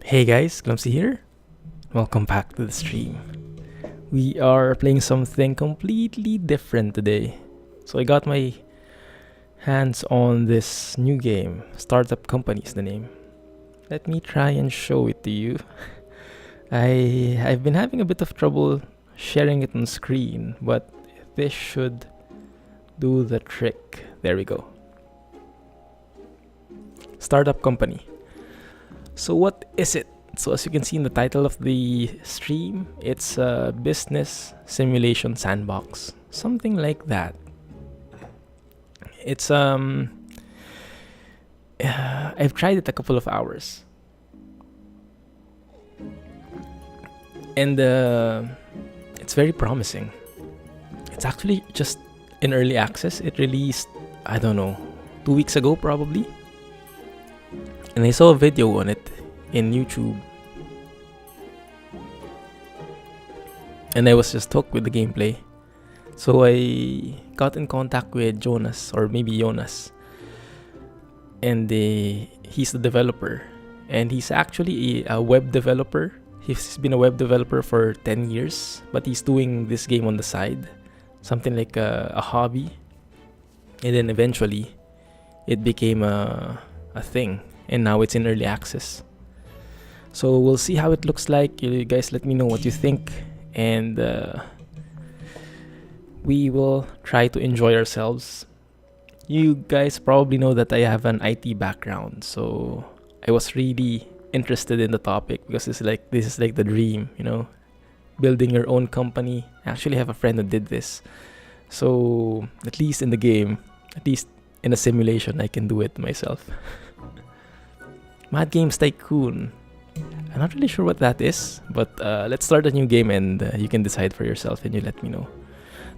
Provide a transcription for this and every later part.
Hey guys, Clumsy here. Welcome back to the stream. We are playing something completely different today. So I got my hands on this new game. Startup Company is the name. Let me try and show it to you. I've been having a bit of trouble sharing it on screen, but this should do the trick. There we go. Startup Company. So what is it? So as you can see in the title of the stream, it's a business simulation sandbox. Something like that. It's I've tried it a couple of hours. And it's very promising. It's actually just in early access. It released, I don't know, 2 weeks ago probably. And I saw a video on it in YouTube. And I was just hooked with the gameplay. So I got in contact with Jonas, or maybe Jonas. And he's the developer. And he's actually a web developer. He's been a web developer for 10 years. But he's doing this game on the side. Something like a hobby. And then eventually, it became a thing. And now it's in early access. So we'll see how it looks like. You guys let me know what you think. And we will try to enjoy ourselves. You guys probably know that I have an IT background. So I was really interested in the topic because this is like the dream, you know. Building your own company. I actually have a friend who did this. So at least in the game, at least in a simulation, I can do it myself. Mad Games Tycoon. I'm not really sure what that is, but let's start a new game and you can decide for yourself and you let me know.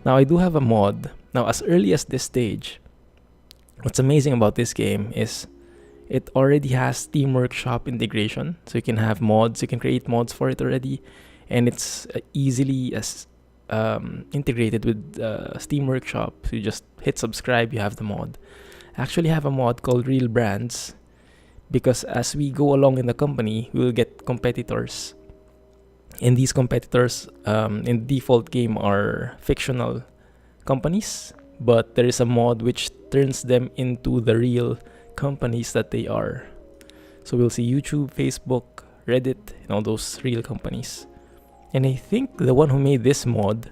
Now, I do have a mod. Now, as early as this stage, what's amazing about this game is it already has Steam Workshop integration. So you can have mods, you can create mods for it already. And it's easily integrated with Steam Workshop. So you just hit subscribe, you have the mod. I actually have a mod called Real Brands. Because as we go along in the company, we will get competitors. And these competitors in the default game are fictional companies. But there is a mod which turns them into the real companies that they are. So we'll see YouTube, Facebook, Reddit, and all those real companies. And I think the one who made this mod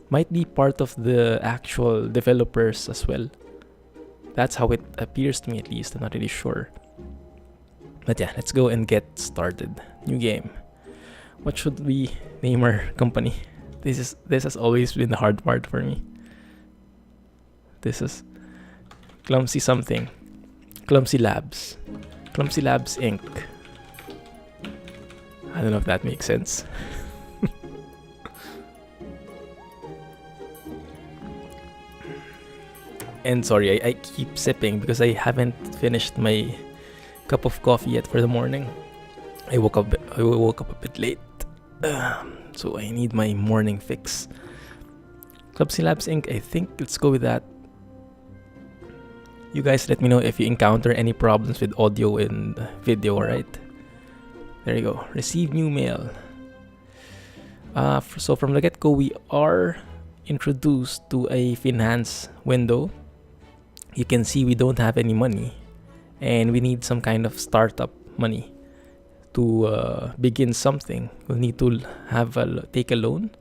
might be part of the actual developers as well. That's how it appears to me, at least. I'm not really sure. But yeah, let's go and get started. New game. What should we name our company? This has always been the hard part for me. This is Clumsy something. Clumsy Labs. Clumsy Labs Inc. I don't know if that makes sense. And sorry, I keep sipping because I haven't finished my cup of coffee yet for the morning. I woke up a bit late, so I need my morning fix. Clumsy Labs Inc. I think let's go with that. You guys let me know if you encounter any problems with audio and video. Alright, there you go. Receive new mail. So from the get-go, we are introduced to a finance window. You can see we don't have any money. And we need some kind of startup money to begin something. We'll need to take a loan,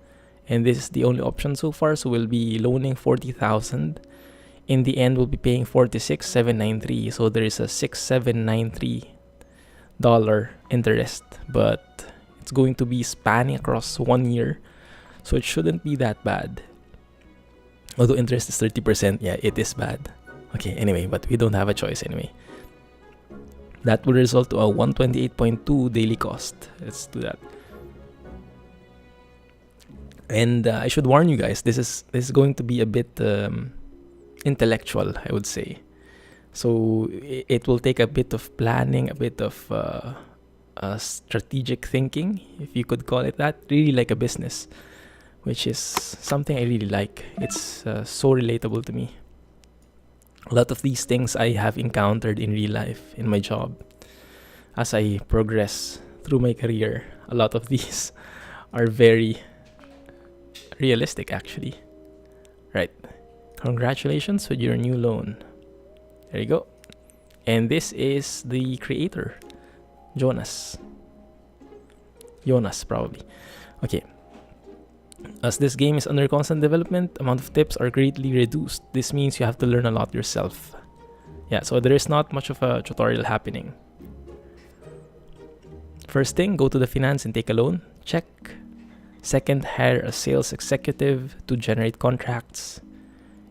and this is the only option so far. So we'll be loaning 40,000. In the end, we'll be paying 46,793. So there is a $6,793 interest, but it's going to be spanning across 1 year, so it shouldn't be that bad. Although interest is 30%, yeah, it is bad. Okay, anyway, but we don't have a choice anyway. That will result to a 128.2 daily cost. Let's do that. And I should warn you guys, this is going to be a bit intellectual, I would say. So it will take a bit of planning, a bit of strategic thinking, if you could call it that. Really like a business, which is something I really like. It's so relatable to me. A lot of these things I have encountered in real life, in my job, as I progress through my career, a lot of these are very realistic actually. Right. Congratulations with your new loan. There you go. And this is the creator, Jonas. Jonas, probably. Okay. As this game is under constant development, amount of tips are greatly reduced. This means you have to learn a lot yourself. Yeah, so there is not much of a tutorial happening. First thing, go to the finance and take a loan. Check. Second, hire a sales executive to generate contracts.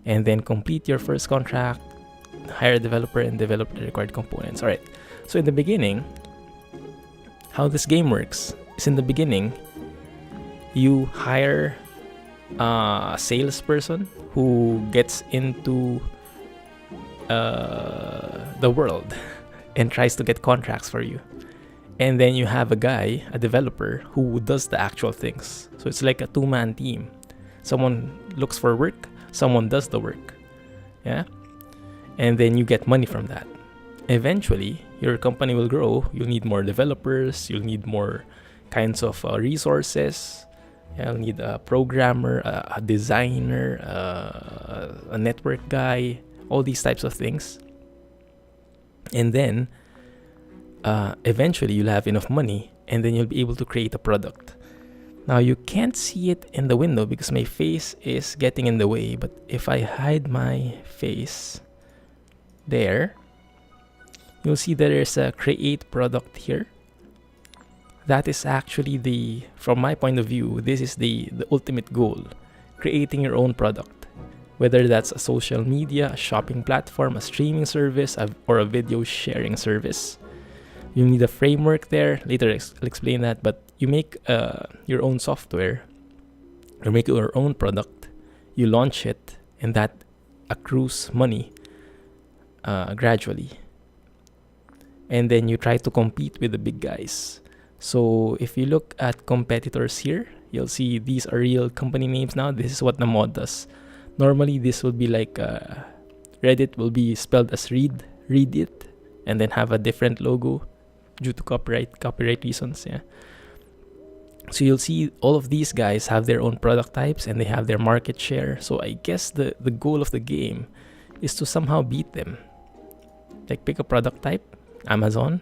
And then complete your first contract. Hire a developer and develop the required components. Alright, so in the beginning, how this game works is in the beginning, you hire a salesperson who gets into the world and tries to get contracts for you. And then you have a guy, a developer, who does the actual things. So it's like a two-man team. Someone looks for work, someone does the work. Yeah? And then you get money from that. Eventually, your company will grow. You'll need more developers. You'll need more kinds of resources. You'll need a programmer, a designer, a network guy, all these types of things. And then, eventually, you'll have enough money, and then you'll be able to create a product. Now, you can't see it in the window because my face is getting in the way. But if I hide my face there, you'll see there is a create product here. That is actually from my point of view, this is the ultimate goal. Creating your own product. Whether that's a social media, a shopping platform, a streaming service, or a video sharing service. You need a framework there. Later I'll explain that. But you make your own software. You make your own product. You launch it. And that accrues money gradually. And then you try to compete with the big guys. So if you look at competitors here, you'll see these are real company names now. This is what the mod does. Normally this would be like Reddit will be spelled as read it, and then have a different logo due to copyright reasons. Yeah. So you'll see all of these guys have their own product types and they have their market share. So I guess the goal of the game is to somehow beat them. Like pick a product type, Amazon.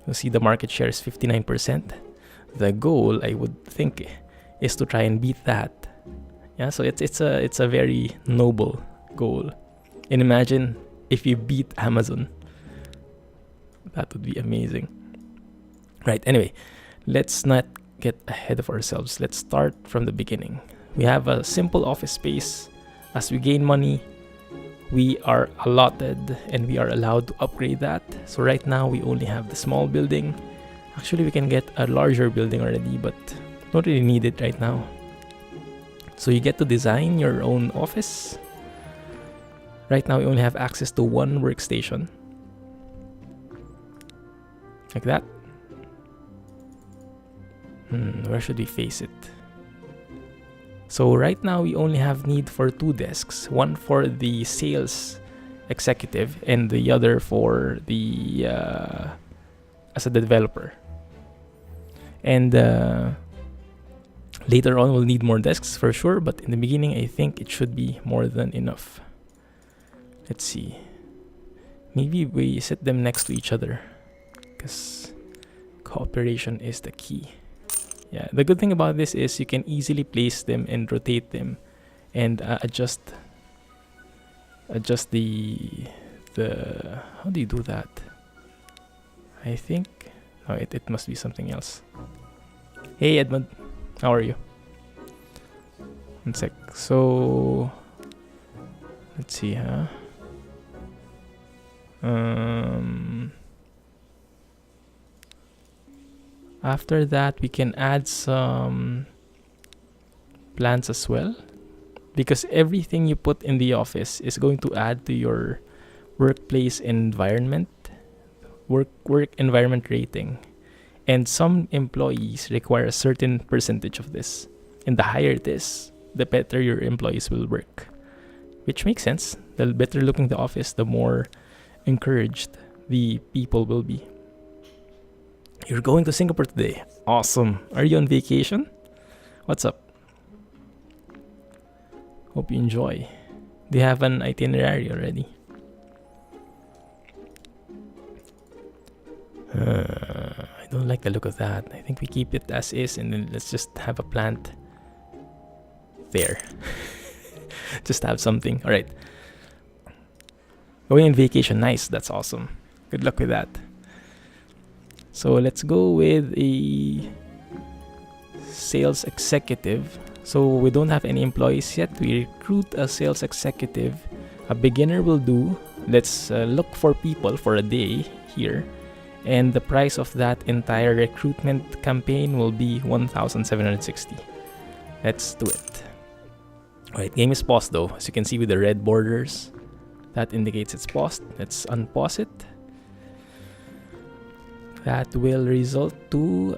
You'll see the market share is 59%. The goal, I would think, is to try and beat that. Yeah, so it's a very noble goal. And imagine if you beat Amazon. That would be amazing. Right, anyway, let's not get ahead of ourselves. Let's start from the beginning. We have a simple office space. As we gain money, we are allotted and we are allowed to upgrade that. So right now we only have the small building. Actually, we can get a larger building already, but don't really need it right now. So you get to design your own office. Right now we only have access to one workstation. Like that. Where should we face it? So right now we only have need for 2 desks. One for the sales executive and the other for the as a developer. And later on we'll need more desks for sure, but in the beginning I think it should be more than enough. Let's see. Maybe we set them next to each other because cooperation is the key. Yeah, the good thing about this is you can easily place them and rotate them and adjust the how do you do that? I think it must be something else. Hey Edmund, how are you? One sec. So let's see, after that, we can add some plants as well, because everything you put in the office is going to add to your workplace environment, work environment rating. And some employees require a certain percentage of this. And the higher it is, the better your employees will work. Which makes sense. The better looking the office, the more encouraged the people will be. You're going to Singapore today. Awesome. Are you on vacation? What's up? Hope you enjoy. Do you have an itinerary already? I don't like the look of that. I think we keep it as is and then let's just have a plant there. Just have something. All right. Going on vacation. Nice. That's awesome. Good luck with that. So let's go with a sales executive. So we don't have any employees yet. We recruit a sales executive. A beginner will do. Let's look for people for a day here. And the price of that entire recruitment campaign will be 1,760. Let's do it. Alright, game is paused though. As you can see with the red borders, that indicates it's paused. Let's unpause it. That will result to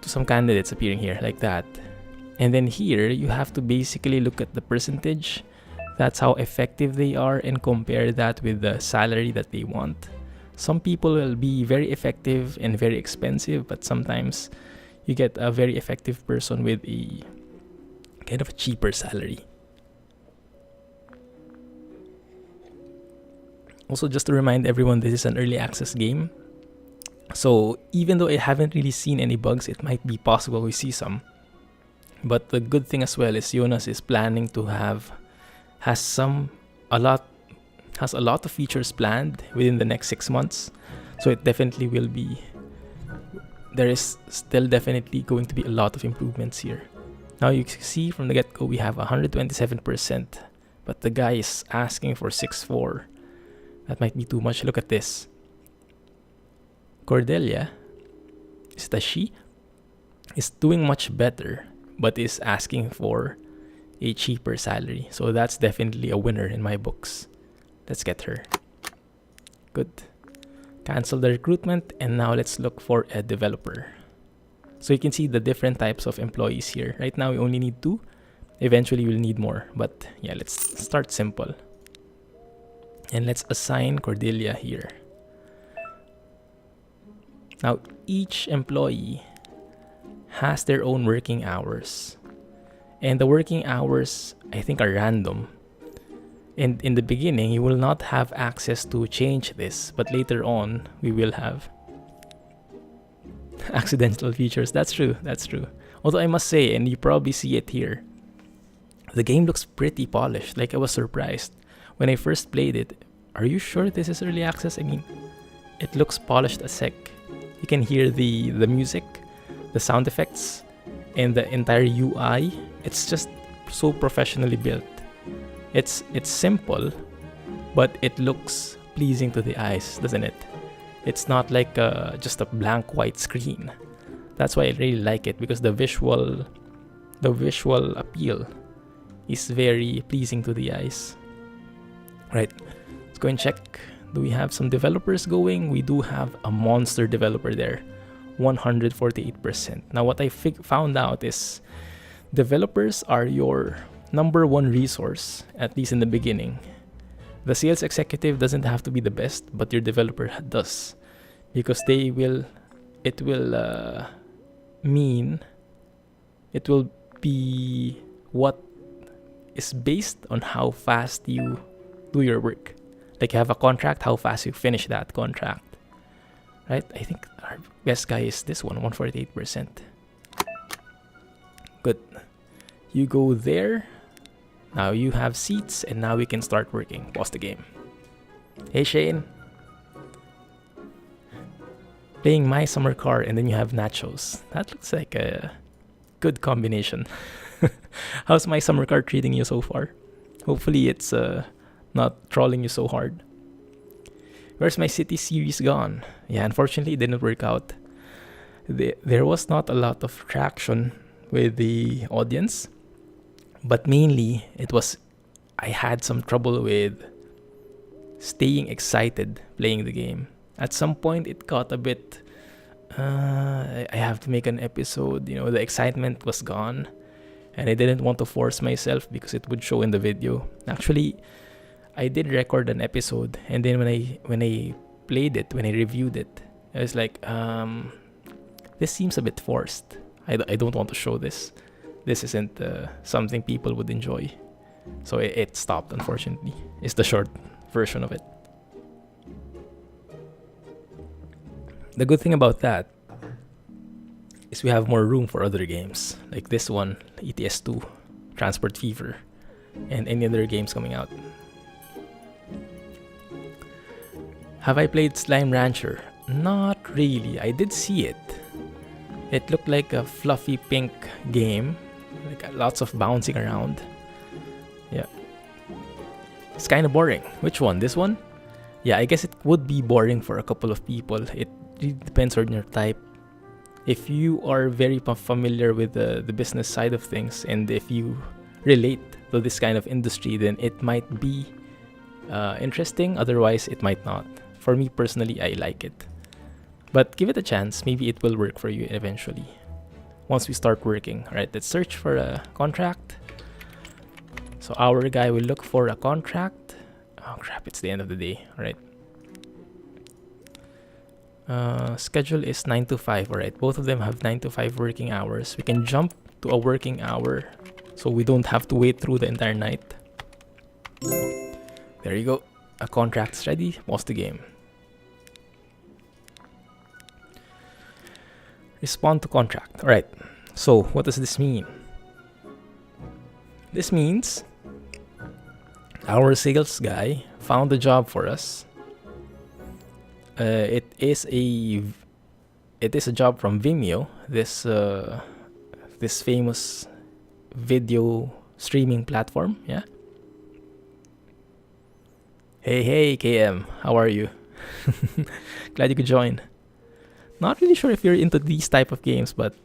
some candidates appearing here like that. And then here you have to basically look at the percentage. That's how effective they are and compare that with the salary that they want. Some people will be very effective and very expensive, but sometimes you get a very effective person with a kind of a cheaper salary. Also, just to remind everyone, this is an early access game. So even though I haven't really seen any bugs, it might be possible we see some. But the good thing as well is Jonas is planning to has a lot of features planned within the next 6 months. So it definitely will be, there is still definitely going to be a lot of improvements here. Now you see from the get-go we have 127%, but the guy is asking for 6.4. That might be too much. Look at this. Cordelia, is it a she? Is doing much better, but is asking for a cheaper salary. So that's definitely a winner in my books. Let's get her. Good. Cancel the recruitment and now let's look for a developer. So you can see the different types of employees here. Right now we only need 2. Eventually we'll need more. But yeah, let's start simple. And let's assign Cordelia here. Now each employee has their own working hours. And the working hours, I think, are random. And in the beginning, you will not have access to change this. But later on, we will have accidental features. That's true. That's true. Although I must say, and you probably see it here, the game looks pretty polished. Like, I was surprised. When I first played it, are you sure this is early access? I mean, it looks polished as heck. You can hear the music, the sound effects, and the entire UI. It's just so professionally built. It's simple, but it looks pleasing to the eyes, doesn't it? It's not like just a blank white screen. That's why I really like it, because the visual appeal is very pleasing to the eyes. Right, let's go and check. Do we have some developers going? We do have a monster developer there. 148%. Now what I found out is developers are your number one resource, at least in the beginning. The sales executive doesn't have to be the best, but your developer does, because it will be what is based on how fast you do your work. Like, you have a contract, how fast you finish that contract. Right? I think our best guy is this one, 148%. Good. You go there. Now you have seats, and now we can start working. Pause the game. Hey Shane. Playing My Summer Car, and then you have nachos. That looks like a good combination. How's My Summer Car treating you so far? Hopefully it's not trolling you so hard. Where's my city series gone? Yeah, unfortunately it didn't work out. There was not a lot of traction with the audience, but mainly I had some trouble with staying excited playing the game. At some point it got a bit I have to make an episode, the excitement was gone, and I didn't want to force myself because it would show in the video. Actually, I did record an episode, and then when I played it, when I reviewed it, I was like, this seems a bit forced. I don't want to show this. This isn't something people would enjoy. So it stopped, unfortunately. It's the short version of it. The good thing about that is we have more room for other games. Like this one, ETS 2, Transport Fever, and any other games coming out. Have I played Slime Rancher? Not really. I did see it. It looked like a fluffy pink game. Like lots of bouncing around. Yeah. It's kind of boring. Which one? This one? Yeah, I guess it would be boring for a couple of people. It really depends on your type. If you are very familiar with the business side of things, and if you relate to this kind of industry, then it might be interesting. Otherwise, it might not. For me personally, I like it. But give it a chance. Maybe it will work for you eventually. Once we start working. Alright, let's search for a contract. So our guy will look for a contract. Oh crap, it's the end of the day. Alright. Schedule is 9 to 5. Alright, both of them have 9 to 5 working hours. We can jump to a working hour, so we don't have to wait through the entire night. There you go. A contract's ready. Pause the game. Respond to contract. Alright, so what does this mean? This means our sales guy found a job for us. It is a job from Vimeo, this famous video streaming platform. Yeah. Hey KM, how are you? Glad you could join. Not really sure if you're into these type of games, but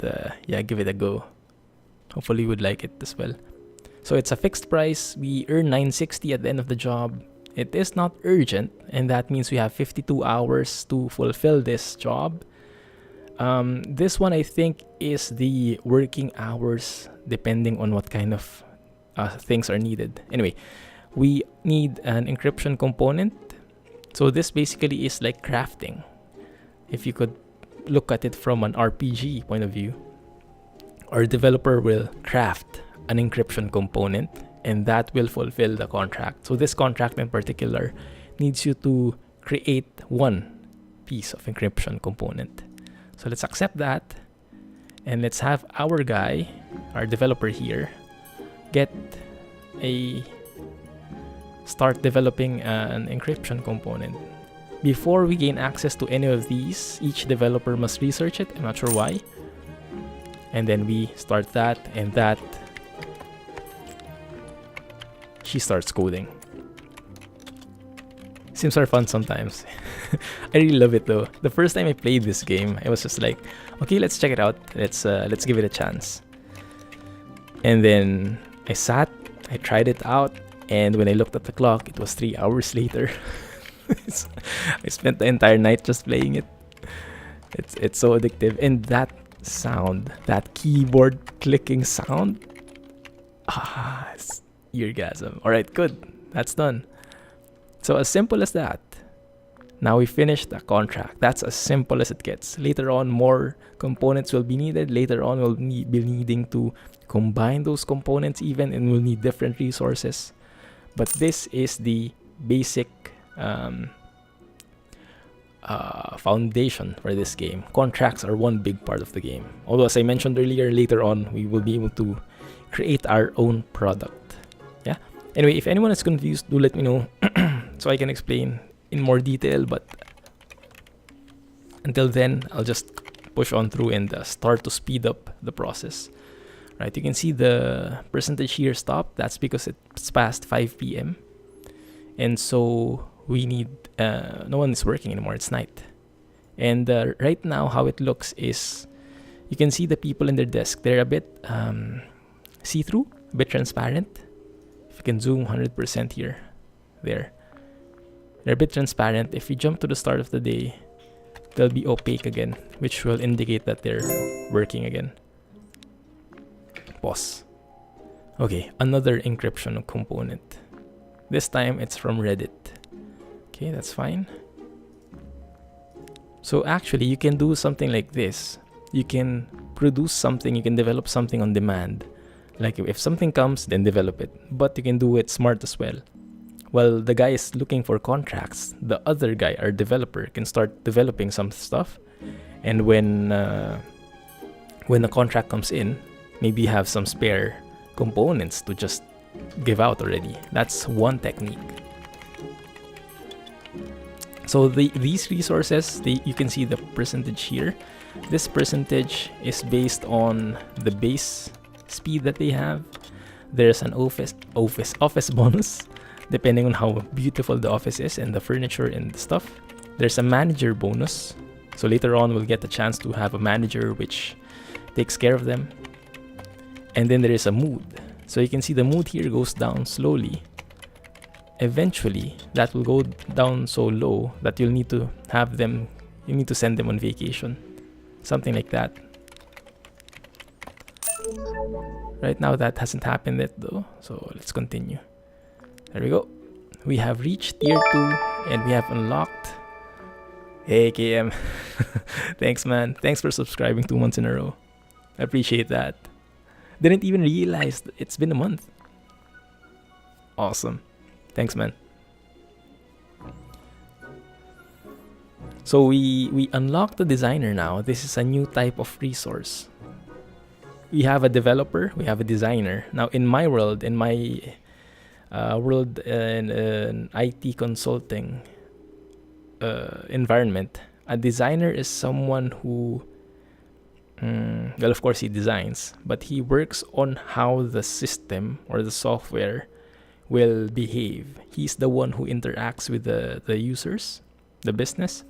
yeah, give it a go. Hopefully you would like it as well. So it's a fixed price. We earn $960 at the end of the job. It is not urgent, and that means we have 52 hours to fulfill this job. This one I think is the working hours depending on what kind of things are needed. Anyway, we need an encryption component. So this basically is like crafting. If you could look at it from an RPG point of view, our developer will craft an encryption component, and that will fulfill the contract. So this contract in particular needs you to create one piece of encryption component. So let's accept that, and let's have our guy, our developer here, start developing an encryption component. Before we gain access to any of these, each developer must research it. I'm not sure why. And then we start that, and that she starts coding. Sims are fun sometimes. I really love it though. The first time I played this game, I was just like, okay, let's check it out. Let's give it a chance. And then I tried it out, and when I looked at the clock, it was 3 hours later. I spent the entire night just playing it. It's so addictive, and that sound, that keyboard clicking sound, it's orgasm. All right, good. That's done. So as simple as that. Now we finished the contract. That's as simple as it gets. Later on, more components will be needed. Later on, we'll be needing to combine those components even, and we'll need different resources. But this is the basic foundation for this game. Contracts are one big part of the game. Although, as I mentioned earlier, later on, we will be able to create our own product. Yeah. Anyway, if anyone is confused, do let me know so I can explain in more detail. But until then, I'll just push on through and start to speed up the process. Right, you can see the percentage here stop. That's because it's past 5 p.m. And so we need, no one is working anymore. It's night. And right now, how it looks is, you can see the people in their desk. They're a bit see-through, a bit transparent. If you can zoom 100% here, there. They're a bit transparent. If we jump to the start of the day, they'll be opaque again, which will indicate that they're working again. Pause. Okay, another encryption component. This time it's from Reddit. Okay, that's fine. So actually, you can do something like this. You can produce something, you can develop something on demand. Like if something comes, then develop it. But you can do it smart as well. While the guy is looking for contracts, the other guy, our developer, can start developing some stuff. And when the contract comes in, maybe have some spare components to just give out already. That's one technique. So these resources, you can see the percentage here. This percentage is based on the base speed that they have. There's an office bonus, depending on how beautiful the office is and the furniture and the stuff. There's a manager bonus. So later on, we'll get the chance to have a manager which takes care of them. And then there is a mood. So you can see the mood here goes down slowly. Eventually, that will go down so low that you'll need to have them, you need to send them on vacation. Something like that. Right now, that hasn't happened yet though. So let's continue. There we go. We have reached tier 2 and we have unlocked. Hey KM. Thanks man. Thanks for subscribing 2 months in a row. I appreciate that. Didn't even realize it's been a month. Awesome. Thanks, man. So we unlock the designer now. This is a new type of resource. We have a developer, we have a designer. Now in my world, in IT consulting environment, a designer is someone who, well, of course he designs, but he works on how the system or the software will behave. He's the one who interacts with the users, the business,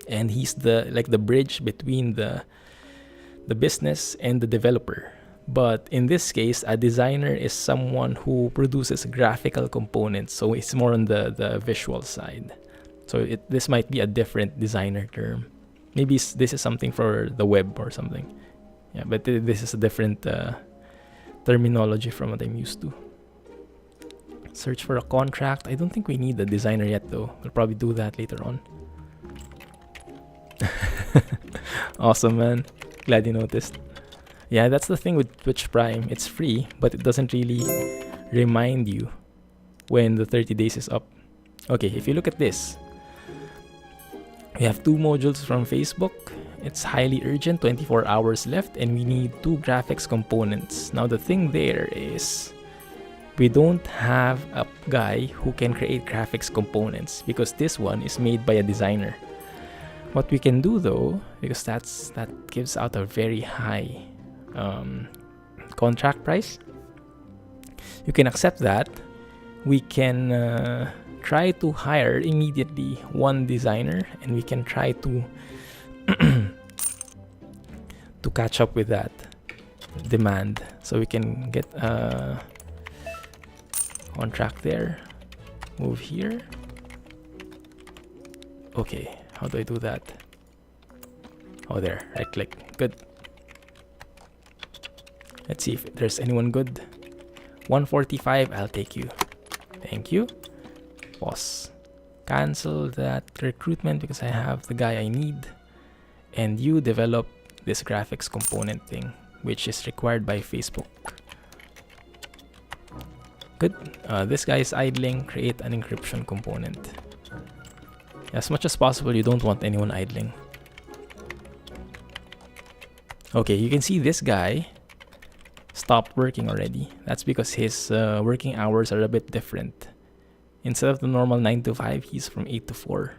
and he's the bridge between the business and the developer. But in this case, a designer is someone who produces graphical components, so it's more on the visual side. So this might be a different designer term. Maybe this is something for the web or something. Yeah, but this is a different terminology from what I'm used to. Search for a contract. I don't think we need a designer yet though. We'll probably do that later on. Awesome, man. Glad you noticed. Yeah, that's the thing with Twitch Prime. It's free, but it doesn't really remind you when the 30 days is up. Okay, if you look at this, we have 2 modules from Facebook. It's highly urgent, 24 hours left, and we need 2 graphics components. Now the thing there is, we don't have a guy who can create graphics components because this one is made by a designer. What we can do though, because that gives out a very high contract price, you can accept that. We can try to hire immediately 1 designer, and we can try to to catch up with that demand, so we can get a contract there. Move here. Okay, how do I do that? Oh, there. Right click. Good. Let's see if there's anyone good. 145. I'll take you. Thank you. Pause. Cancel that recruitment because I have the guy I need. And you develop this graphics component thing, which is required by Facebook. Good. This guy is idling. Create an encryption component. As much as possible, you don't want anyone idling. Okay, you can see this guy stopped working already. That's because his working hours are a bit different. Instead of the normal 9 to 5, he's from 8 to 4.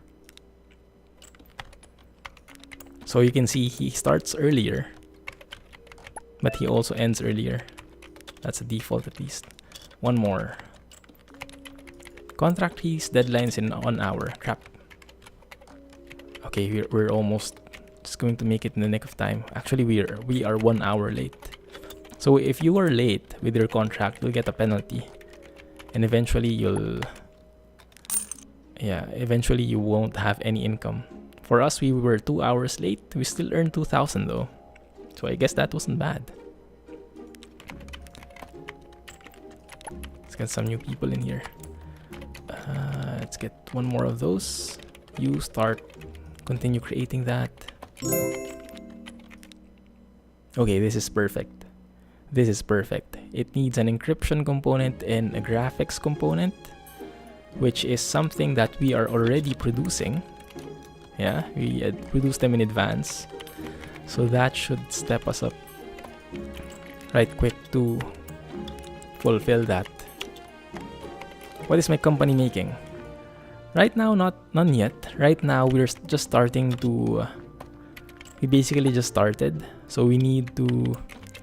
So you can see he starts earlier, but he also ends earlier. That's a default at least. One more. Contract fees, deadlines in 1 hour. Crap. Okay, we're almost just going to make it in the nick of time. Actually, we are 1 hour late. So if you are late with your contract, you'll get a penalty, and eventually eventually you won't have any income. For us, we were 2 hours late. We still earned 2,000 though, so I guess that wasn't bad. Let's get some new people in here. Let's get 1 more of those. You start Continue creating that. Okay, this is perfect. This is perfect. It needs an encryption component and a graphics component, which is something that we are already producing. Yeah, we produce them in advance. So that should step us up right quick to fulfill that. What is my company making? Right now, none yet. Right now, we're just starting to... we basically just started. So we need to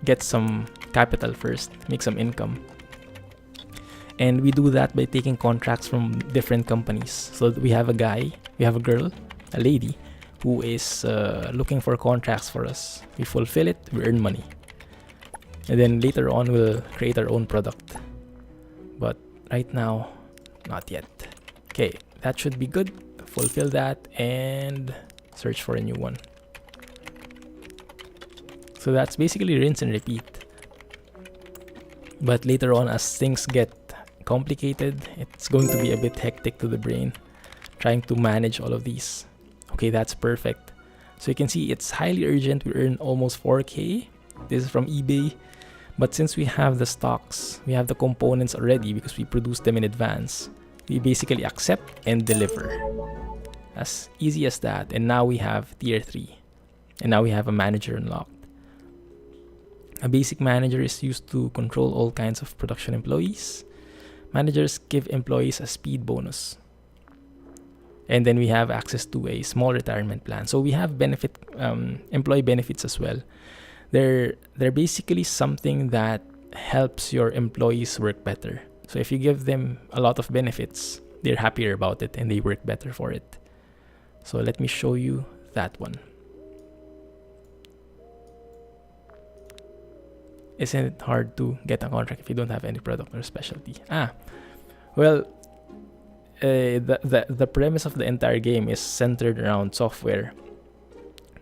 get some capital first, make some income. And we do that by taking contracts from different companies. So we have a guy, we have a girl, a lady, who is looking for contracts for us. We fulfill it, we earn money. And then later on, we'll create our own product. But right now, not yet. Okay, that should be good. Fulfill that and search for a new one. So that's basically rinse and repeat. But later on, as things get complicated, it's going to be a bit hectic to the brain trying to manage all of these. Okay, that's perfect. So you can see it's highly urgent. We earn almost 4K. This is from eBay. But since we have the stocks, we have the components already because we produced them in advance, we basically accept and deliver. As easy as that. And now we have tier 3. And now we have a manager unlocked. A basic manager is used to control all kinds of production employees. Managers give employees a speed bonus. And then we have access to a small retirement plan. So we have employee benefits as well. They're basically something that helps your employees work better. So if you give them a lot of benefits, they're happier about it and they work better for it. So let me show you that one. Isn't it hard to get a contract if you don't have any product or specialty? Well, the premise of the entire game is centered around software.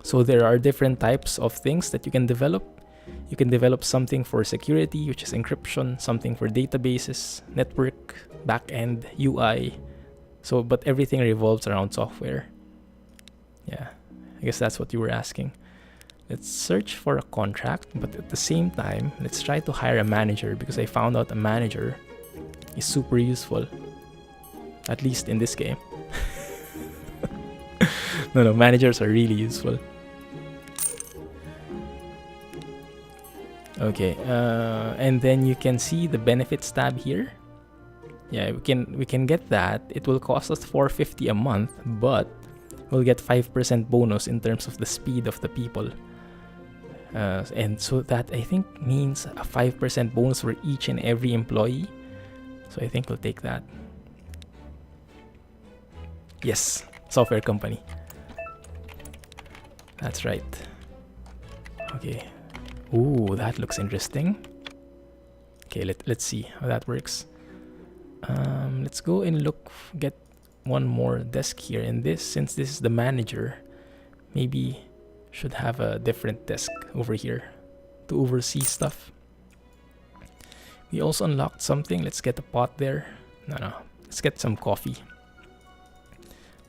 So there are different types of things that you can develop. You can develop something for security, which is encryption, something for databases, network, backend, UI. So, but everything revolves around software. Yeah, I guess that's what you were asking. Let's search for a contract, but at the same time, let's try to hire a manager because I found out a manager is super useful. At least in this game. No, managers are really useful. Okay, and then you can see the benefits tab here. Yeah, we can get that. It will cost us $450 a month, but we'll get 5% bonus in terms of the speed of the people. And so that I think means a 5% bonus for each and every employee. So I think we'll take that. Yes, software company. That's right. Okay. Ooh, that looks interesting. Okay, let's see how that works. Let's go and get one more desk here. And since this is the manager, maybe should have a different desk over here to oversee stuff. We also unlocked something. Let's get a pot there. No. Let's get some coffee.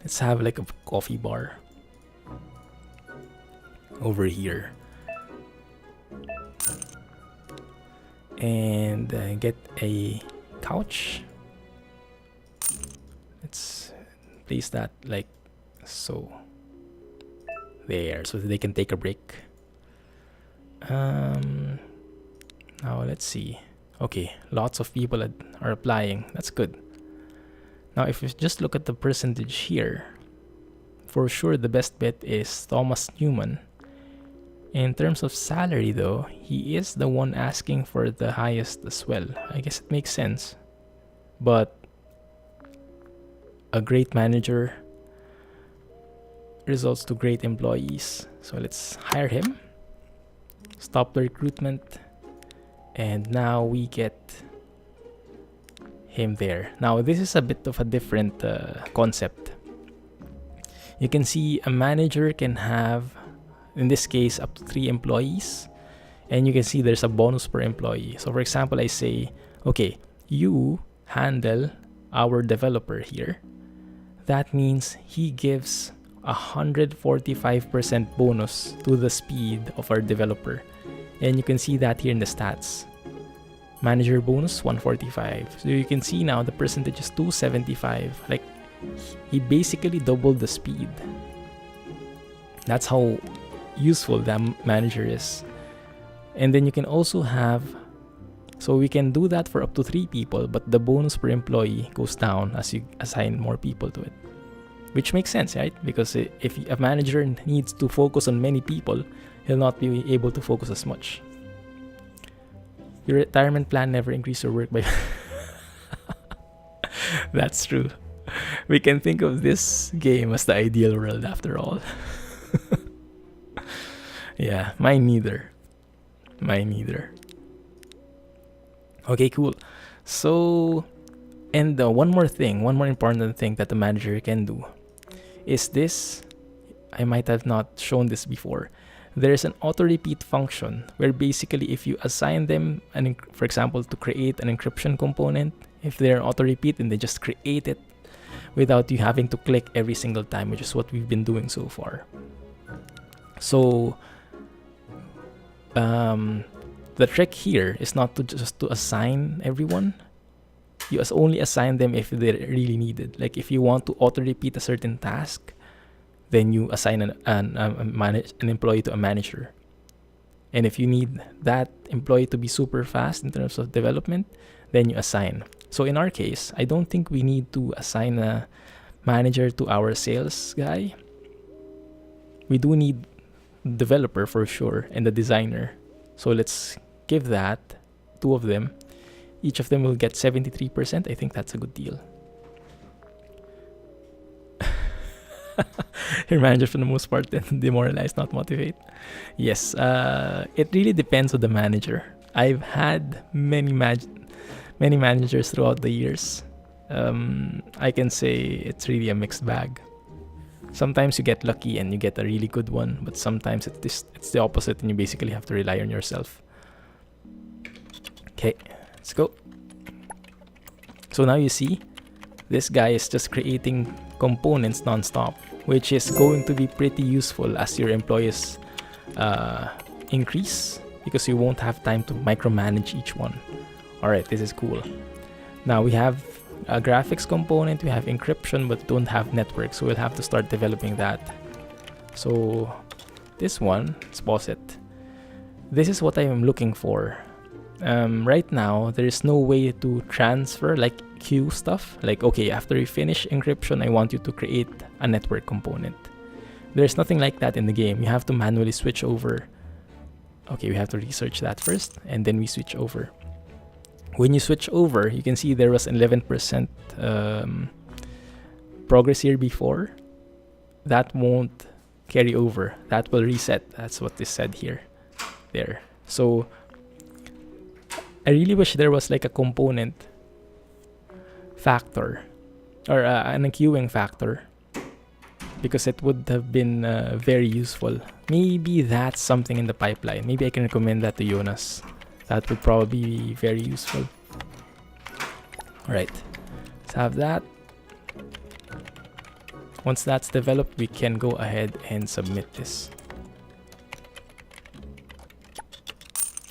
Let's have like a coffee bar over here. And get a couch. Let's place that like so. There, so that they can take a break. Now let's see. Okay, lots of people are applying. That's good. Now, if you just look at the percentage here, for sure the best bet is Thomas Newman. In terms of salary, though, he is the one asking for the highest as well. I guess it makes sense. But a great manager results to great employees. So let's hire him. Stop the recruitment. And now we get him there. Now this is a bit of a different concept. You can see a manager can have, in this case, up to 3 employees. And you can see there's a bonus per employee. So for example, I say, okay, you handle our developer here. That means he gives 145% bonus to the speed of our developer. And you can see that here in the stats. Manager bonus 145. So you can see now the percentage is 275. Like, he basically doubled the speed. That's how useful that manager is. And then you can also have, so we can do that for up to 3 people, but the bonus per employee goes down as you assign more people to it. Which makes sense, right? Because if a manager needs to focus on many people, he'll not be able to focus as much. Your retirement plan never increase your work by... That's true. We can think of this game as the ideal world after all. Yeah, mine neither. Mine neither. Okay, cool. So, and one more important thing that the manager can do is this. I might have not shown this before. There's an auto repeat function where basically if you assign them, for example, to create an encryption component, if they're auto repeat, then they just create it without you having to click every single time, which is what we've been doing so far. So the trick here is not to just to assign everyone. You only assign them if they're really needed. Like if you want to auto repeat a certain task, then you assign an employee to a manager. And if you need that employee to be super fast in terms of development, then you assign. So in our case, I don't think we need to assign a manager to our sales guy. We do need developer for sure and the designer. So let's give that 2 of them. Each of them will get 73%. I think that's a good deal. Your manager for the most part then demoralize, not motivate. Yes, it really depends on the manager. I've had many managers throughout the years. I can say it's really a mixed bag. Sometimes you get lucky and you get a really good one, but sometimes it's the opposite and you basically have to rely on yourself. Okay, let's go. So now you see, this guy is just creating components non-stop, which is going to be pretty useful as your employees increase, because you won't have time to micromanage each one. Alright, this is cool. Now we have a graphics component, we have encryption, but don't have network, so we'll have to start developing that. So this one, let's pause it. This is what I am looking for. Right now, there is no way to transfer like queue stuff. Like, okay, after you finish encryption, I want you to create a network component. There's nothing like that in the game. You have to manually switch over. Okay, we have to research that first, and then we switch over. When you switch over, you can see there was 11% progress here before. That won't carry over. That will reset. That's what is said here. There. So I really wish there was like a component factor or an queuing factor, because it would have been very useful. Maybe that's something in the pipeline. Maybe I can recommend that to Jonas. That would probably be very useful. Alright, let's have that. Once that's developed, we can go ahead and submit this.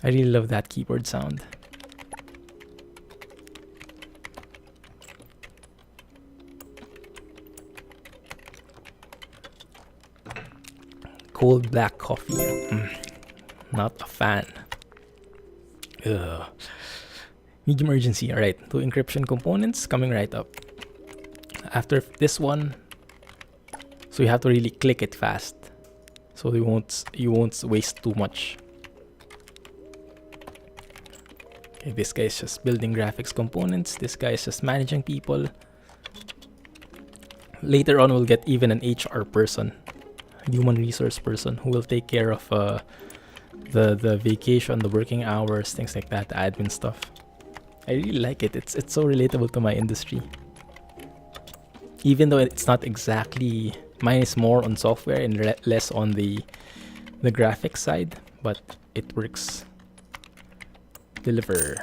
I really love that keyboard sound. Cold black coffee. Not a fan. Ugh. Medium urgency. Alright, 2 encryption components coming right up. After this one, so you have to really click it fast, so you won't waste too much. Okay, this guy is just building graphics components. This guy is just managing people. Later on, we'll get even an HR person, human resource person, who will take care of the vacation, the working hours, things like that, the admin stuff. I really like it. It's so relatable to my industry. Even though it's not exactly, mine is more on software and less on the graphics side, but it works. Deliver.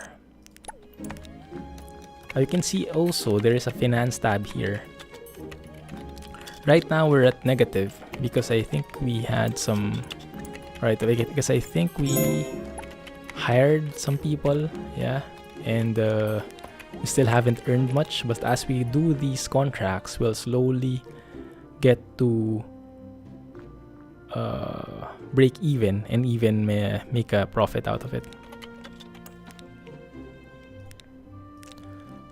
You can see also there is a finance tab here. Right now we're at negative because I think we had some... Right, because I think we hired some people, yeah, and we still haven't earned much, but as we do these contracts, we'll slowly get to break even and even make a profit out of it.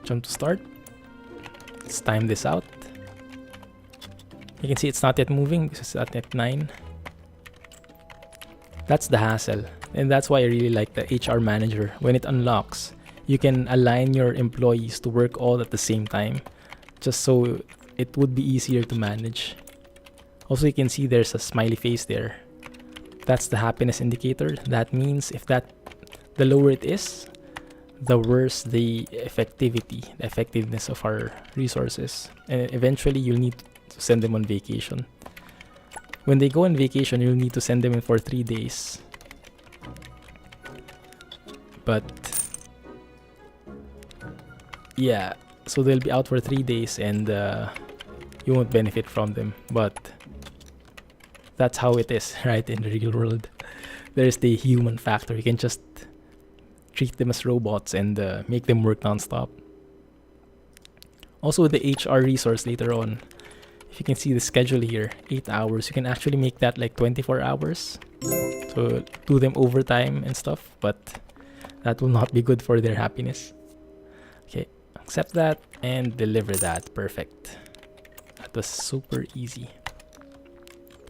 Jump to start. Let's time this out. You can see it's not yet moving because it's at 9. That's the hassle, and that's why I really like the HR manager. When it unlocks, you can align your employees to work all at the same time, just so it would be easier to manage. Also, you can see there's a smiley face there. That's the happiness indicator. That means the lower it is, the worse the effectiveness of our resources. And eventually, you'll need to send them on vacation. When they go on vacation, you'll need to send them in for 3 days. But yeah, so they'll be out for 3 days and you won't benefit from them. But that's how it is, right? In the real world, there's the human factor. You can just treat them as robots and make them work non-stop. Also, the HR resource later on, if you can see the schedule here, 8 hours, you can actually make that like 24 hours. So do them overtime and stuff, but that will not be good for their happiness. Okay, accept that and deliver that. Perfect. That was super easy.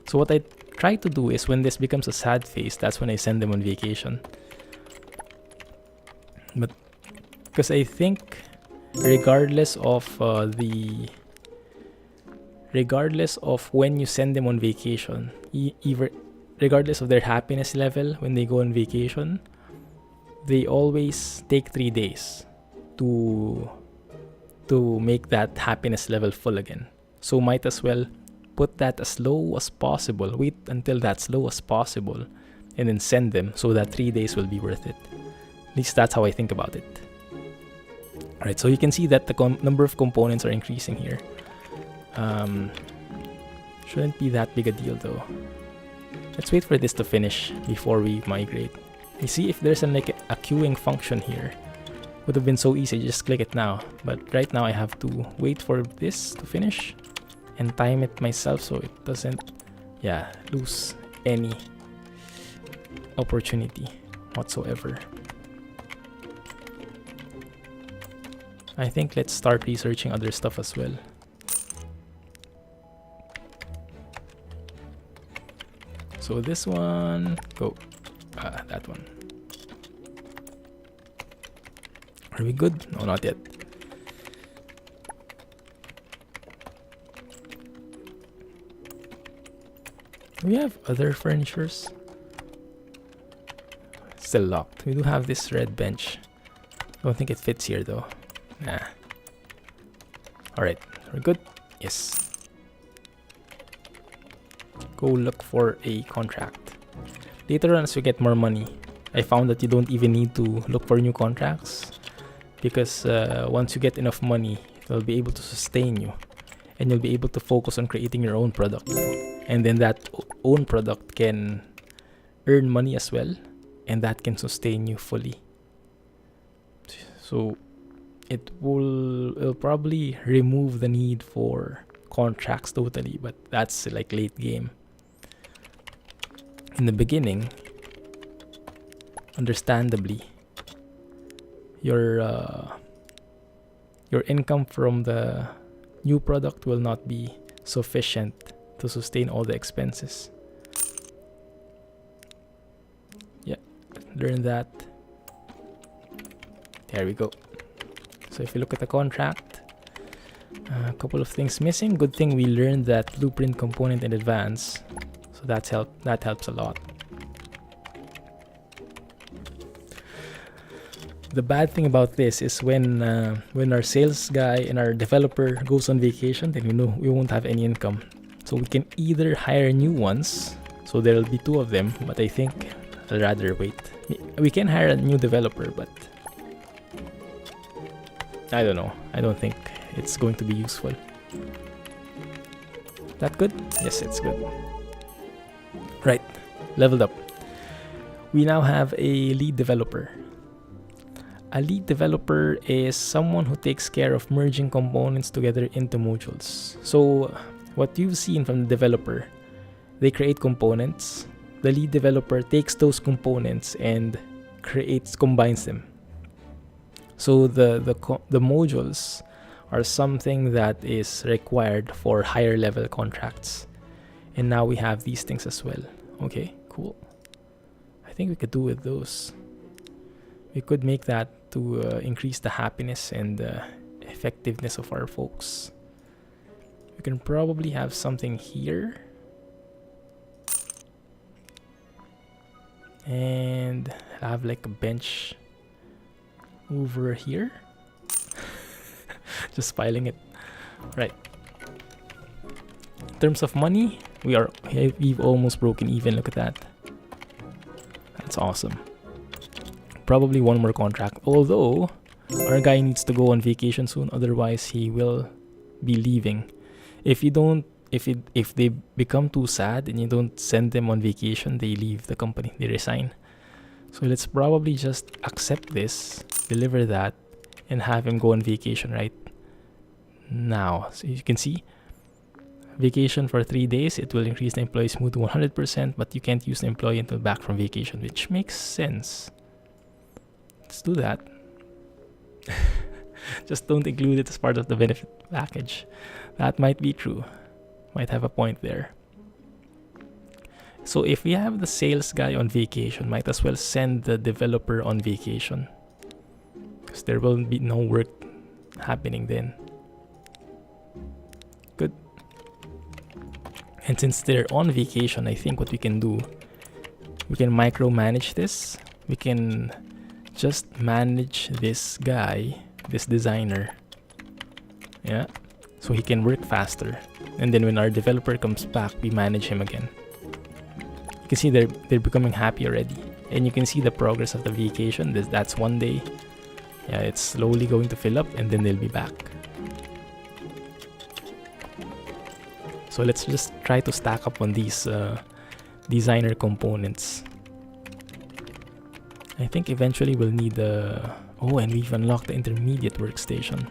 So what I try to do is when this becomes a sad face, that's when I send them on vacation. But because I think regardless of when you send them on vacation, regardless of their happiness level when they go on vacation, they always take 3 days to make that happiness level full again. So might as well put that as low as possible. Wait until that's low as possible and then send them so that 3 days will be worth it. At least that's how I think about it. Alright, so you can see that the number of components are increasing here. Shouldn't be that big a deal though. Let's wait for this to finish before we migrate. You see if there's a queuing function here. Would have been so easy, just click it now. But right now I have to wait for this to finish and time it myself so it doesn't lose any opportunity whatsoever. I think let's start researching other stuff as well. So this one, go. That one. Are we good? No, not yet. Do we have other furnitures? Still locked. We do have this red bench. Don't think it fits here though. Nah. Alright, we're good? Yes. Go look for a contract. Later on, as you get more money, I found that you don't even need to look for new contracts because once you get enough money, it'll be able to sustain you and you'll be able to focus on creating your own product. And then that own product can earn money as well, and that can sustain you fully. So it'll probably remove the need for contracts totally, but that's like late game. In the beginning, understandably, your income from the new product will not be sufficient to sustain all the expenses. Yeah, learn that. There we go. So if you look at the contract, a couple of things missing. Good thing we learned that blueprint component in advance, so that helps a lot. The bad thing about this is when our sales guy and our developer goes on vacation, then we won't have any income. So we can either hire new ones, so there'll be 2 of them, but I think I'd rather wait. We can hire a new developer, but I don't know. I don't think it's going to be useful. That good? Yes, it's good. Right, leveled up. We now have a lead developer. A lead developer is someone who takes care of merging components together into modules. So what you've seen from the developer, they create components. The lead developer takes those components and combines them. So the modules are something that is required for higher level contracts. And now we have these things as well. Okay, cool. I think we could do with those. We could make that to increase the happiness and effectiveness of our folks. We can probably have something here. And have like a bench over here. Just piling it. Right. In terms of money, we've almost broken even. Look at that. That's awesome. Probably one more contract. Although our guy needs to go on vacation soon, otherwise he will be leaving. If they become too sad and you don't send them on vacation, they leave the company. They resign. So let's probably just accept this, deliver that, and have him go on vacation right now. So you can see, vacation for 3 days, it will increase the employee's mood to 100%, but you can't use the employee until back from vacation, which makes sense. Let's do that. Just don't include it as part of the benefit package. That might be true. Might have a point there. So if we have the sales guy on vacation, might as well send the developer on vacation, because there will be no work happening then. Good. And since they're on vacation, I think what we can do, we can micromanage this. We can just manage this guy, this designer. Yeah. So he can work faster. And then when our developer comes back, we manage him again. You can see they're becoming happy already. And you can see the progress of the vacation. That's 1 day. Yeah, it's slowly going to fill up and then they'll be back. So let's just try to stack up on these designer components. I think eventually we'll need oh, and we've unlocked the intermediate workstation.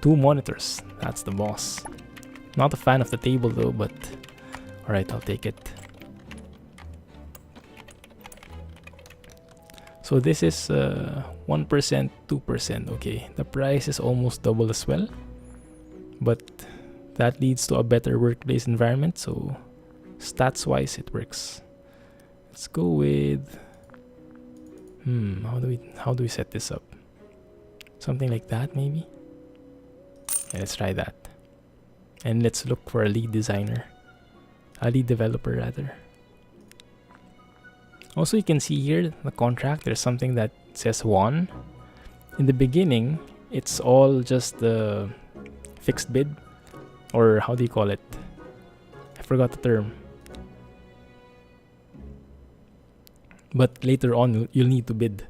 2 monitors. That's the boss. Not a fan of the table though, but alright, I'll take it. So this is 1%, 2%. Okay, the price is almost double as well. But that leads to a better workplace environment, so stats wise it works. Let's go with how do we set this up? Something like that maybe? Yeah, let's try that. And let's look for a lead designer. A lead developer rather. Also, you can see here the contract, there's something that says 1. In the beginning, it's all just the fixed bid, or how do you call it? I forgot the term. But later on, you'll need to bid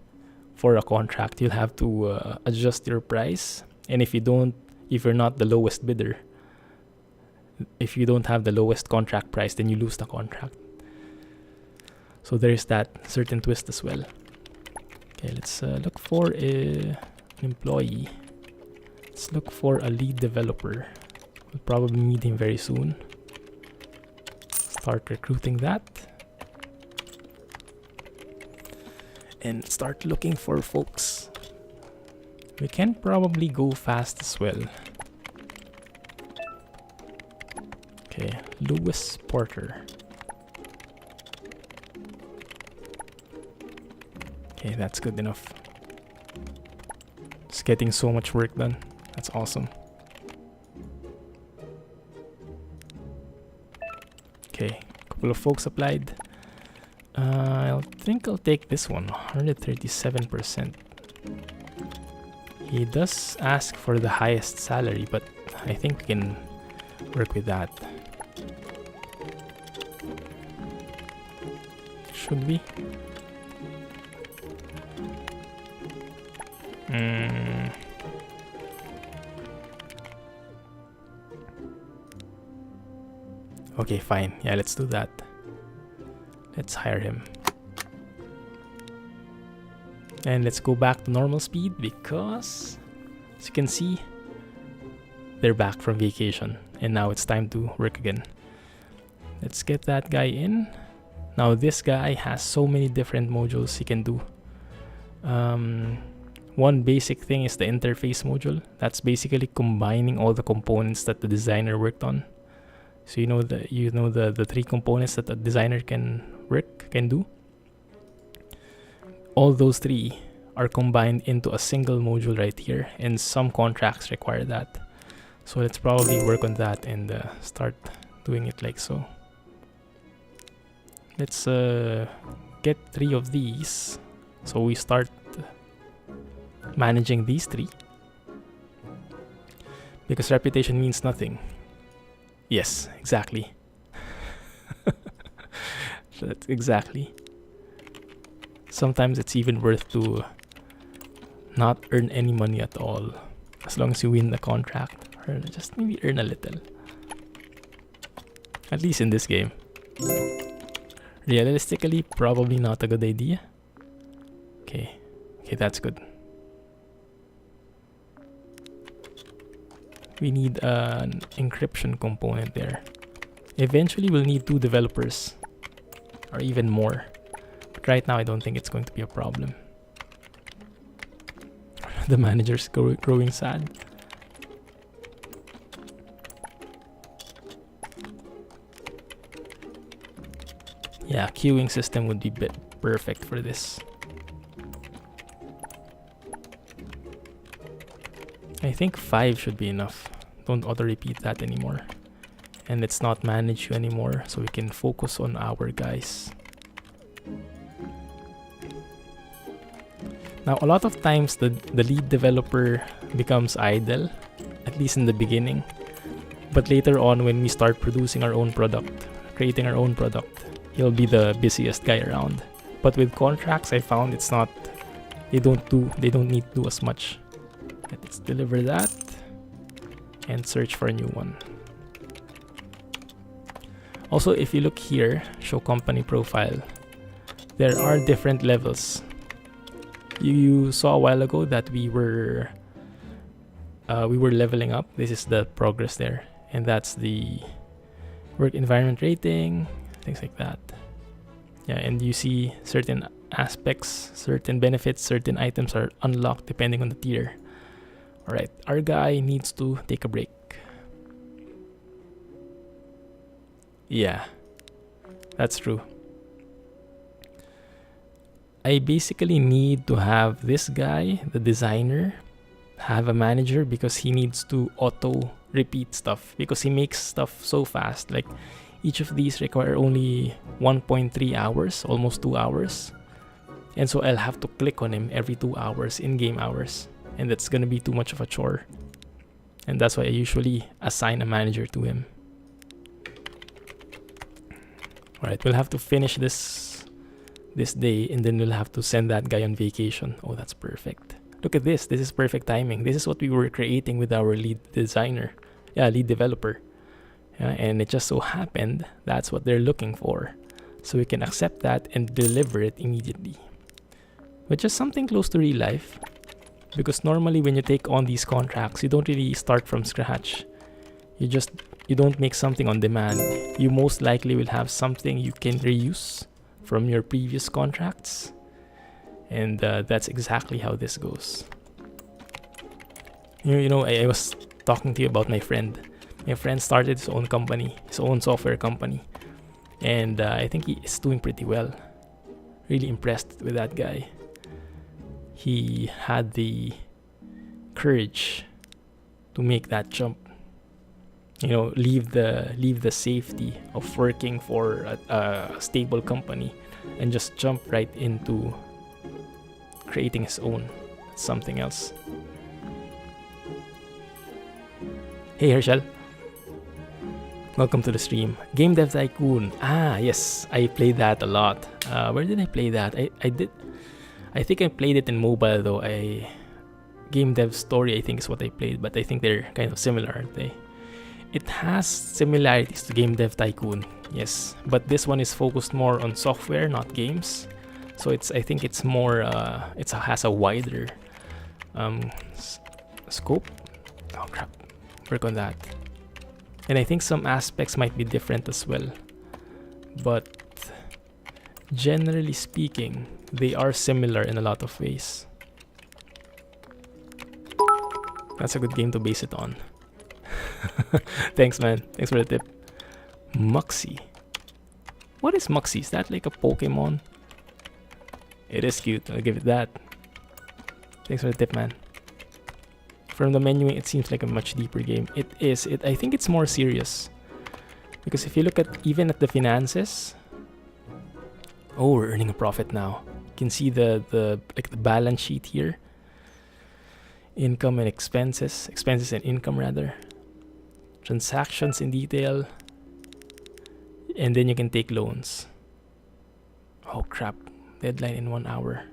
for a contract. You'll have to adjust your price, and if you're not the lowest bidder, if you don't have the lowest contract price, then you lose the contract. So there's that certain twist as well. Okay, let's look for an employee. Let's look for a lead developer. We'll probably need him very soon. Start recruiting that. And start looking for folks. We can probably go fast as well. Okay, Lewis Porter. Okay, that's good enough. Just getting so much work done. That's awesome. Okay, couple of folks applied. I think I'll take this one, 137%. He does ask for the highest salary, but I think we can work with that. Should we? Okay, fine. Yeah, let's do that. Let's hire him. And let's go back to normal speed because, as you can see, they're back from vacation. And now it's time to work again. Let's get that guy in. Now this guy has so many different modules he can do. One basic thing is the interface module. That's basically combining all the components that the designer worked on. So you know the three components that a designer can do. All those three are combined into a single module right here, and some contracts require that. So let's probably work on that and start doing it like so. Let's get 3 of these. So we start managing these 3. Because reputation means nothing. Yes, exactly. That's exactly. Sometimes it's even worth to not earn any money at all, as long as you win the contract, or just maybe earn a little. At least in this game. Realistically, probably not a good idea. Okay, that's good. We need an encryption component there. Eventually, we'll need 2 developers, or even more. But right now, I don't think it's going to be a problem. The manager's growing sad. Yeah, queuing system would be perfect for this. I think 5 should be enough. Don't auto-repeat that anymore. And let's not manage you anymore, so we can focus on our guys. Now, a lot of times the lead developer becomes idle, at least in the beginning. But later on, when we start producing our own product, creating our own product, he'll be the busiest guy around. But with contracts, I found it's not, they don't need to do as much. Let's deliver that and search for a new one. Also, if you look here, show company profile, there are different levels. You saw a while ago that we were leveling up. This is the progress there, and that's the work environment rating, things like that. Yeah, and you see certain aspects, certain benefits, certain items are unlocked depending on the tier. Alright, our guy needs to take a break. Yeah, that's true. I basically need to have this guy, the designer, have a manager because he needs to auto repeat stuff because he makes stuff so fast. Like each of these require only 1.3 hours, almost 2 hours. And so I'll have to click on him every 2 hours, in-game hours. And that's gonna be too much of a chore. And that's why I usually assign a manager to him. Alright, we'll have to finish this day, and then we'll have to send that guy on vacation. Oh, that's perfect. Look at this. This is perfect timing. This is what we were creating with our lead developer. And it just so happened that's what they're looking for. So we can accept that and deliver it immediately. But just something close to real life. Because normally when you take on these contracts, you don't really start from scratch. You don't make something on demand. You most likely will have something you can reuse from your previous contracts. And that's exactly how this goes. You know, I was talking to you about my friend. My friend started his own company, his own software company. And I think he is doing pretty well. Really impressed with that guy. He had the courage to make that jump. You know, leave the safety of working for a stable company and just jump right into creating his own something else. Hey Herschel, welcome to the stream. Game Dev Tycoon. Ah yes, I played that a lot. Where did I play that? I think I played it in mobile though. Game Dev Story I think is what I played, but I think they're kind of similar, aren't they? It has similarities to Game Dev Tycoon, yes, but this one is focused more on software, not games. So I think it's more, has a wider scope. Oh crap, work on that. And I think some aspects might be different as well, but generally speaking, they are similar in a lot of ways. That's a good game to base it on. Thanks, man. Thanks for the tip. Muxie. What is Muxie? Is that like a Pokemon? It is cute. I'll give it that. Thanks for the tip, man. From the menuing, it seems like a much deeper game. It is. I think it's more serious. Because if you look at even at the finances, oh, we're earning a profit now. You can see the balance sheet here. Income and expenses and income rather. Transactions in detail, and then you can take loans. Oh crap, deadline in 1 hour.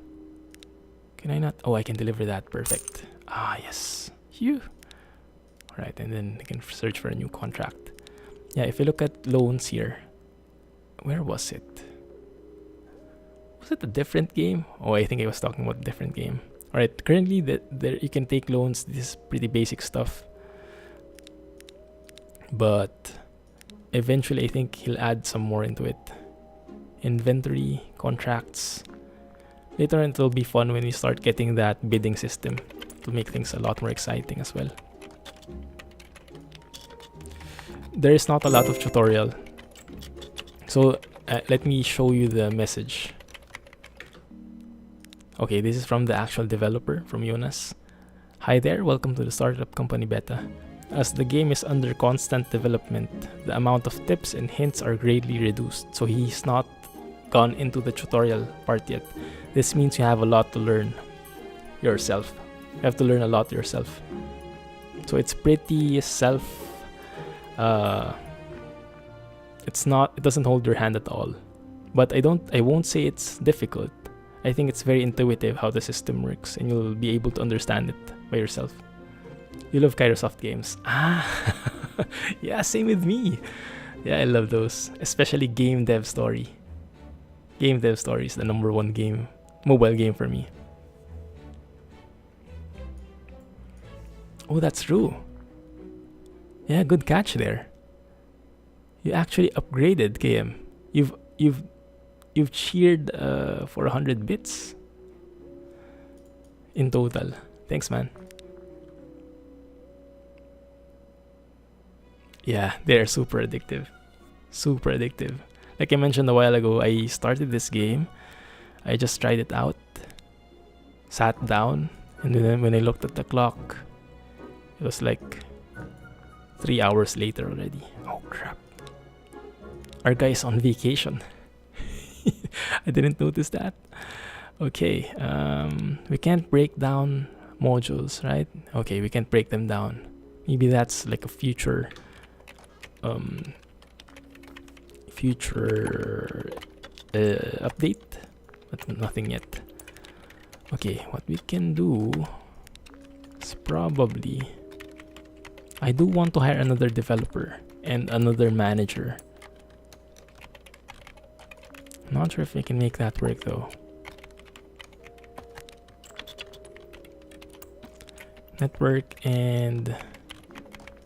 Can I not? Oh, I can deliver that. Perfect. Ah, yes. Phew. Alright, and then I can search for a new contract. Yeah, if you look at loans here, where was it? Was it a different game? Oh, I think I was talking about a different game. Alright, currently there you can take loans. This is pretty basic stuff. But eventually I think he'll add some more into it. Inventory, contracts. Later on it'll be fun when you start getting that bidding system to make things a lot more exciting as well. There is not a lot of tutorial. So let me show you the message. Okay, this is from the actual developer, from Jonas. Hi there, welcome to the Startup Company Beta. As the game is under constant development, the amount of tips and hints are greatly reduced, so he's not gone into the tutorial part yet. This means you have a lot to learn yourself. You have to learn a lot yourself. So it's pretty it doesn't hold your hand at all. But I won't say it's difficult. I think it's very intuitive how the system works, and you'll be able to understand it by yourself. You love Kairosoft games. Ah, yeah, same with me. Yeah, I love those, especially Game Dev Story. Game Dev Story is the #1 mobile game for me. Oh, that's true. Yeah, good catch there. You actually upgraded, KM. You've cheered for 100 bits in total. Thanks, man. Yeah, they're super addictive. Super addictive. Like I mentioned a while ago, I started this game. I just tried it out. Sat down. And then when I looked at the clock, it was like 3 hours later already. Oh crap. Our guy's on vacation. I didn't notice that. Okay, we can't break down modules, right? Okay, we can't break them down. Maybe that's like a future update, but nothing yet. Okay, what we can do is probably, I do want to hire another developer and another manager. I'm not sure if I can make that work though. Network, and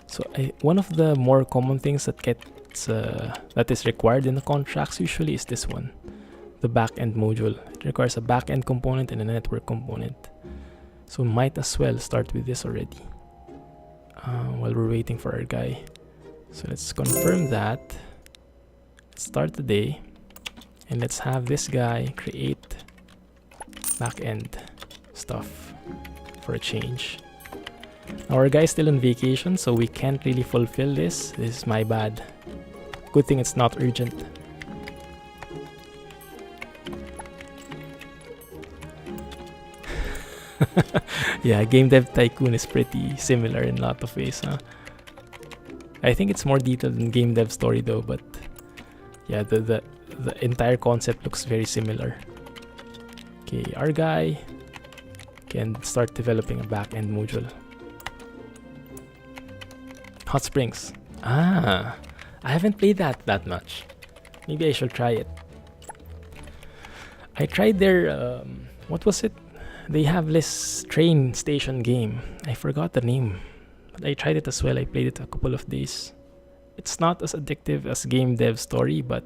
so one of the more common things that that is required in the contracts usually is this one, the backend module. It requires a backend component and a network component. So might as well start with this already while we're waiting for our guy. So let's confirm that. Let's start the day, and let's have this guy create backend stuff for a change. Our guy's still on vacation, so we can't really fulfill this. This is my bad. Good thing it's not urgent. Yeah, Game Dev Tycoon is pretty similar in a lot of ways, huh? I think it's more detailed than Game Dev Story though, but yeah, the entire concept looks very similar. Okay, our guy can start developing a backend module. Hot Springs. Ah, I haven't played that much. Maybe I should try it. I tried their what was it? They have this train station game. I forgot the name, but I tried it as well. I played it a couple of days. It's not as addictive as Game Dev Story, but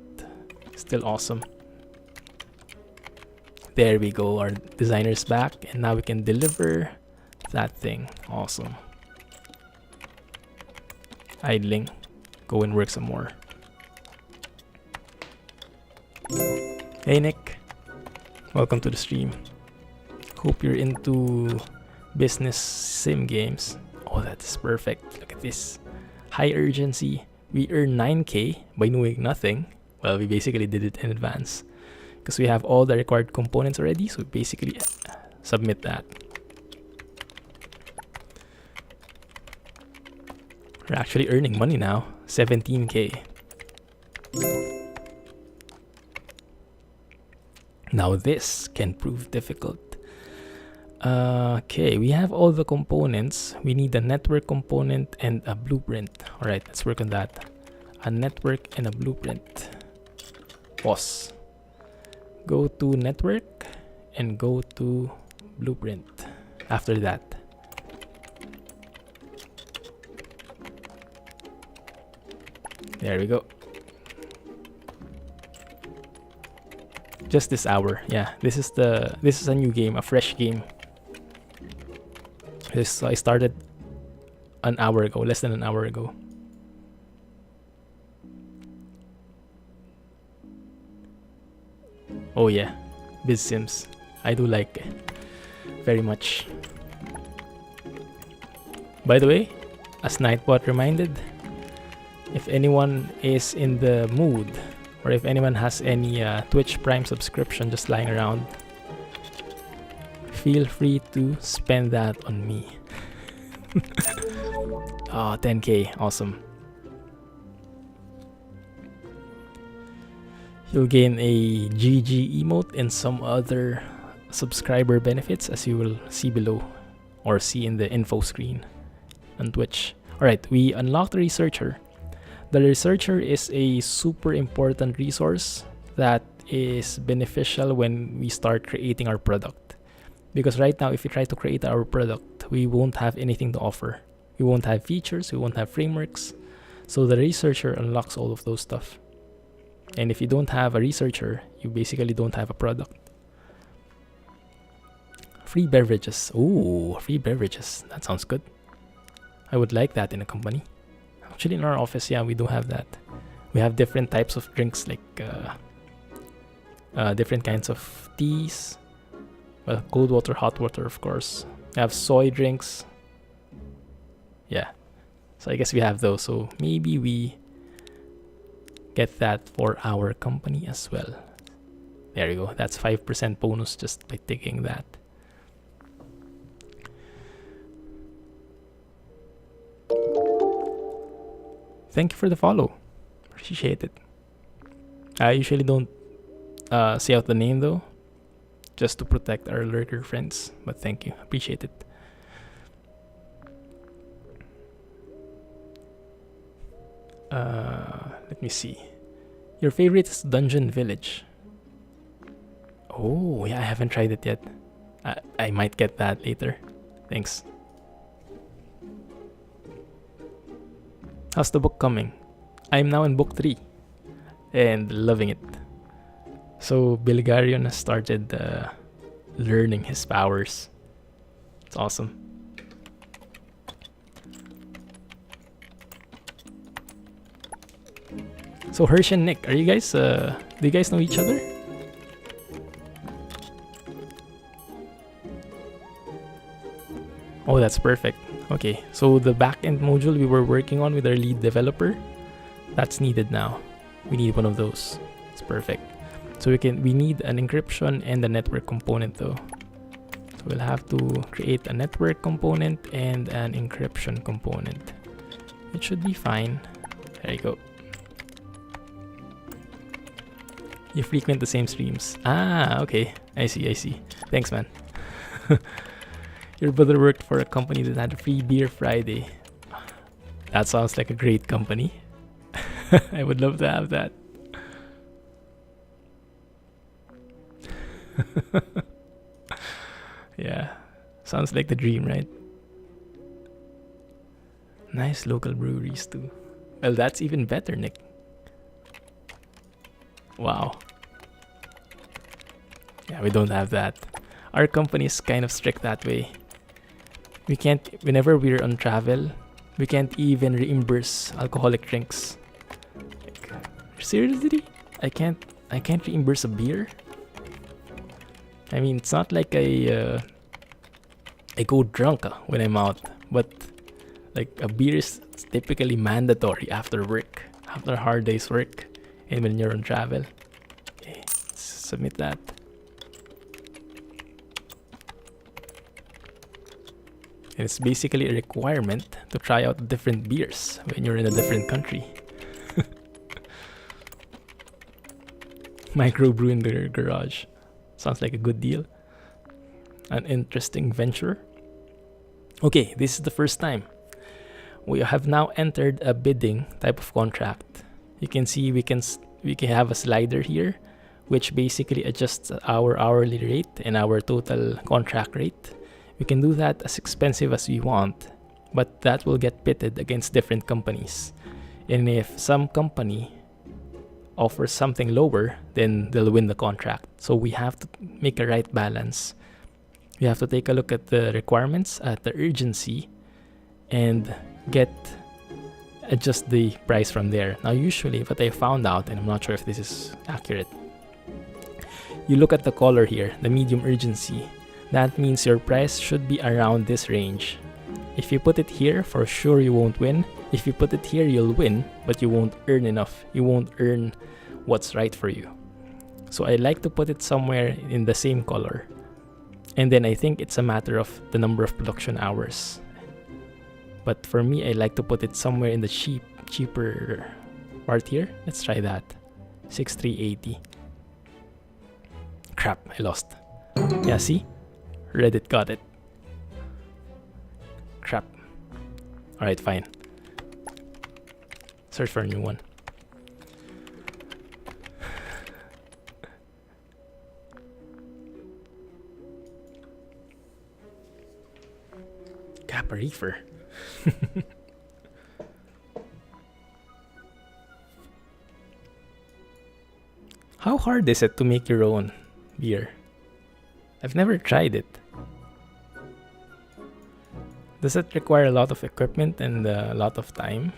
still awesome. There we go. Our designer's back, and now we can deliver that thing. Awesome. Idling. Go and work some more. Hey Nick. Welcome to the stream. Hope you're into business sim games. Oh, that's perfect. Look at this. High urgency. We earn 9k by doing nothing. Well, we basically did it in advance because we have all the required components already, so we basically submit that. We're actually earning money now. 17k. Now this can prove difficult. Okay, we have all the components. We need a network component and a blueprint. Alright, let's work on that. A network and a blueprint. Pause. Go to network and go to blueprint. After that. There we go. Just this hour. Yeah, this is a new game, a fresh game. I started an hour ago, less than an hour ago. Oh yeah, Biz Sims. I do like it very much. By the way, as Nightbot reminded, if anyone is in the mood, or if anyone has any Twitch Prime subscription just lying around, feel free to spend that on me. Oh, 10k, awesome. You'll gain a GG emote and some other subscriber benefits, as you will see below or see in the info screen on Twitch. Alright, we unlocked the researcher. The researcher is a super important resource that is beneficial when we start creating our product. Because right now, if we try to create our product, we won't have anything to offer. We won't have features, we won't have frameworks. So the researcher unlocks all of those stuff. And if you don't have a researcher, you basically don't have a product. Free beverages. Ooh, free beverages. That sounds good. I would like that in a company. Actually, in our office, yeah, we do have that. We have different types of drinks, like different kinds of teas. Well, cold water, hot water, of course. We have soy drinks. Yeah. So I guess we have those. So maybe we get that for our company as well. There you go. That's 5% bonus just by taking that. Thank you for the follow. Appreciate it. I usually don't say out the name though, just to protect our lurker friends. But thank you. Appreciate it. Let me see. Your favorite is Dungeon Village. Oh, yeah, I haven't tried it yet. I might get that later. Thanks. How's the book coming? I'm now in book 3 and loving it. So Bilgarion has started learning his powers. It's awesome. So Hirsch and Nick, are you guys do you guys know each other? Oh, that's perfect. Okay, so the backend module we were working on with our lead developer, that's needed now. We need one of those. It's perfect. So we need an encryption and a network component though. So we'll have to create a network component and an encryption component. It should be fine. There you go. You frequent the same streams. Ah, okay. I see. Thanks, man. Your brother worked for a company that had a free beer Friday. That sounds like a great company. I would love to have that. Yeah, sounds like the dream, right? Nice local breweries too. Well, that's even better, Nick. Wow. Yeah, we don't have that. Our company is kind of strict that way. We can't, whenever we're on travel, we can't even reimburse alcoholic drinks. Like, seriously? I can't reimburse a beer? I mean, it's not like I go drunk when I'm out, but like a beer is typically mandatory after work, after a hard day's work, and when you're on travel. Okay, let's submit that. And it's basically a requirement to try out different beers when you're in a different country. Microbrew in the garage. Sounds like a good deal. An interesting venture. Okay, this is the first time. We have now entered a bidding type of contract. You can see we can have a slider here, which basically adjusts our hourly rate and our total contract rate. We can do that as expensive as we want, but that will get pitted against different companies. And if some company offers something lower, then they'll win the contract. So we have to make a right balance. We have to take a look at the requirements, at the urgency, and adjust the price from there. Now usually what I found out, and I'm not sure if this is accurate, you look at the color here, the medium urgency. That means your price should be around this range. If you put it here, for sure you won't win. If you put it here, you'll win, but you won't earn enough. You won't earn what's right for you. So I like to put it somewhere in the same color. And then I think it's a matter of the number of production hours. But for me, I like to put it somewhere in the cheaper part here. Let's try that. 6380. Crap, I lost. Yeah, see? Reddit got it. Crap. Alright, fine. Search for a new one. Kappa Reefer. How hard is it to make your own beer? I've never tried it. Does it require a lot of equipment and a lot of time?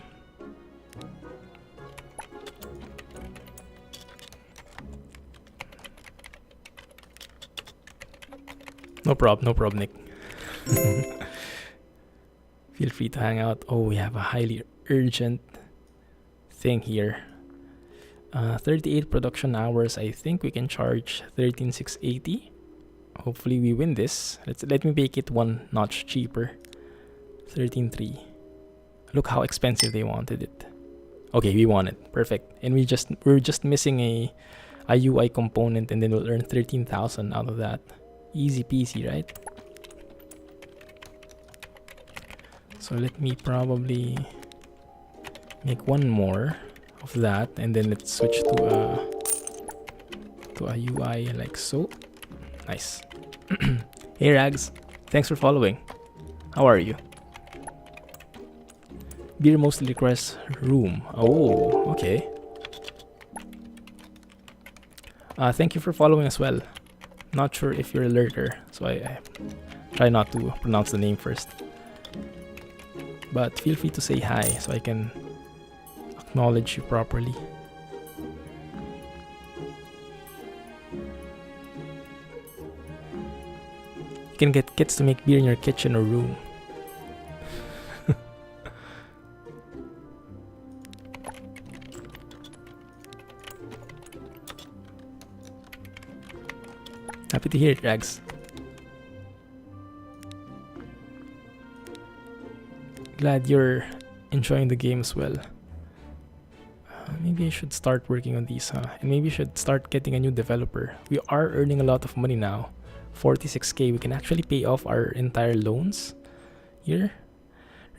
No problem, Nick. Feel free to hang out. Oh, we have a highly urgent thing here. 38 production hours. I think we can charge 13,680. Hopefully we win this. Let me make it one notch cheaper. 13.3. Look how expensive they wanted it. Okay, we won it. Perfect. And we're just missing a UI component, and then we'll earn 13,000 out of that. Easy peasy, right? So let me probably make one more of that, and then let's switch to a UI like so. Nice. Hey Rags, thanks for following. How are you? Beer mostly requires room. Oh, okay. Thank you for following as well. Not sure if you're a lurker, so I try not to pronounce the name first. But feel free to say hi so I can acknowledge you properly. You can get kids to make beer in your kitchen or room. Happy to hear it, Rags. Glad you're enjoying the game as well. Maybe I should start working on these, huh? And maybe I should start getting a new developer. We are earning a lot of money now. 46k. We can actually pay off our entire loans here.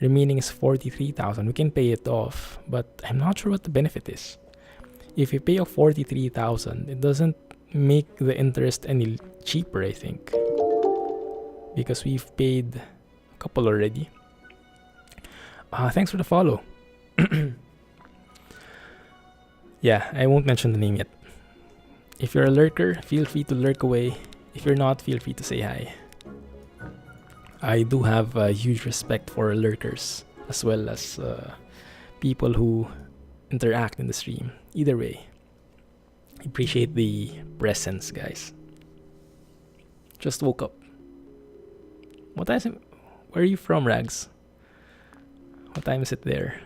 Remaining is 43,000. We can pay it off, but I'm not sure what the benefit is. If we pay off 43,000, it doesn't make the interest any cheaper, I think, because we've paid a couple already. Thanks for the follow. Yeah, I won't mention the name yet. If you're a lurker, feel free to lurk away. If you're not, feel free to say hi. I do have huge respect for lurkers, as well as people who interact in the stream. Either way, appreciate the presence, guys. Just woke up. What time is it? Where are you from, Rags? What time is it there?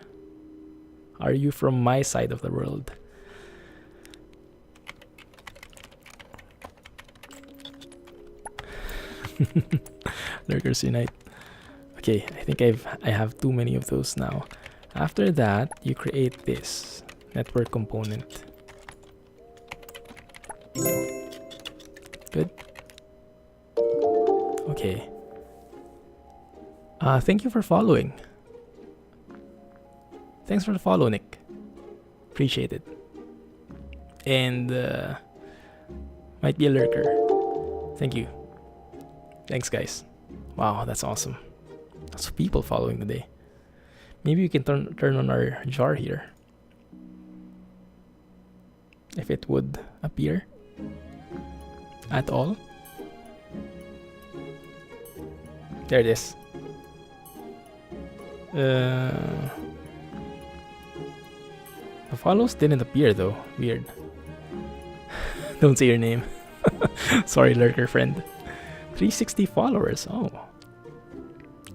Are you from my side of the world? Lurkers unite. Okay, I think I have too many of those now. After that, you create this network component. Good. Okay. Thank you for following. Thanks for the follow, Nick. Appreciate it. And might be a lurker. Thank you. Thanks, guys. Wow, that's awesome. Lots of people following today. Maybe we can turn on our jar here. If it would appear at all. There it is. The follows didn't appear though. Weird. Don't say your name. Sorry, lurker friend. 360 followers. Oh.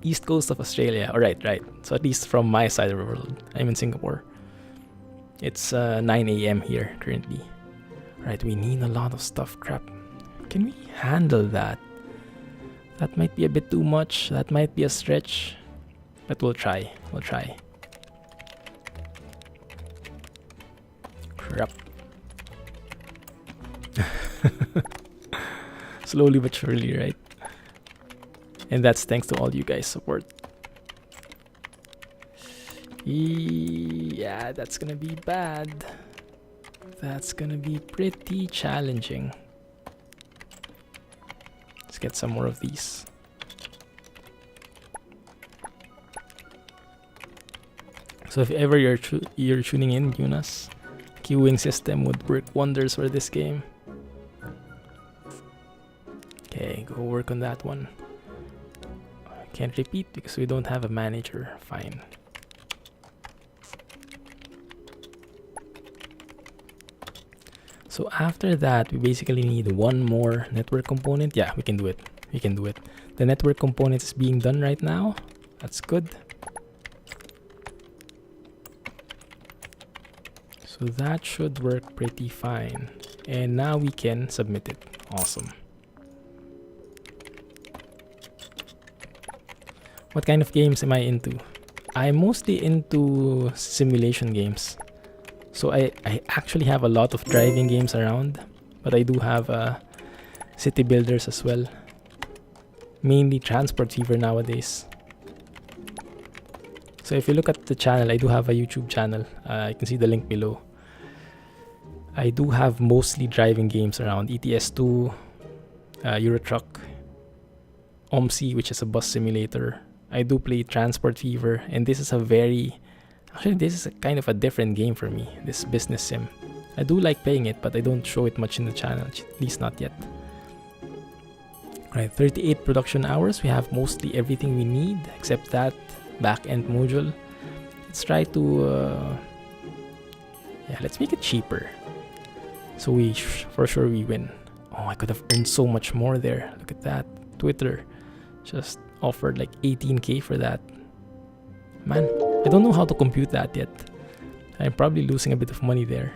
East coast of Australia. Alright, right. So at least from my side of the world. I'm in Singapore. It's 9 a.m. here currently. Alright, we need a lot of stuff. Crap. Can we handle that? That might be a bit too much. That might be a stretch. But we'll try. We'll try. Crap. Slowly but surely, right? And that's thanks to all you guys' support. Yeah, that's gonna be bad. That's gonna be pretty challenging. Let's get some more of these. So if ever you're tuning in, Yunus, queuing system would work wonders for this game. Okay, go work on that one. I can't repeat because we don't have a manager. Fine. So after that, we basically need one more network component. Yeah, we can do it. We can do it. The network component is being done right now. That's good. So that should work pretty fine. And now we can submit it. Awesome. What kind of games am I into? I'm mostly into simulation games. So I actually have a lot of driving games around, but I do have city builders as well. Mainly Transport Fever nowadays. So if you look at the channel, I do have a YouTube channel. You can see the link below. I do have mostly driving games around. ETS2, Euro Truck, OMSI, which is a bus simulator. I do play Transport Fever, and this is this is a kind of a different game for me, this business sim. I do like playing it, but I don't show it much in the channel, at least not yet. Alright, 38 production hours. We have mostly everything we need, except that back-end module. Let's try to, let's make it cheaper. So for sure we win. Oh, I could have earned so much more there. Look at that. Twitter just offered like 18k for that. Man, I don't know how to compute that yet. I'm probably losing a bit of money there.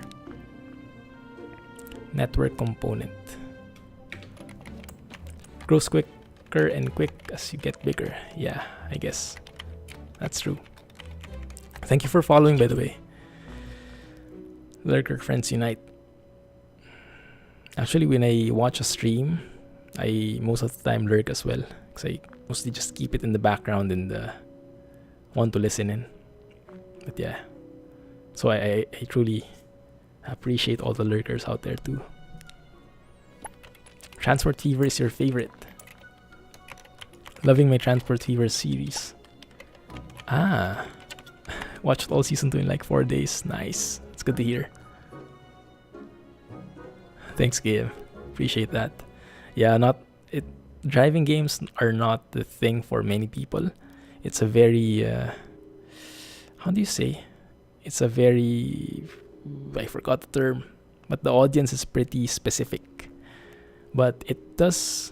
Network component. Grows quicker and quick as you get bigger. Yeah, I guess. That's true. Thank you for following, by the way. Lurker friends unite. Actually, when I watch a stream, I most of the time lurk as well. Because I mostly just keep it in the background and want to listen in. But yeah, so I truly appreciate all the lurkers out there too. Transport Fever is your favorite. Loving my Transport Fever series. Ah, watched all season 2 in like 4 days. Nice. It's good to hear. Thanks, Gabe. Appreciate that. Yeah, driving games are not the thing for many people. It's a very how do you say? It's a very, I forgot the term, but the audience is pretty specific. But it does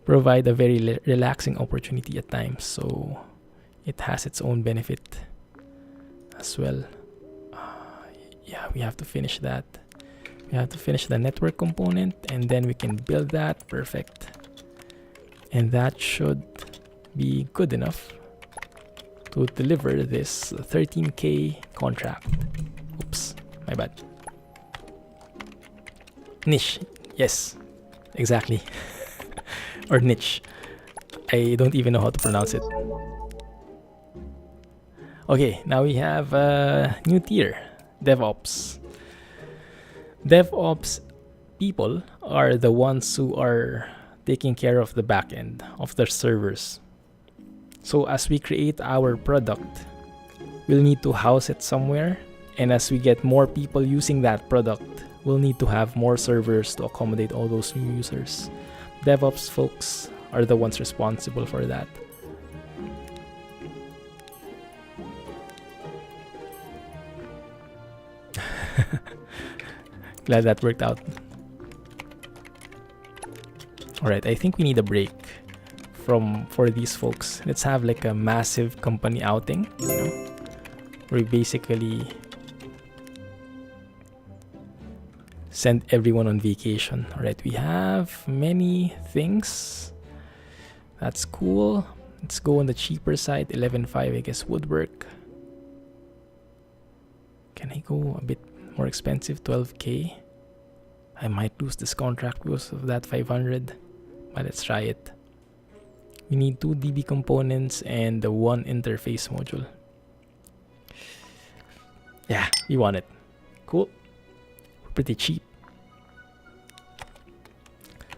provide a very relaxing opportunity at times, so it has its own benefit as well. Yeah, we have to finish that. We have to finish the network component, and then we can build that. Perfect. And that should be good enough to deliver this 13K contract. Oops, my bad. Niche, yes, exactly. Or niche. I don't even know how to pronounce it. Okay, now we have a new tier, DevOps. DevOps people are the ones who are taking care of the back end of their servers. So as we create our product, we'll need to house it somewhere, and as we get more people using that product, we'll need to have more servers to accommodate all those new users. DevOps folks are the ones responsible for that. Glad that worked out. Alright, I think we need a break for these folks. Let's have like a massive company outing, you know, where we basically send everyone on vacation. Alright, we have many things. That's cool. Let's go on the cheaper side. 11.5, I guess, would work. Can I go a bit more expensive? 12K. I might lose this contract because of that 500, but let's try it. We need 2 DB components and the 1 interface module. Yeah, we want it. Cool. Pretty cheap.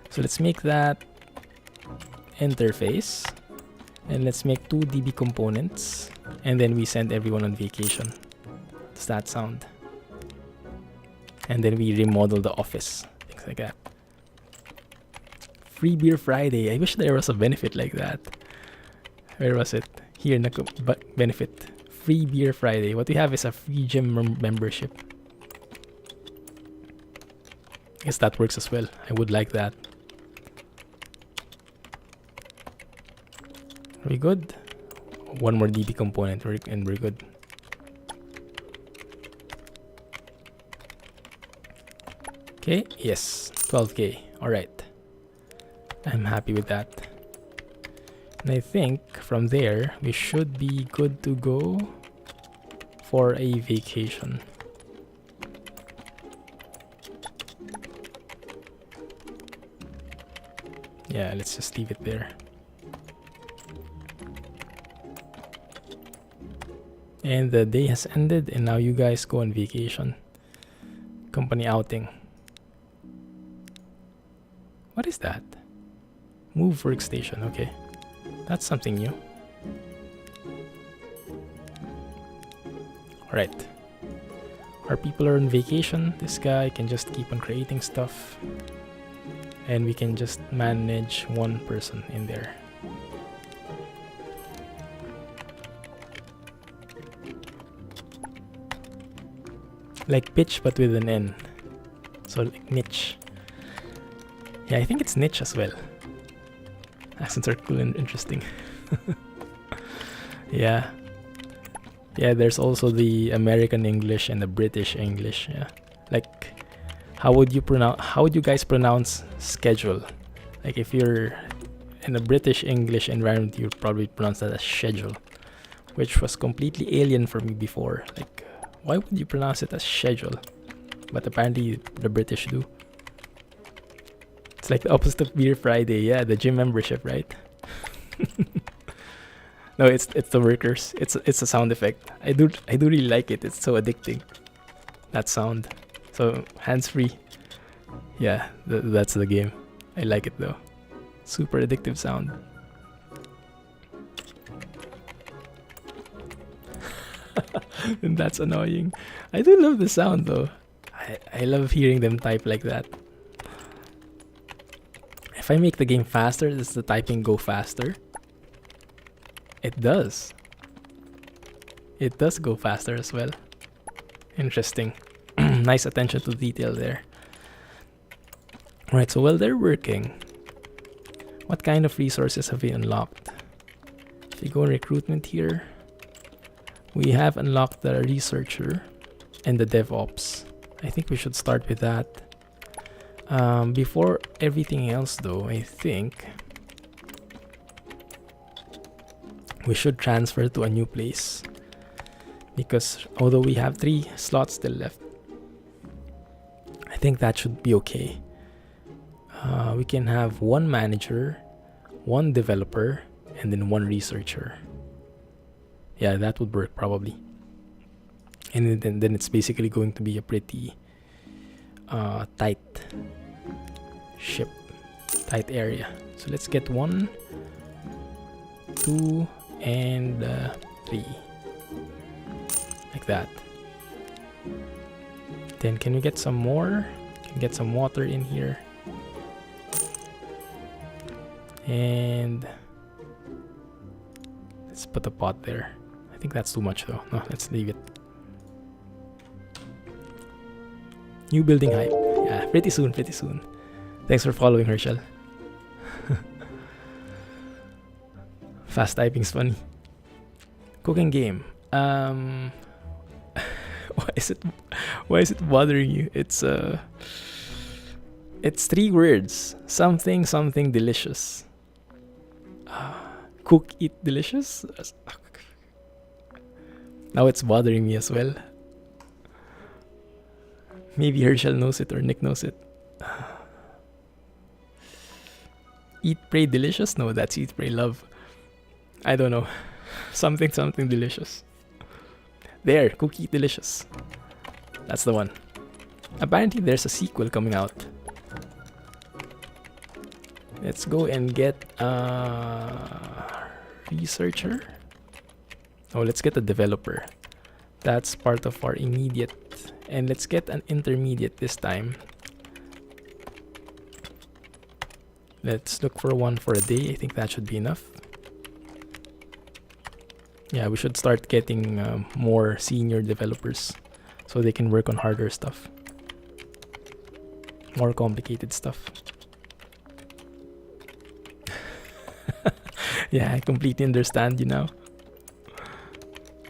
So let's make that interface, and let's make 2 DB components, and then we send everyone on vacation. Does that sound? And then we remodel the office, things like that. Free Beer Friday. I wish there was a benefit like that. Where was it? Here, benefit. Free Beer Friday. What we have is a free gym membership. I guess that works as well. I would like that. Are we good? 1 more DB component and we're good. Okay, yes, 12K. Alright. I'm happy with that. And I think from there, we should be good to go for a vacation. Yeah, let's just leave it there. And the day has ended, and now you guys go on vacation. Company outing. What is that? Move workstation, okay. That's something new. Alright. Our people are on vacation. This guy can just keep on creating stuff. And we can just manage 1 person in there. Like pitch but with an N. So like niche. Yeah, I think it's niche as well. Accents are cool and interesting. Yeah. Yeah, there's also the American English and the British English. Yeah. Like how would you guys pronounce schedule? Like if you're in a British English environment, you'd probably pronounce that as schedule, which was completely alien for me before. Like why would you pronounce it as schedule? But apparently the British do. It's like the opposite of Beer Friday. Yeah, the gym membership, right? No, it's the workers. It's a sound effect. I do really like it. It's so addicting. That sound. So hands free. Yeah, that's the game. I like it though. Super addictive sound. And that's annoying. I do love the sound though. I love hearing them type like that. If I make the game faster, does the typing go faster? It does. It does go faster as well. Interesting. Nice attention to detail there. Right, so while they're working, what kind of resources have we unlocked? If you go in recruitment here, we have unlocked the researcher and the DevOps. I think we should start with that. Before everything else though, I think we should transfer to a new place. Because although we have 3 slots still left, I think that should be okay. We can have 1 manager, 1 developer, and then 1 researcher. Yeah, that would work probably. And then it's basically going to be a pretty tight ship, tight area. So let's get 1, 2, and 3. Like that. Then can we get some more? Can get some water in here. And let's put a pot there. I think that's too much though. No, let's leave it. New building hype. Yeah, pretty soon, pretty soon. Thanks for following, Herschel. Fast typing's funny. Cooking game. Why is it bothering you? It's 3 words. Something delicious. Cook, eat, delicious. Now it's bothering me as well. Maybe Herschel knows it or Nick knows it. Eat, pray, delicious? No, that's eat, pray, love. I don't know. Something delicious. There, cook, eat, delicious. That's the one. Apparently there's a sequel coming out. Let's go and get researcher. Oh, let's get a developer. That's part of our immediate. And let's get an intermediate this time. Let's look for 1 for a day. I think that should be enough. Yeah, we should start getting more senior developers so they can work on harder stuff. More complicated stuff. Yeah, I completely understand you now.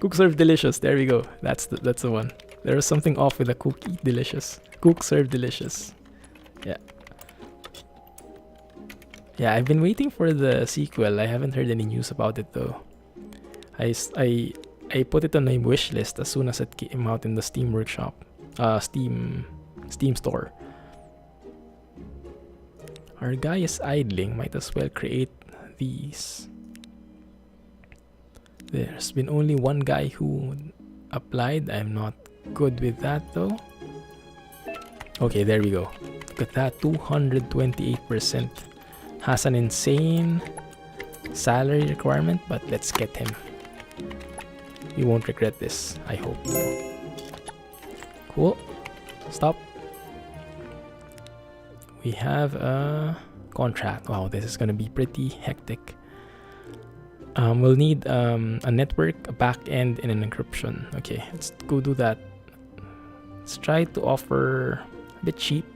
Cook, serve, delicious. There we go. That's the one. There was something off with the cook, eat, delicious. Cook, serve, delicious. Yeah. Yeah, I've been waiting for the sequel. I haven't heard any news about it though. I put it on my wish list as soon as it came out in the Steam Workshop. Steam store. Our guy is idling. Might as well create these. There's been only 1 guy who applied. I'm not good with that though. Okay, there we go. Look at that, 228%. Has an insane salary requirement, but let's get him. You won't regret this, I hope. Cool. Stop. We have a contract. Wow, this is gonna be pretty hectic. We'll need a network, a backend, and an encryption. Okay, let's go do that. Let's try to offer a bit cheap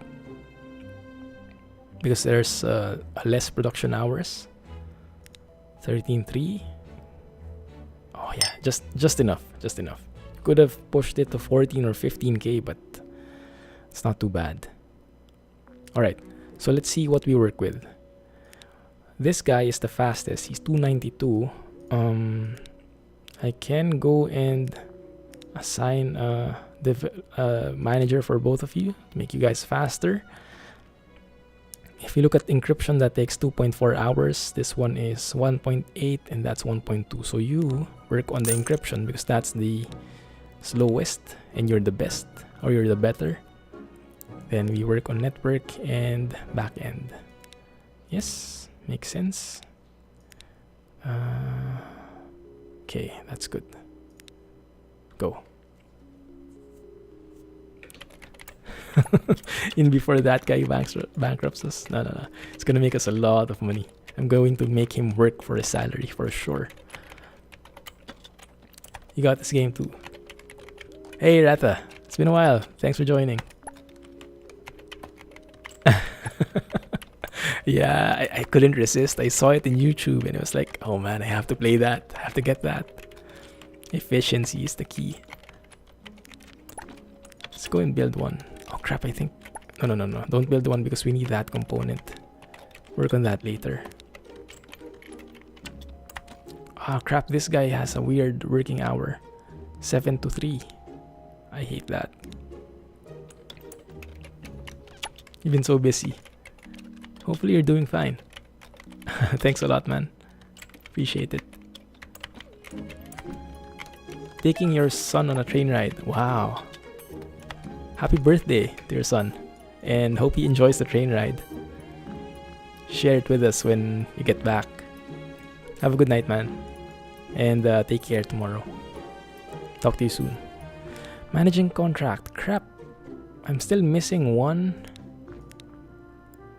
because there's less production hours. 13.3. Oh yeah, just enough. Could have pushed it to 14 or 15k, but it's not too bad. All right, so let's see what we work with. This guy is the fastest. He's 292. I can go and assign a manager for both of you to make you guys faster. If you look at encryption, that takes 2.4 hours. This one is 1.8 and that's 1.2. So you work on the encryption because that's the slowest and you're the best or you're the better. Then we work on network and backend. Yes, makes sense. Okay, that's good. Go. In before that guy bankrupts us. No. It's gonna make us a lot of money. I'm going to make him work for his salary for sure. You got this game too. Hey Rata, it's been a while. Thanks for joining. Yeah, I couldn't resist. I saw it in YouTube and it was like, oh man, I have to play that. I have to get that. Efficiency is the key. Let's go and build one. Oh crap, I think... No. Don't build one because we need that component. Work on that later. Ah crap, this guy has a weird working hour. 7 to 3. I hate that. You've been so busy. Hopefully you're doing fine. Thanks a lot, man. Appreciate it. Taking your son on a train ride. Wow. Happy birthday to your son. And hope he enjoys the train ride. Share it with us when you get back. Have a good night, man. And take care tomorrow. Talk to you soon. Managing contract. Crap. I'm still missing one.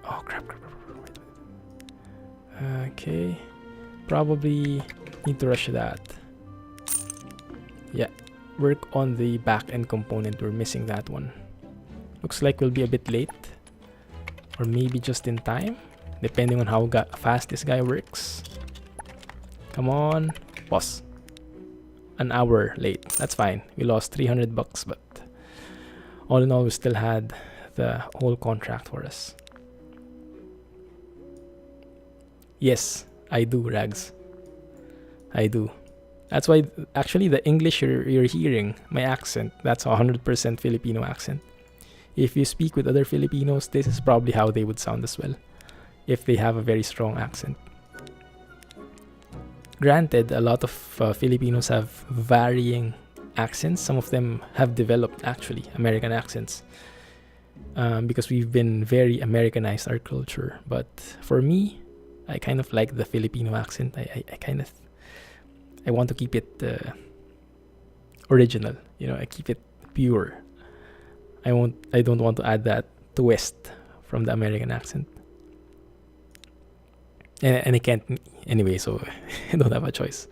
Oh, crap. Okay. Probably need to rush that. Yeah. Work on the back-end component. We're missing that one. Looks like we'll be a bit late. Or maybe just in time. Depending on how fast this guy works. Come on. Boss. An hour late. That's fine. We lost $300, but all in all, we still had the whole contract for us. Yes, I do, Rags. I do. That's why, actually, the English you're hearing, my accent, that's 100% Filipino accent. If you speak with other Filipinos, this is probably how they would sound as well, if they have a very strong accent. Granted, a lot of Filipinos have varying accents. Some of them have developed, actually, American accents. Because we've been very Americanized our culture. But for me, I kind of like the Filipino accent. I want to keep it original. You know, I keep it pure. I don't want to add that twist from the American accent. And I can't anyway, so I don't have a choice.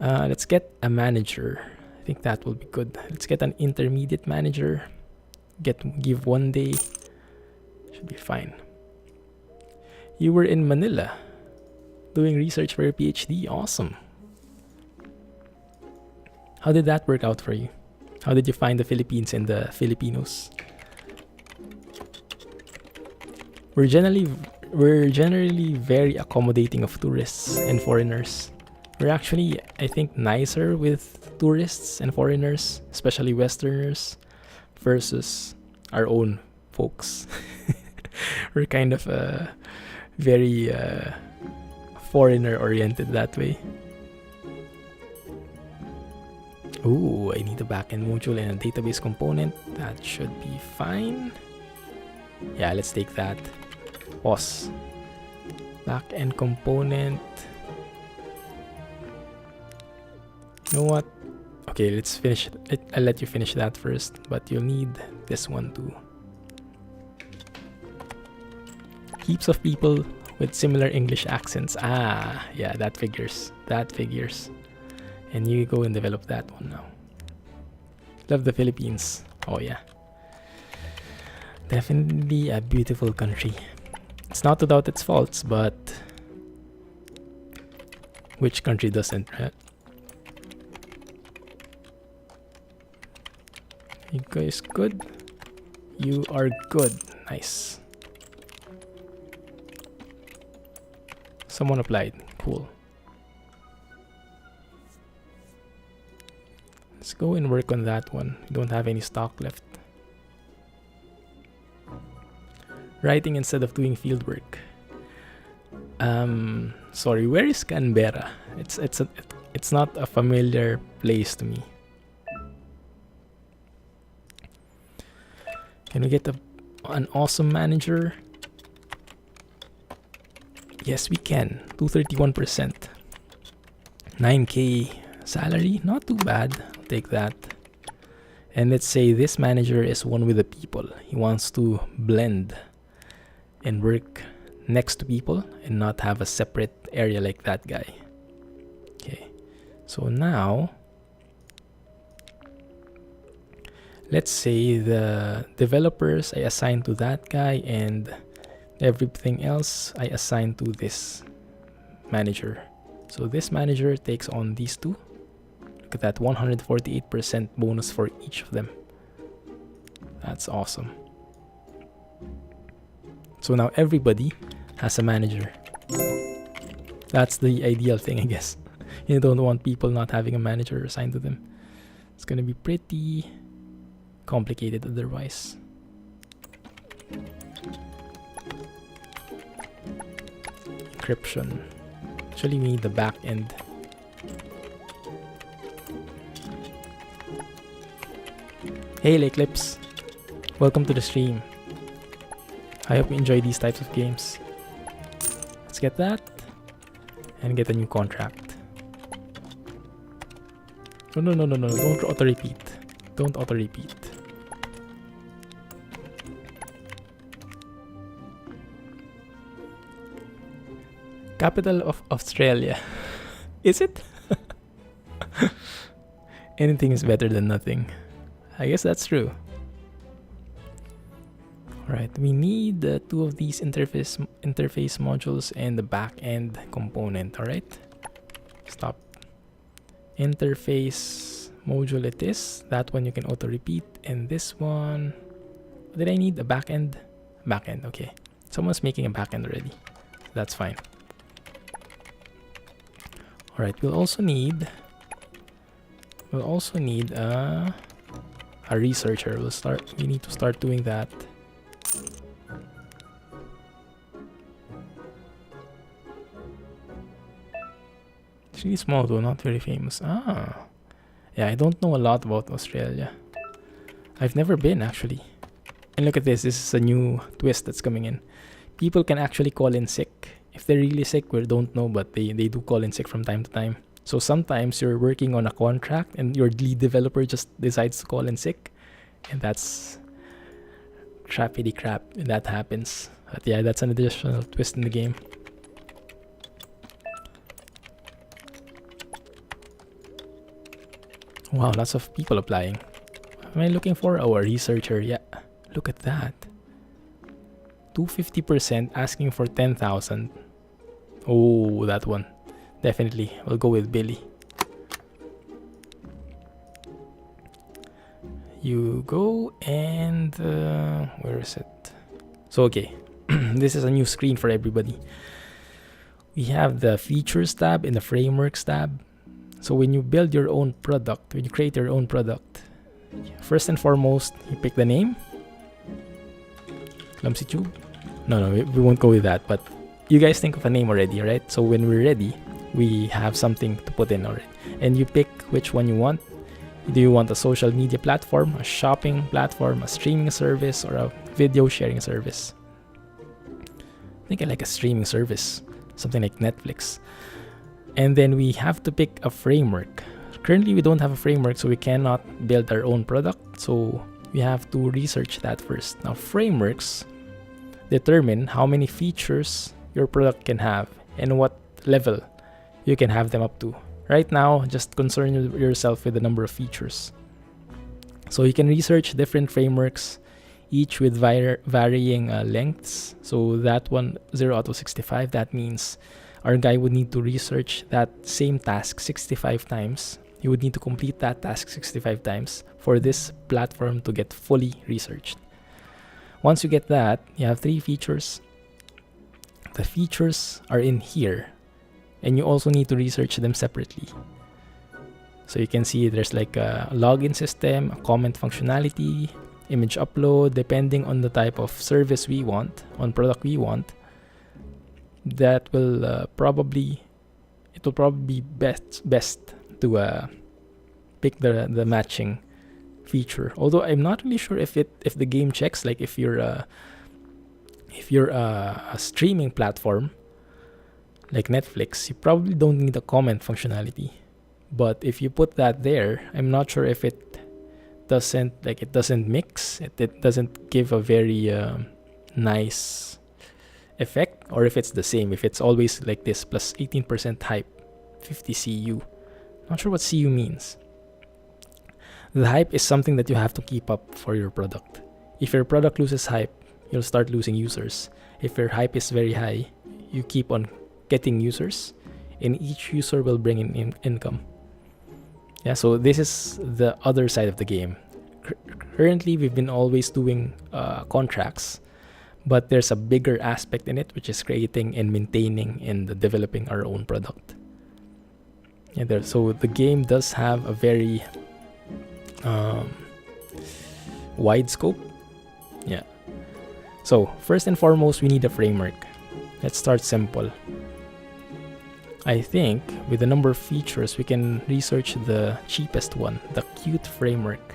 Let's get a manager. I think that will be good. Let's get an intermediate manager. Give 1 day. Should be fine. You were in Manila doing research for your PhD. Awesome. How did that work out for you? How did you find the Philippines and the Filipinos? We're generally very accommodating of tourists and foreigners. We're actually, I think, nicer with tourists and foreigners, especially Westerners, versus our own folks. We're kind of very foreigner-oriented that way. Ooh, I need a backend module and a database component. That should be fine. Yeah, let's take that. Pause. Backend component. You know what? Okay, let's finish. I'll let you finish that first, but you'll need this one too. Heaps of people with similar English accents. Ah, yeah, that figures. That figures. And you go and develop that one now. Love the Philippines. Oh yeah. Definitely a beautiful country. It's not to doubt its faults, but which country doesn't, right? You guys good? You are good. Nice. Someone applied. Cool. Let's go and work on that one. We don't have any stock left. Writing instead of doing fieldwork. Sorry, where is Canberra? It's not a familiar place to me. Can we get an awesome manager? Yes, we can. 231%. 9k salary, not too bad. I'll take that. And let's say this manager is one with the people. He wants to blend and work next to people and not have a separate area like that guy. Okay, so now let's say the developers I assign to that guy and everything else I assign to this manager. So this manager takes on these two. Look at that, 148% bonus for each of them. That's awesome. So now everybody has a manager. That's the ideal thing, I guess. You don't want people not having a manager assigned to them. It's gonna be pretty complicated otherwise. Encryption. Actually, we need the back end. Hey Eclipse, welcome to the stream. I hope you enjoy these types of games. Let's get that and get a new contract. No, don't auto-repeat. Don't auto-repeat. Capital of Australia. Is it? Anything is better than nothing. I guess that's true. Alright, we need two of these interface modules and the back end component. Alright, stop. Interface module it is. That one you can auto repeat, and this one, did I need a back end? Back end, okay. Someone's making a back end already. That's fine. Alright, we'll also need a researcher. We need to start doing that. It's really small though, not very famous. Yeah, I don't know a lot about Australia. I've never been actually. And look at this is a new twist that's coming in. People can actually call in sick. If they're really sick, we don't know, but they do call in sick from time to time. So sometimes you're working on a contract and your lead developer just decides to call in sick. And that's trappity crap. And that happens. But yeah, that's an additional twist in the game. Wow, lots of people applying. What am I looking for? Oh, a researcher. Yeah, look at that. 250% asking for 10,000. Oh, that one. Definitely. We'll go with Billy. You go and... where is it? So, okay. This is a new screen for everybody. We have the Features tab and the Frameworks tab. So when you build your own product, when you create your own product, first and foremost, you pick the name. Clumsy Tube? No, we won't go with that. But you guys think of a name already, right? So when we're ready, we have something to put in already. And you pick which one you want. Do you want a social media platform, a shopping platform, a streaming service, or a video sharing service? I think I like a streaming service, something like Netflix. And then we have to pick a framework. Currently, we don't have a framework, so we cannot build our own product. So we have to research that first. Now, frameworks determine how many features your product can have and what level you can have them up to. Right now, just concern yourself with the number of features. So you can research different frameworks, each with varying lengths. So that one, 0 out of 65, that means our guy would need to research that same task 65 times. He would need to complete that task 65 times for this platform to get fully researched. Once you get that, you have 3 features. The features are in here. And you also need to research them separately. So you can see there's like a login system, a comment functionality, image upload, depending on the type of service we want, on product we want. That will probably be best to pick the matching feature. Although I'm not really sure if the game checks, like if you're a streaming platform like Netflix, you probably don't need a comment functionality. But if you put that there, I'm not sure if it doesn't mix, it doesn't give a very nice effect, or if it's the same, if it's always like this, plus 18% hype, 50 CU. Not sure what CU means. The hype is something that you have to keep up for your product. If your product loses hype, you'll start losing users. If your hype is very high, you keep on getting users, and each user will bring in income. Yeah, so this is the other side of the game. Currently, we've been always doing contracts, but there's a bigger aspect in it, which is creating and maintaining and developing our own product. Yeah, so the game does have a very wide scope. Yeah. So first and foremost, we need a framework. Let's start simple. I think with the number of features, we can research the cheapest one, the Qt framework.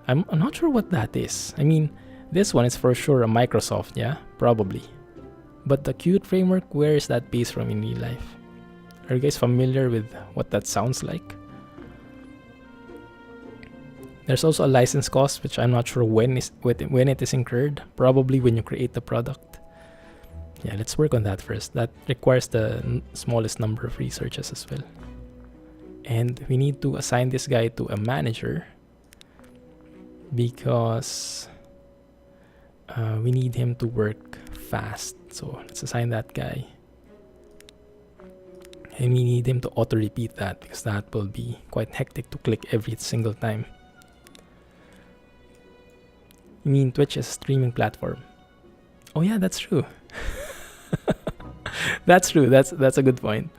I'm not sure what that is. I mean, this one is for sure a Microsoft, yeah, probably. But the Qt framework, where is that based from in real life? Are you guys familiar with what that sounds like? There's also a license cost, which I'm not sure when it is incurred. Probably when you create the product. Yeah, let's work on that first. That requires the smallest number of researches as well. And we need to assign this guy to a manager, because we need him to work fast. So let's assign that guy. And we need him to auto-repeat that, because that will be quite hectic to click every single time. You mean Twitch is a streaming platform? Oh yeah, that's true. That's true. That's a good point.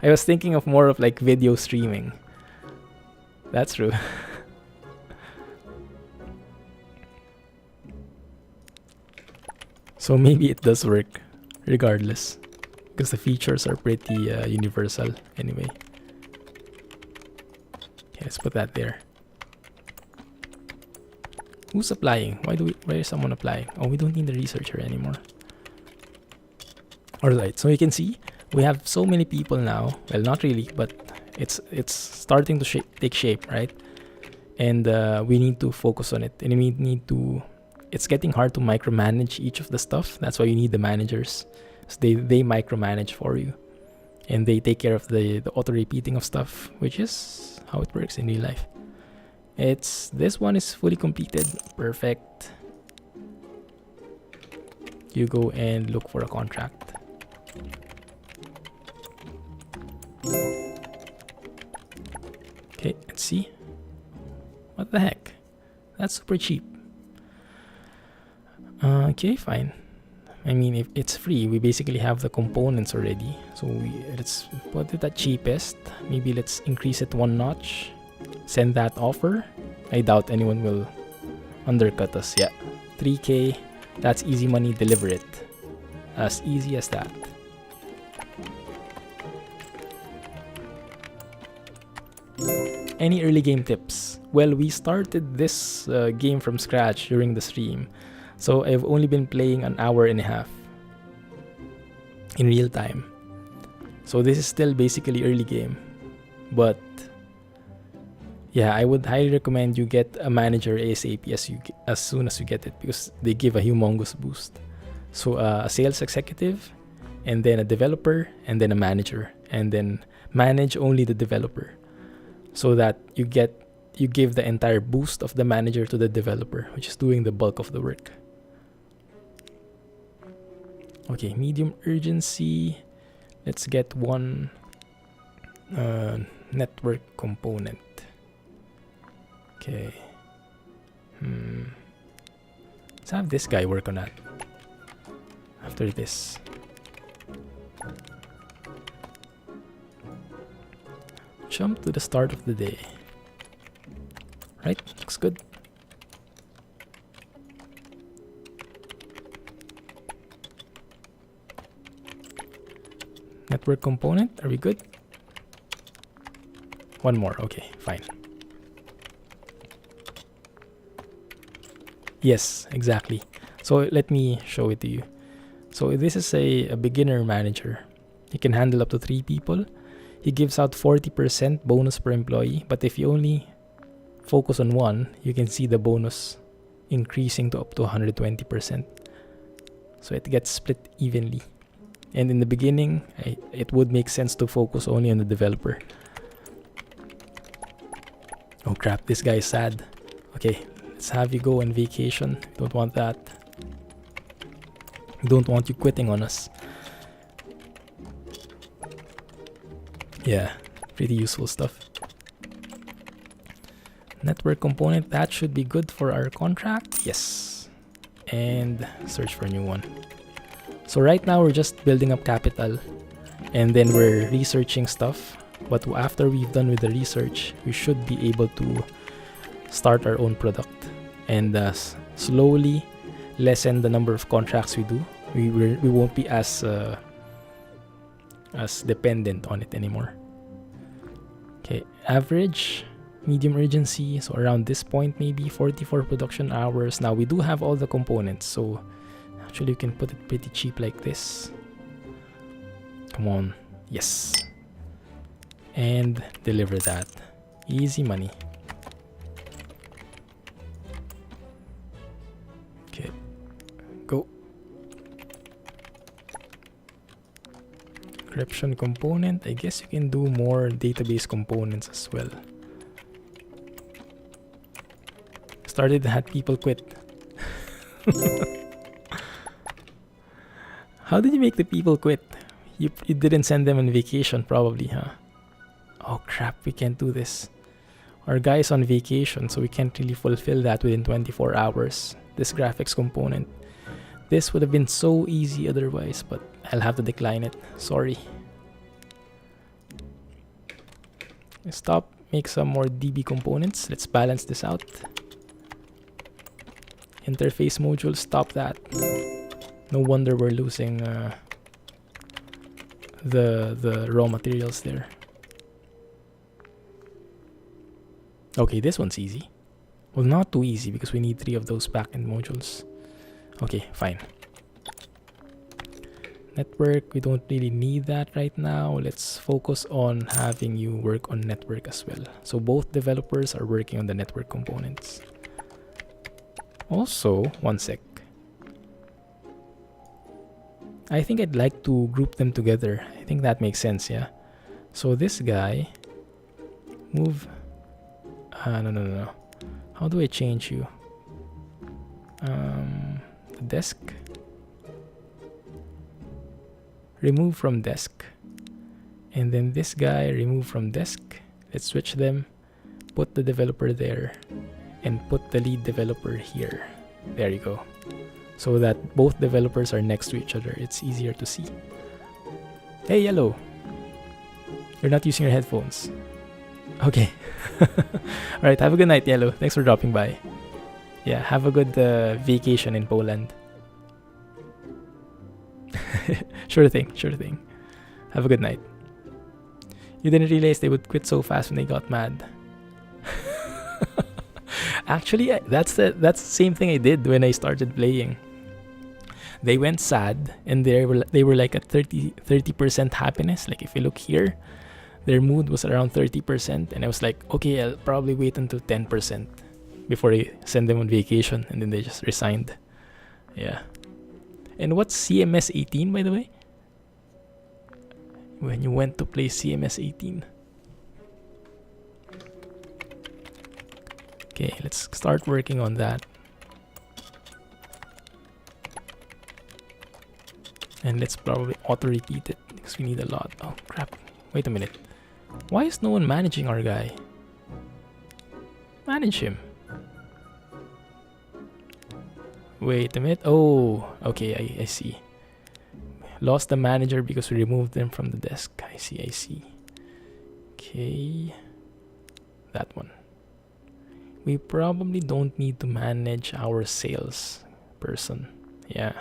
I was thinking of more of like video streaming. That's true. So maybe it does work regardless, because the features are pretty universal anyway. Okay, let's put that there. Who's applying? Why is someone applying? Oh, we don't need the researcher anymore. Alright, so you can see we have so many people now. Well, not really, but it's starting to take shape, right? And we need to focus on it. And we need to... It's getting hard to micromanage each of the stuff. That's why you need the managers. So they micromanage for you. And they take care of the auto-repeating of stuff, which is how it works in real life. This one is fully completed. Perfect. You go and look for a contract. Okay, let's see. What the heck? That's super cheap. Okay, fine. I mean, if it's free, we basically have the components already. So let's put it at cheapest. Maybe let's increase it one notch. Send that offer. I doubt anyone will undercut us. Yeah, 3K. That's easy money. Deliver it. As easy as that. Any early game tips? Well, we started this game from scratch during the stream. So I've only been playing an hour and a half in real time. So this is still basically early game. But yeah, I would highly recommend you get a manager ASAP as soon as you get it, because they give a humongous boost. So a sales executive, and then a developer, and then a manager, and then manage only the developer, so that you give the entire boost of the manager to the developer, which is doing the bulk of the work. Okay, medium urgency. Let's get one network component. Okay. Let's have this guy work on that. After this. Jump to the start of the day. Right? Looks good. Network component, are we good? One more, okay, fine. Yes, exactly. So let me show it to you. So this is a beginner manager. He can handle up to 3 people. He gives out 40% bonus per employee, but if you only focus on one, you can see the bonus increasing to up to 120%. So it gets split evenly. And in the beginning, it would make sense to focus only on the developer. Oh crap, this guy is sad. Okay, let's have you go on vacation. Don't want that. Don't want you quitting on us. Yeah, pretty useful stuff. Network component, that should be good for our contract. Yes. And search for a new one. So right now we're just building up capital and then we're researching stuff. But after we've done with the research, we should be able to start our own product and slowly lessen the number of contracts we do. We won't be as dependent on it anymore. Okay, average, medium urgency, so around this point maybe 44 production hours. Now we do have all the components, so actually you can put it pretty cheap like this. Come on, yes. And deliver that. Easy money. Okay, go. Encryption component, I guess you can do more database components as well. Started had people quit. How did you make the people quit? You didn't send them on vacation probably, huh? Oh crap, we can't do this. Our guy's on vacation, so we can't really fulfill that within 24 hours. This graphics component. This would have been so easy otherwise, but I'll have to decline it. Sorry. Stop, make some more DB components. Let's balance this out. Interface module, stop that. No wonder we're losing the raw materials there. Okay, this one's easy. Well, not too easy because we need 3 of those backend modules. Okay, fine. Network, we don't really need that right now. Let's focus on having you work on network as well. So both developers are working on the network components. Also, one sec. I think I'd like to group them together. I think that makes sense, yeah? So this guy, move... no. How do I change you? The desk. Remove from desk. And then this guy, remove from desk. Let's switch them. Put the developer there. And put the lead developer here. There you go. So that both developers are next to each other. It's easier to see. Hey, Yellow. You're not using your headphones. Okay. Alright, have a good night, Yellow. Thanks for dropping by. Yeah, have a good vacation in Poland. Sure thing, sure thing. Have a good night. You didn't realize they would quit so fast when they got mad. Actually, that's the same thing I did when I started playing. They went sad and they were like at 30% happiness. Like if you look here, their mood was around 30%, and I was like, okay, I'll probably wait until 10% before I send them on vacation, and then they just resigned. Yeah. And what's CMS 18, by the way? When you went to play CMS 18. Okay, let's start working on that. And let's probably auto-repeat it because we need a lot. Oh crap, wait a minute. Why is no one managing our guy? Manage him. Wait a minute. Oh, okay, I see. Lost the manager because we removed them from the desk. I see. Okay. That one. We probably don't need to manage our sales person. Yeah.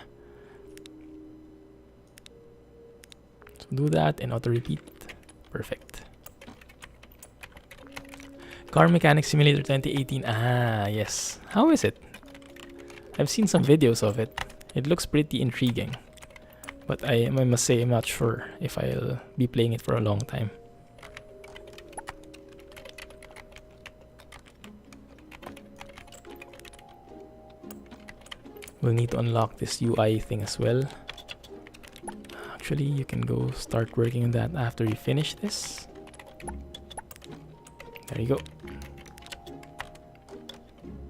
So Do that and auto repeat. Perfect. Car Mechanic Simulator 2018. Ah, yes. How is it? I've seen some videos of it. It looks pretty intriguing. But I must say I'm not sure if I'll be playing it for a long time. We'll need to unlock this UI thing as well. Actually, you can go start working on that after you finish this. There you go.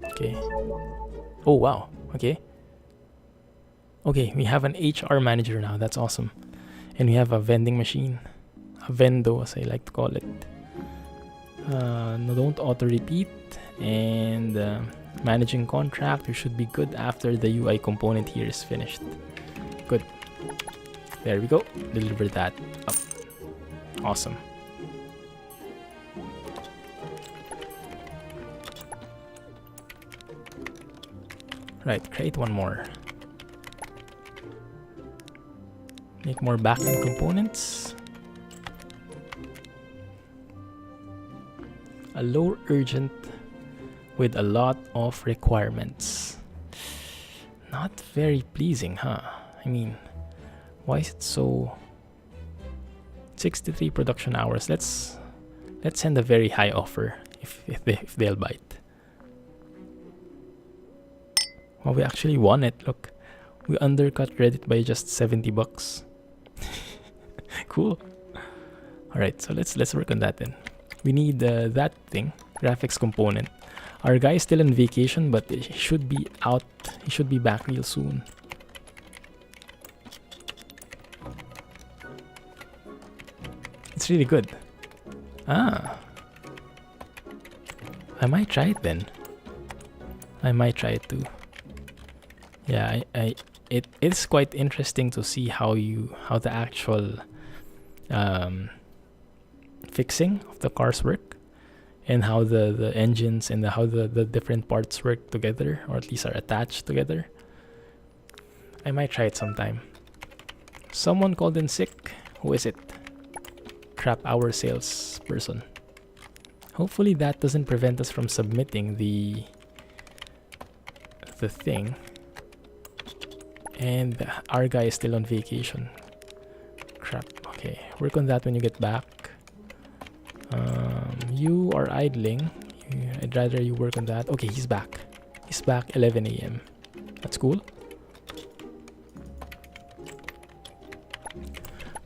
Okay. Oh, wow. Okay. Okay, we have an HR manager now. That's awesome. And we have a vending machine. A vendo, as I like to call it. No, don't auto-repeat. And managing contract. We should be good after the UI component here is finished. Good. There we go. Deliver that up. Awesome. Right, create one more. Make more backend components. A low urgent with a lot of requirements. Not very pleasing, huh? I mean, why is it so... 63 production hours. Let's send a very high offer if they'll bite. Well, we actually won it. Look, we undercut Reddit by just 70 bucks. Cool. All right, so let's work on that then. We need that thing, graphics component. Our guy is still on vacation, but he should be out. He should be back real soon. It's really good. Ah, I might try it then. I might try it too. Yeah, it's quite interesting to see how the actual fixing of the cars work, and how the engines and how the different parts work together, or at least are attached together. I might try it sometime. Someone called in sick. Who is it? Crap, our salesperson. Hopefully that doesn't prevent us from submitting the thing. And our guy is still on vacation. Crap. Okay, work on that when you get back. You are idling. I'd rather you work on that. Okay, he's back. He's back 11 a.m. That's cool.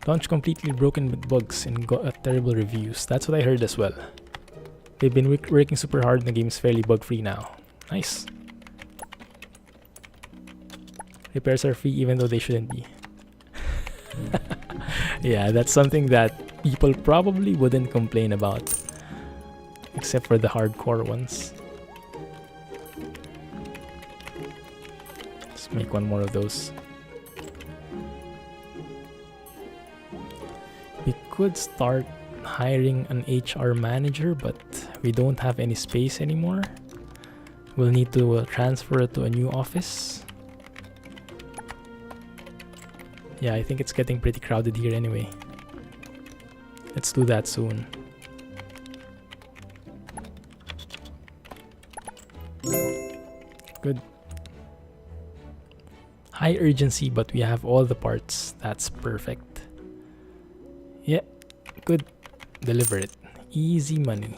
Launch completely broken with bugs and got terrible reviews. That's what I heard as well. They've been working super hard and the game's fairly bug-free now. Nice. Repairs are free even though they shouldn't be. Yeah, that's something that people probably wouldn't complain about. Except for the hardcore ones. Let's make one more of those. We could start hiring an HR manager, but we don't have any space anymore. We'll need to transfer it to a new office. Yeah, I think it's getting pretty crowded here anyway. Let's do that soon. Good. High urgency, but we have all the parts. That's perfect. Yeah, good. Deliver it. Easy money.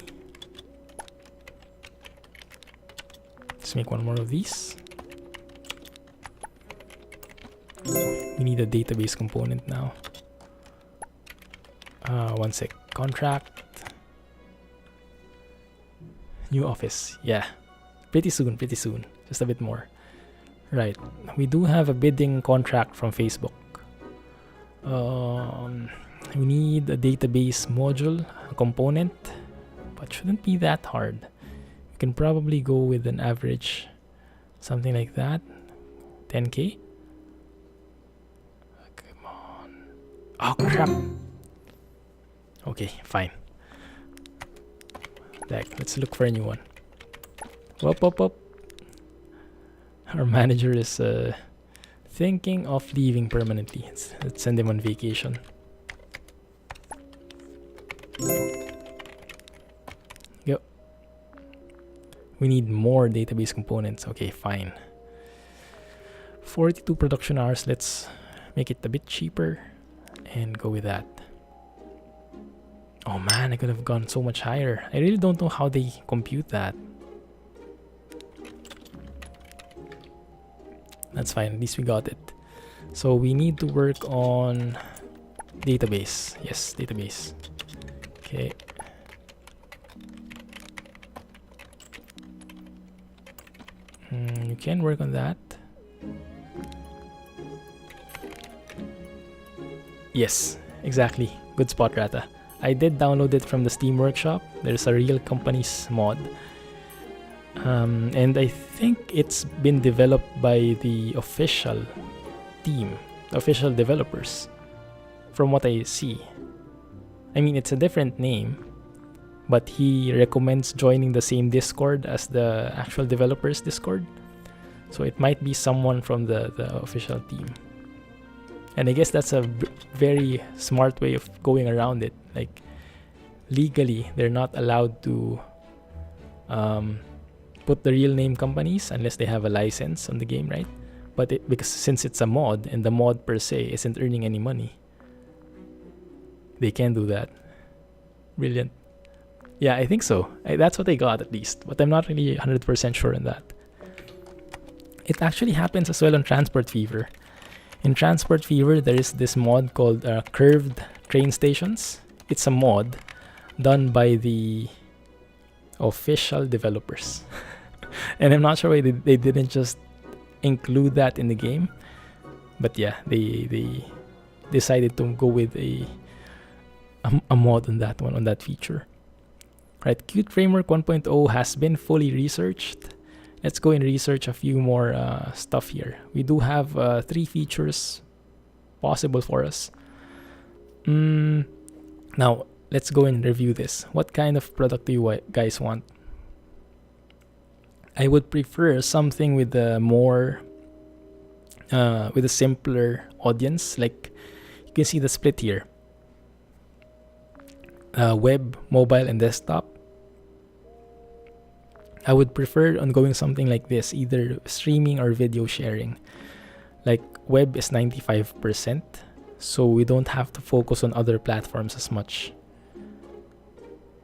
Let's make one more of these. We need a database component now. One sec. Contract. New office. Yeah. Pretty soon, pretty soon. Just a bit more. Right. We do have a bidding contract from Facebook. We need a database module, a component, but shouldn't be that hard. We can probably go with an average, something like that. 10k. Come on. Oh crap. Okay, fine. Let's look for a new one. Whoop. Our manager is thinking of leaving permanently. Let's send him on vacation. We need more database components. Okay, fine. 42 production hours. Let's make it a bit cheaper and go with that. Oh man, I could have gone so much higher. I really don't know how they compute that. That's fine, at least we got it. So we need to work on database. Yes, database. Okay. You can work on that. Yes, exactly. Good spot, Rata. I did download it from the Steam Workshop. There's a Real Companies mod. And I think it's been developed by the official team, the official developers, from what I see. I mean, it's a different name, but he recommends joining the same Discord as the actual developers Discord. So it might be someone from the official team. And I guess that's a very smart way of going around it. Like, legally, they're not allowed to put the real name companies unless they have a license on the game, right? But because since it's a mod and the mod per se isn't earning any money, they can do that. Brilliant. Yeah, I think so. That's what they got at least, but I'm not really 100% sure on that. It actually happens as well on Transport Fever. In Transport Fever, there is this mod called Curved Train Stations. It's a mod done by the official developers. And I'm not sure why they didn't just include that in the game. But yeah, they decided to go with a mod on that one, on that feature. Right, Qt Framework 1.0 has been fully researched. Let's go and research a few more stuff here. We do have 3 features possible for us. Now, let's go and review this. What kind of product do you guys want? I would prefer something with a more, with a simpler audience. Like, you can see the split here. Web, mobile, and desktop. I would prefer on going something like this, either streaming or video sharing. Like, web is 95%, so we don't have to focus on other platforms as much.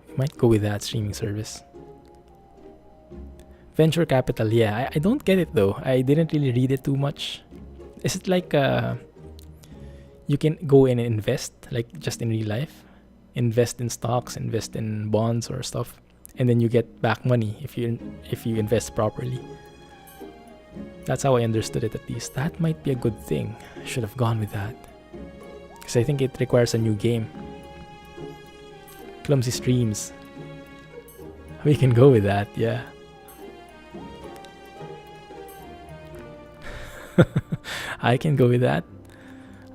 We might go with that streaming service. Venture capital, yeah, I don't get it though. I didn't really read it too much. Is it like you can go in and invest, like just in real life? Invest in stocks, invest in bonds or stuff, and then you get back money if you invest properly. That's how I understood it, at least. That might be a good thing. I should have gone with that, because I think it requires a new game. Clumsy streams. We can go with that, yeah. I can go with that.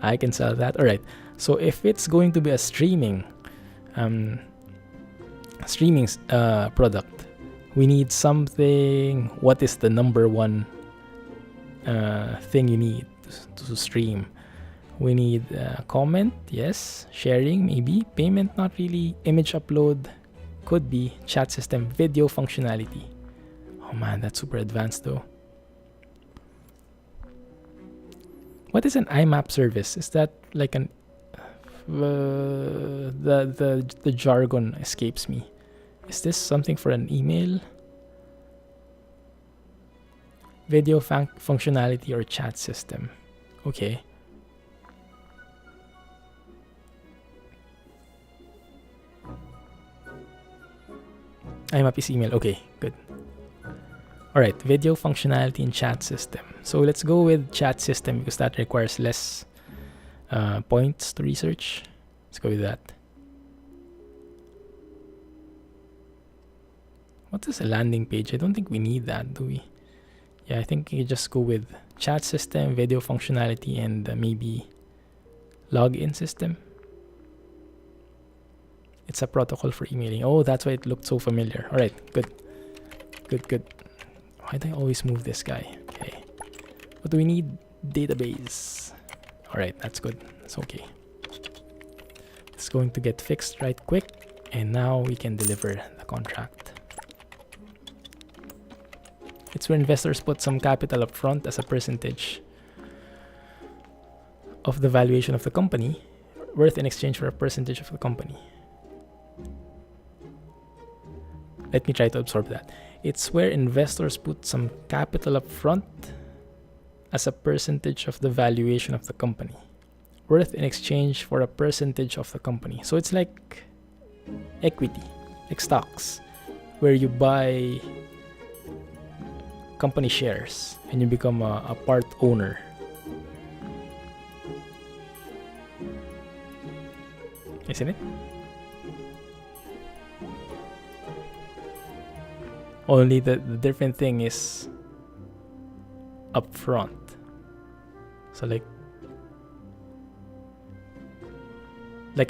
I can sell that. Alright, so if it's going to be a streaming product, we need something. What is the number one thing you need to stream? We need comment, yes. Sharing, maybe. Payment, not really. Image upload, could be. Chat system, video functionality. Oh man, that's super advanced though. What is an IMAP service? Is that like an the jargon escapes me. Is this something for an email? Video functionality or chat system? Okay. IMAP is email. Okay, good. Alright, video functionality and chat system. So let's go with chat system because that requires less points to research. Let's go with that. What is a landing page? I don't think we need that, do we? Yeah, I think you just go with chat system, video functionality, and maybe login system. It's a protocol for emailing. Oh, that's why it looked so familiar. Alright, good. Good. Why do I always move this guy? Okay. What do we need? Database. Alright, that's good. It's okay. It's going to get fixed right quick. And now we can deliver the contract. It's where investors put some capital up front as a percentage of the valuation of the company, worth in exchange for a percentage of the company. Let me try to absorb that. It's where investors put some capital up front as a percentage of the valuation of the company, worth in exchange for a percentage of the company. So it's like equity, like stocks, where you buy company shares and you become a part owner. Isn't it? Only the different thing is upfront. So like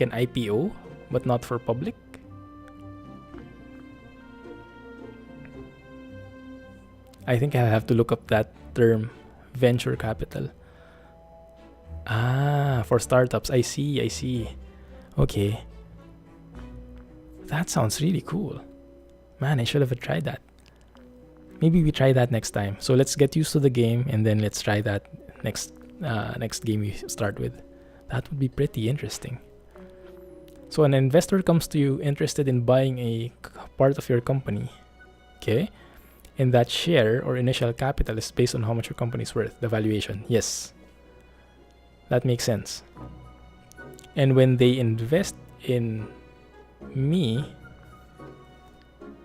an IPO, but not for public. I think I have to look up that term, venture capital. Ah, for startups. I see. Okay. That sounds really cool. Man, I should have tried that. Maybe we try that next time. So let's get used to the game and then let's try that next game we start with. That would be pretty interesting. So an investor comes to you interested in buying a part of your company. Okay? And that share or initial capital is based on how much your company is worth, the valuation. Yes. That makes sense. And when they invest in me,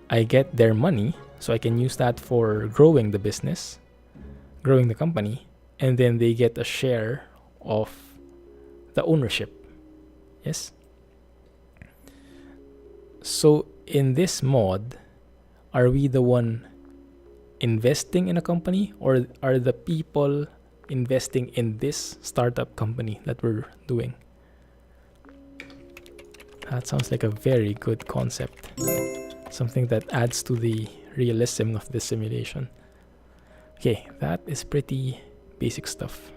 I get their money, so I can use that for growing the business, growing the company, and then they get a share of the ownership. Yes? So in this mod, are we the one investing in a company, or are the people investing in this startup company that we're doing? That sounds like a very good concept. Something that adds to the realism of this simulation. Okay, that is pretty basic stuff.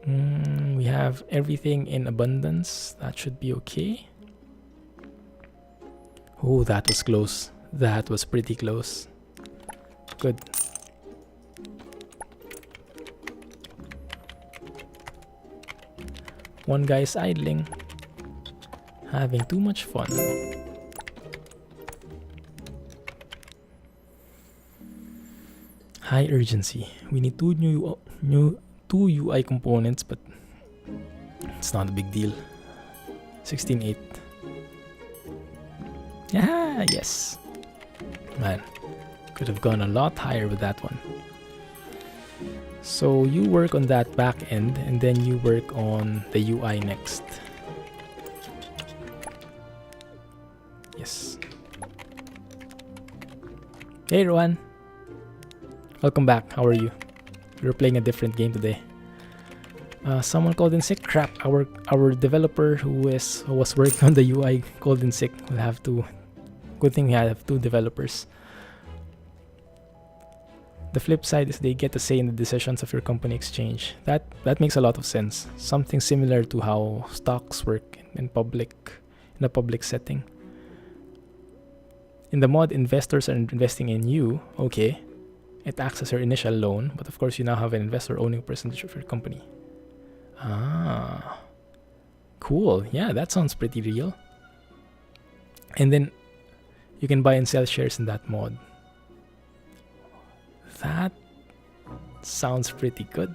We have everything in abundance. That should be okay. Oh, that was close. That was pretty close. Good. One guy's idling. Having too much fun. High urgency. We need two UI components, but it's not a big deal. 16.8. Yeah, yes. Man, could have gone a lot higher with that one. So you work on that back end, and then you work on the UI next. Yes. Hey, Rowan. Welcome back. How are you? We were playing a different game today. Someone called in sick. Crap. Our developer who was working on the UI called in sick. We'll have to. Good thing we have two developers. The flip side is they get a say in the decisions of your company exchange. That makes a lot of sense. Something similar to how stocks work in a public setting. In the mod, investors are investing in you. Okay. It acts as your initial loan, but of course you now have an investor owning a percentage of your company. Ah, cool. Yeah, that sounds pretty real. And then you can buy and sell shares in that mod. That sounds pretty good.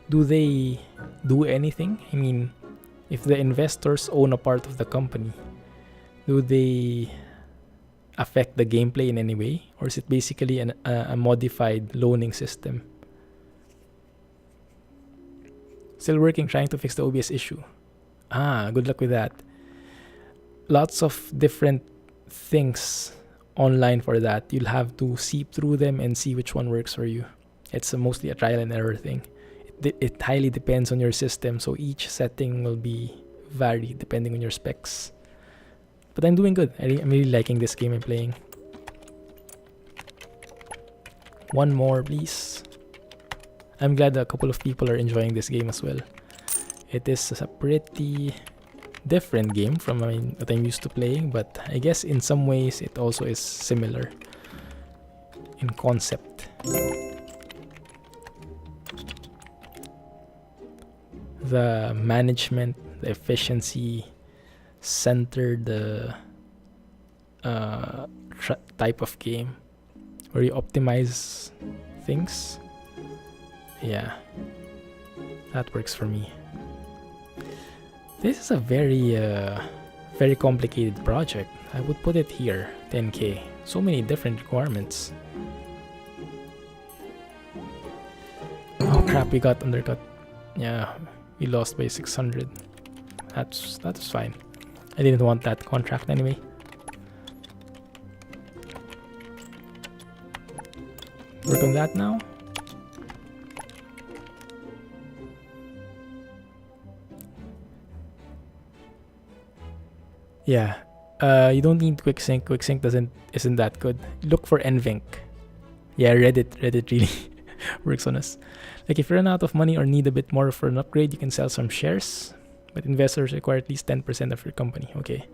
Do they do anything? I mean, if the investors own a part of the company, do they affect the gameplay in any way, or is it basically a modified loaning system? Still working, trying to fix the OBS issue. Ah, good luck with that. Lots of different things online for that. You'll have to seep through them and see which one works for you. It's mostly a trial and error thing. It highly depends on your system, so each setting will be varied depending on your specs. But I'm doing good. I'm really liking this game I'm playing. One more, please. I'm glad a couple of people are enjoying this game as well. It is a pretty different game from what I'm used to playing, but I guess in some ways it also is similar. in concept. The management, the efficiency, centered type of game where you optimize things. Yeah, that works for me. This is a very complicated project. I would put it here, 10k. So many different requirements. Oh crap, we got undercut. Yeah, we lost by 600. That's fine. I didn't want that contract anyway. Work on that now. Yeah. You don't need quicksync. Quicksync isn't that good. Look for nvenc. Yeah, Reddit really works on us. Like if you run out of money or need a bit more for an upgrade, you can sell some shares, but investors require at least 10% of your company. Okay.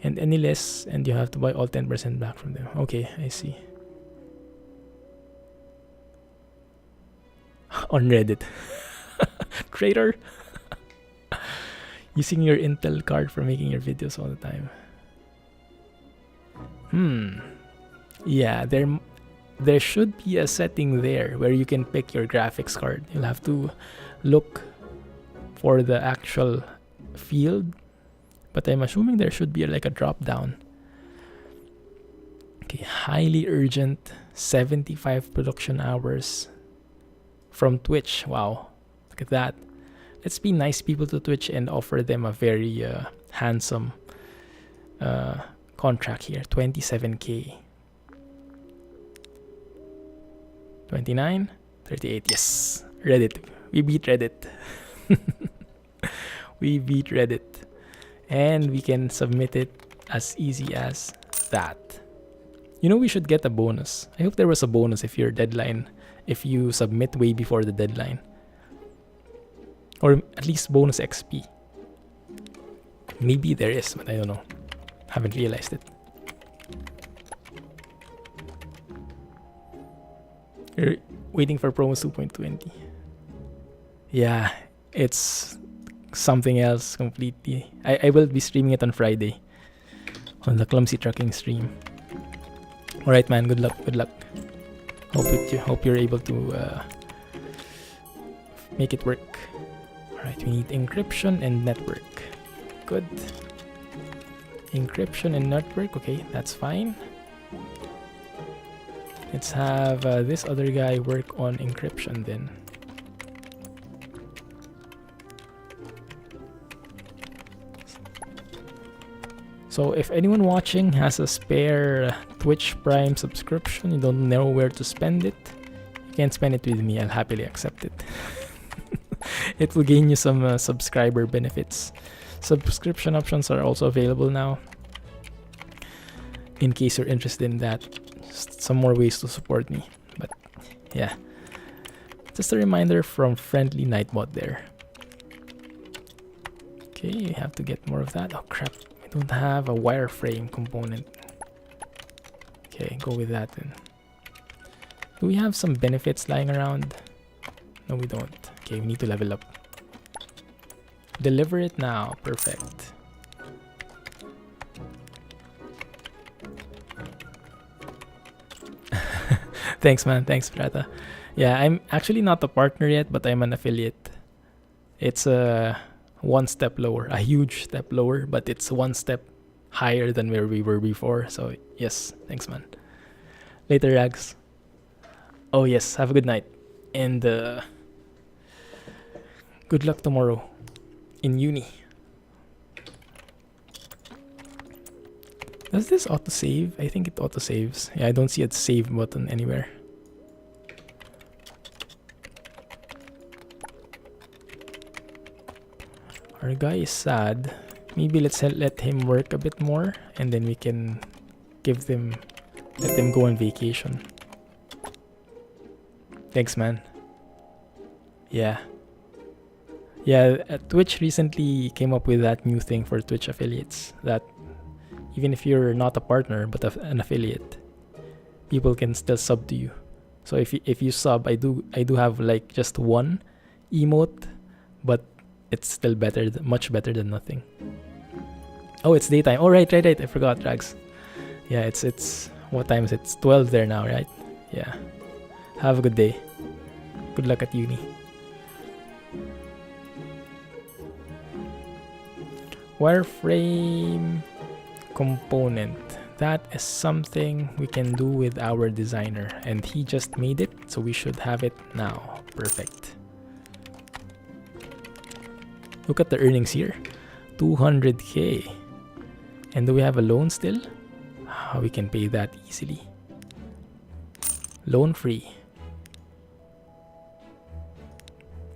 And any less, and you have to buy all 10% back from them. Okay, I see. On Reddit. Traitor. Using your Intel card for making your videos all the time. Yeah, there should be a setting there where you can pick your graphics card. You'll have to look for the actual field, but I'm assuming there should be like a drop down. Okay, highly urgent, 75 production hours from Twitch. Wow, look at that. Let's be nice people to Twitch and offer them a very handsome contract here. 27k. 29, 38. Yes, Reddit. We beat Reddit. We beat Reddit. And we can submit it as easy as that. You know, we should get a bonus. I hope there was a bonus if if you submit way before the deadline. Or at least bonus XP. Maybe there is, but I don't know. Haven't realized it. You're waiting for promos 2.20. Yeah, it's something else completely. I will be streaming it on Friday on the Clumsy trucking stream. Alright man, good luck. Hope you're able to make it work. Alright, we need encryption and network. Good. Encryption and network, okay, that's fine. Let's have this other guy work on encryption then. So if anyone watching has a spare Twitch Prime subscription, you don't know where to spend it, you can spend it with me. I'll happily accept it. It will gain you some subscriber benefits. Subscription options are also available now. In case you're interested in that, just some more ways to support me. But yeah, just a reminder from Friendly Nightbot there. Okay, you have to get more of that. Oh crap, I don't have a wireframe component. Okay, go with that then. Do we have some benefits lying around? No, we don't. Okay, we need to level up. Deliver it now. Perfect. Thanks, man. Thanks, Prata. Yeah, I'm actually not a partner yet, but I'm an affiliate. It's one step lower, a huge step lower, but it's one step higher than where we were before. So yes, thanks, man. Later, Rags. Oh yes, have a good night, and good luck tomorrow in uni. Does this autosave? I think it autosaves. Yeah, I don't see a save button anywhere. Our guy is sad. Maybe let's let him work a bit more, and then we can let them go on vacation. Thanks, man. Yeah. Yeah, Twitch recently came up with that new thing for Twitch affiliates, that even if you're not a partner but an affiliate, people can still sub to you. So if you sub, I do have like just one emote, but it's still better, much better than nothing. Oh, it's daytime. Oh, right. I forgot, Drags. Yeah, it's what time is it? It's 12 there now, right? Yeah. Have a good day. Good luck at uni. Wireframe component. That is something we can do with our designer, and he just made it, so we should have it now. Perfect. Look at the earnings here. 200k. And do we have a loan still? We can pay that easily. Loan free.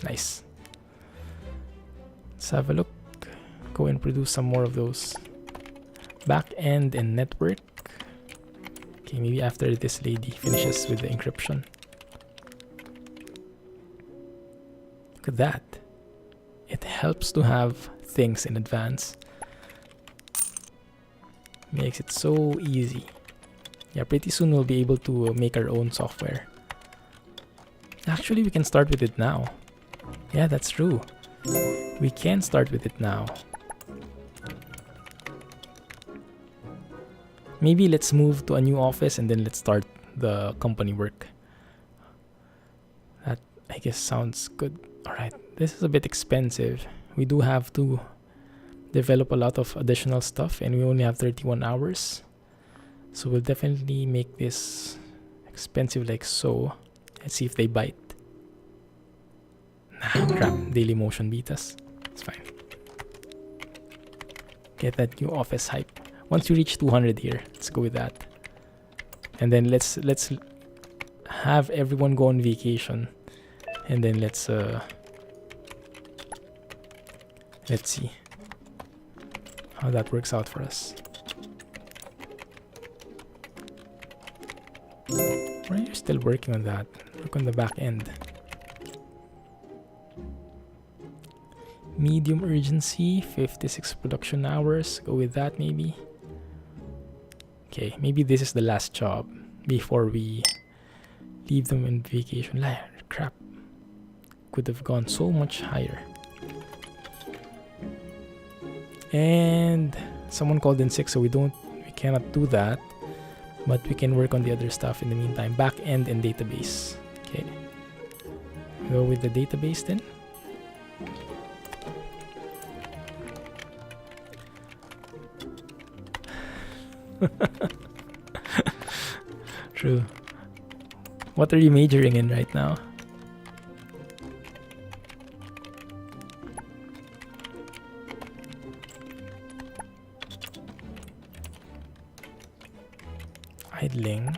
Nice. Let's have a look. Go and produce some more of those. Back end and network. Okay, maybe after this lady finishes with the encryption. Look at that. It helps to have things in advance. Makes it so easy. Yeah, pretty soon we'll be able to make our own software. Actually, we can start with it now. Yeah, that's true. We can start with it now. Maybe let's move to a new office and then let's start the company work. That, I guess, sounds good. Alright, this is a bit expensive. We do have to develop a lot of additional stuff and we only have 31 hours. So we'll definitely make this expensive like so. Let's see if they bite. Nah, crap. Daily motion beat us. It's fine. Get that new office hype. Once you reach 200 here, let's go with that. And then let's have everyone go on vacation. And then let's see how that works out for us. Why are you still working on that? Work on the back end. Medium urgency, 56 production hours. Go with that maybe. Okay, maybe this is the last job before we leave them in vacation. Crap. Could have gone so much higher. And someone called in sick, so we cannot do that. But we can work on the other stuff in the meantime. Back end and database. Okay. Go with the database then. True. What are you majoring in right now? Idling.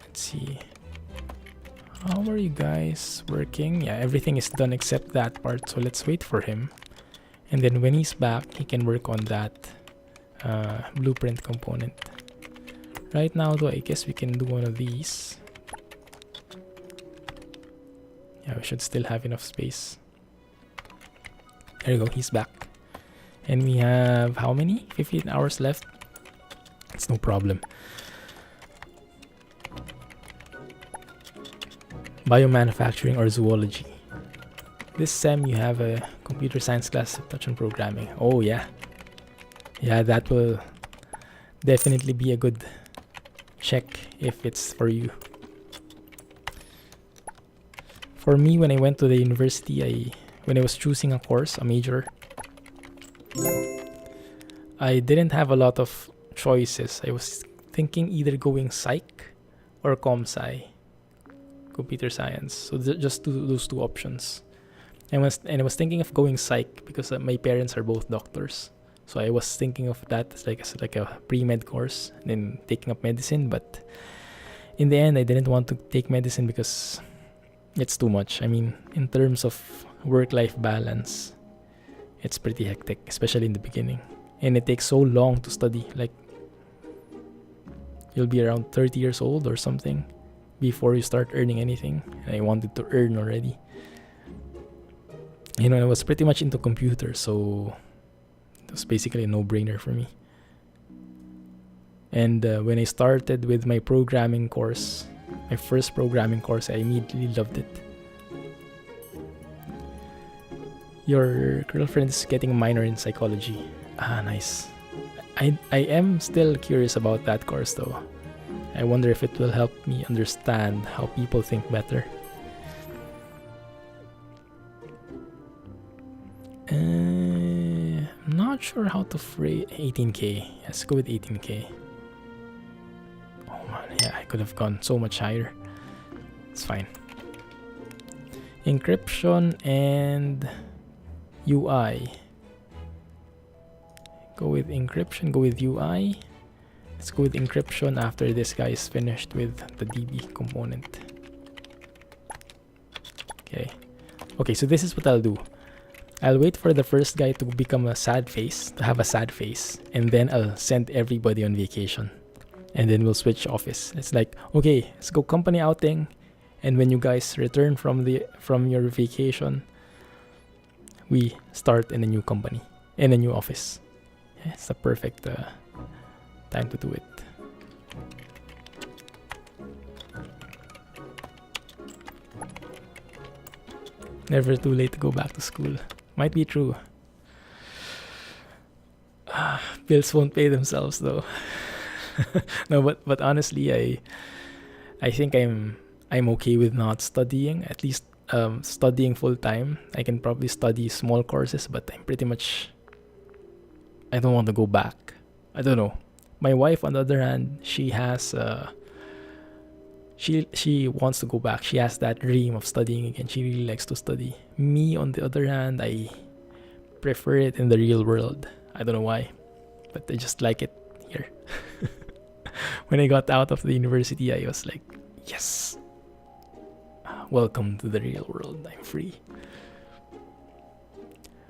Let's see. How are you guys working? Yeah, everything is done except that part. So let's wait for him. And then when he's back, he can work on that blueprint component. Right now though, I guess we can do one of these. Yeah, we should still have enough space. There you go, he's back. And we have how many? 15 hours left. It's no problem. Biomanufacturing or zoology. This sem you have a computer science class touch on programming. Oh yeah. Yeah, that will definitely be a good check if it's for you. For me, when I went to the university, when I was choosing a course, a major, I didn't have a lot of choices. I was thinking either going psych or comsci, computer science. So just those two options. I was thinking of going psych because my parents are both doctors. So I was thinking of that as like a pre-med course, and then taking up medicine. But in the end, I didn't want to take medicine because it's too much. I mean, in terms of work-life balance, it's pretty hectic, especially in the beginning. And it takes so long to study. Like, you'll be around 30 years old or something before you start earning anything. And I wanted to earn already. You know, I was pretty much into computers, so it was basically a no-brainer for me. And when I started with my programming course, my first programming course, I immediately loved it. Your girlfriend is getting a minor in psychology. Ah, nice. I am still curious about that course though. I wonder if it will help me understand how people think better. I'm not sure how to phrase 18k. Let's go with 18k. Oh man, yeah, I could have gone so much higher. It's fine. Encryption and UI. Go with encryption, go with UI. Let's go with encryption after this guy is finished with the DB component. Okay, so this is what I'll do. I'll wait for the first guy to become a sad face, to have a sad face, and then I'll send everybody on vacation. And then we'll switch office. It's like, okay, let's go company outing, and when you guys return from your vacation, we start in a new company, in a new office. Yeah, it's the perfect time to do it. Never too late to go back to school. Might be true. Bills won't pay themselves though. No, but honestly, I think I'm okay with not studying. At least studying full time. I can probably study small courses, but I'm pretty much. I don't want to go back. I don't know. My wife, on the other hand, she has she wants to go back. She has that dream of studying again. She really likes to study. Me, on the other hand, I prefer it in the real world. I don't know why, but I just like it here. When I got out of the university, I was like, yes, welcome to the real world. I'm free.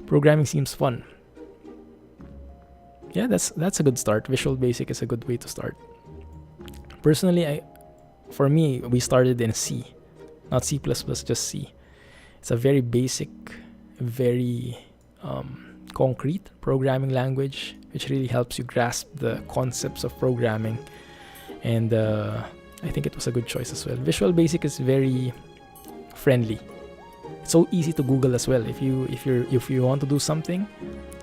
Programming seems fun. Yeah, that's a good start. Visual Basic is a good way to start. Personally, for me, we started in C, not C++, just C. It's a very basic, very concrete programming language, which really helps you grasp the concepts of programming. And I think it was a good choice as well. Visual Basic is very friendly. It's so easy to Google as well. If you want to do something,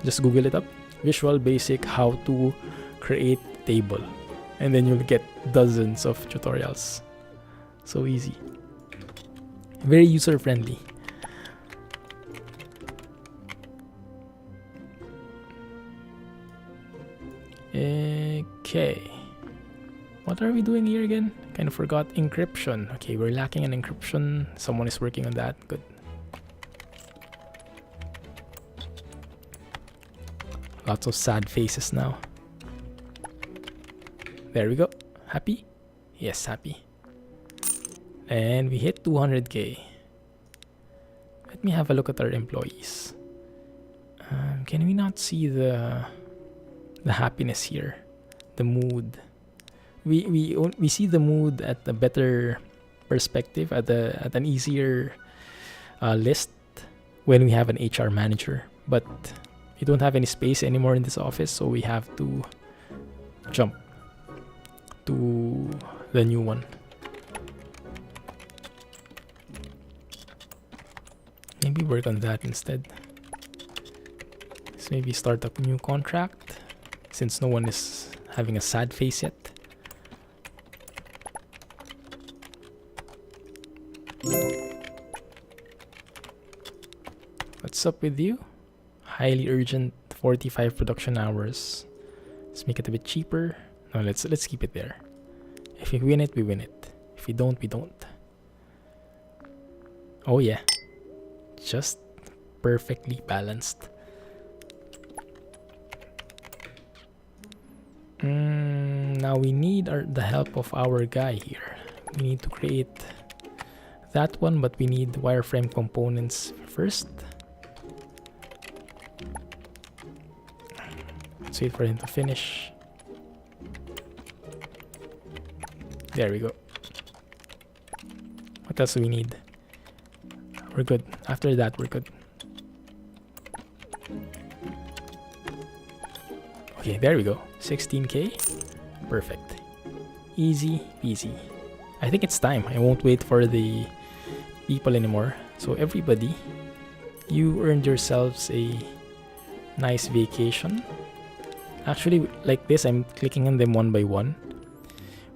just Google it up. Visual Basic how to create table, and then you'll get dozens of tutorials. So easy, very user friendly. Okay, what are we doing here again? Kind of forgot. Encryption. Okay, we're lacking an encryption. Someone is working on that. Good. Lots of sad faces now. There we go. Happy? Yes, happy. And we hit 200k. Let me have a look at our employees. Can we not see the happiness here? The mood. We see the mood at a better perspective, at an easier list when we have an HR manager. But we don't have any space anymore in this office, so we have to jump to the new one. Maybe work on that instead. Let's maybe start a new contract, since no one is having a sad face yet. What's up with you? Highly urgent, 45 production hours. Let's make it a bit cheaper. No, let's keep it there. If we win it, we win it. If we don't, we don't. Oh yeah, just perfectly balanced. Now we need the help of our guy here. We need to create that one, but we need wireframe components first. Let's wait for him to finish. There we go. What else do we need? We're good. After that, we're good. Okay, there we go. 16k. Perfect. Easy peasy. I think it's time. I won't wait for the people anymore. So everybody, you earned yourselves a nice vacation. Actually, like this, I'm clicking on them one by one.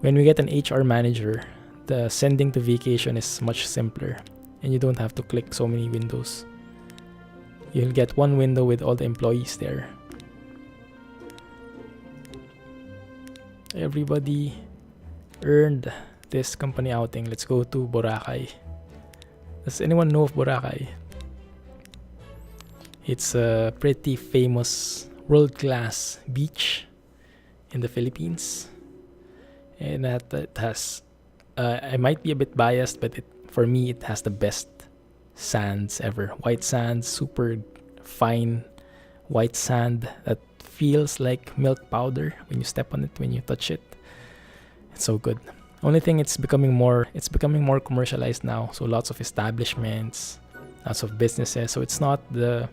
When we get an HR manager, the sending to vacation is much simpler and you don't have to click so many windows. You'll get one window with all the employees there. Everybody earned this company outing. Let's go to Boracay. Does anyone know of Boracay? It's a pretty famous world-class beach in the Philippines. And that it has, I might be a bit biased, but for me, it has the best sands ever. White sands, super fine white sand that feels like milk powder when you step on it, when you touch it. It's so good. Only thing, it's becoming more commercialized now. So lots of establishments, lots of businesses. So it's not a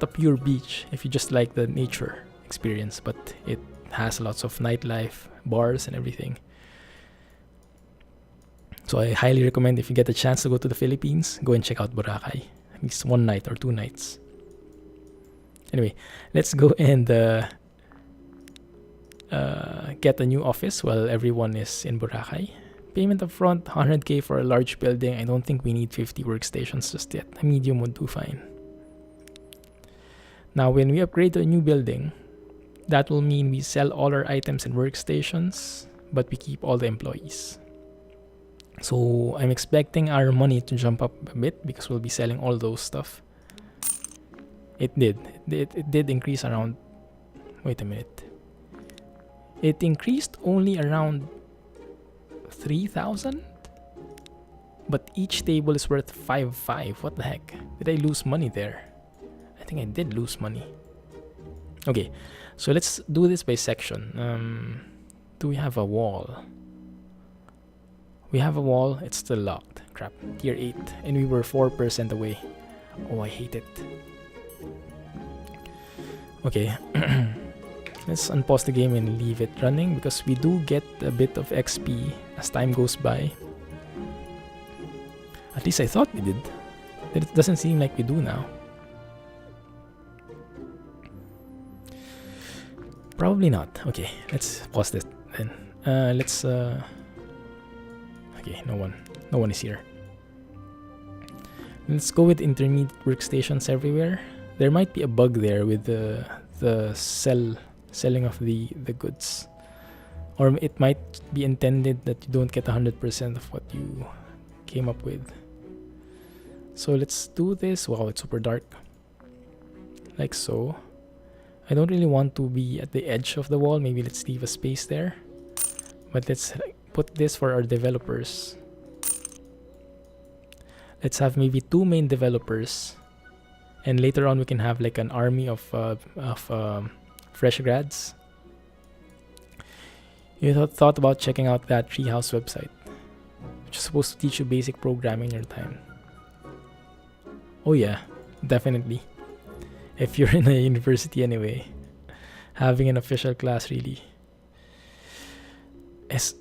pure beach if you just like the nature experience, but it has lots of nightlife, bars and everything. So I highly recommend, if you get a chance to go to the Philippines, go and check out Boracay. At least one night or 2 nights. Anyway, let's go and get a new office while everyone is in Boracay. Payment up front, 100k for a large building. I don't think we need 50 workstations just yet. A medium would do fine. Now, when we upgrade to a new building, that will mean we sell all our items and workstations, but we keep all the employees. So I'm expecting our money to jump up a bit because we'll be selling all those stuff. It did increase around... Wait a minute. It increased only around 3,000? But each table is worth 5,500. What the heck? Did I lose money there? I think I did lose money. Okay, so let's do this by section. Do we have a wall? We have a wall. It's still locked. Crap. Tier 8. And we were 4% away. Oh, I hate it. Okay. Let's unpause the game and leave it running because we do get a bit of XP as time goes by. At least I thought we did. It doesn't seem like we do now. Probably not. Okay, let's pause this then. Okay, no one is here. Let's go with intermediate workstations everywhere. There might be a bug there with the selling of the goods, or it might be intended that you don't get 100% of what you came up with. So let's do this. Wow, it's super dark. Like so. I don't really want to be at the edge of the wall. Maybe let's leave a space there. But let's put this for our developers. Let's have maybe 2 main developers. And later on we can have like an army of fresh grads. You thought about checking out that Treehouse website, which is supposed to teach you basic programming in your time. Oh yeah, definitely. If you're in a university anyway, having an official class really, it's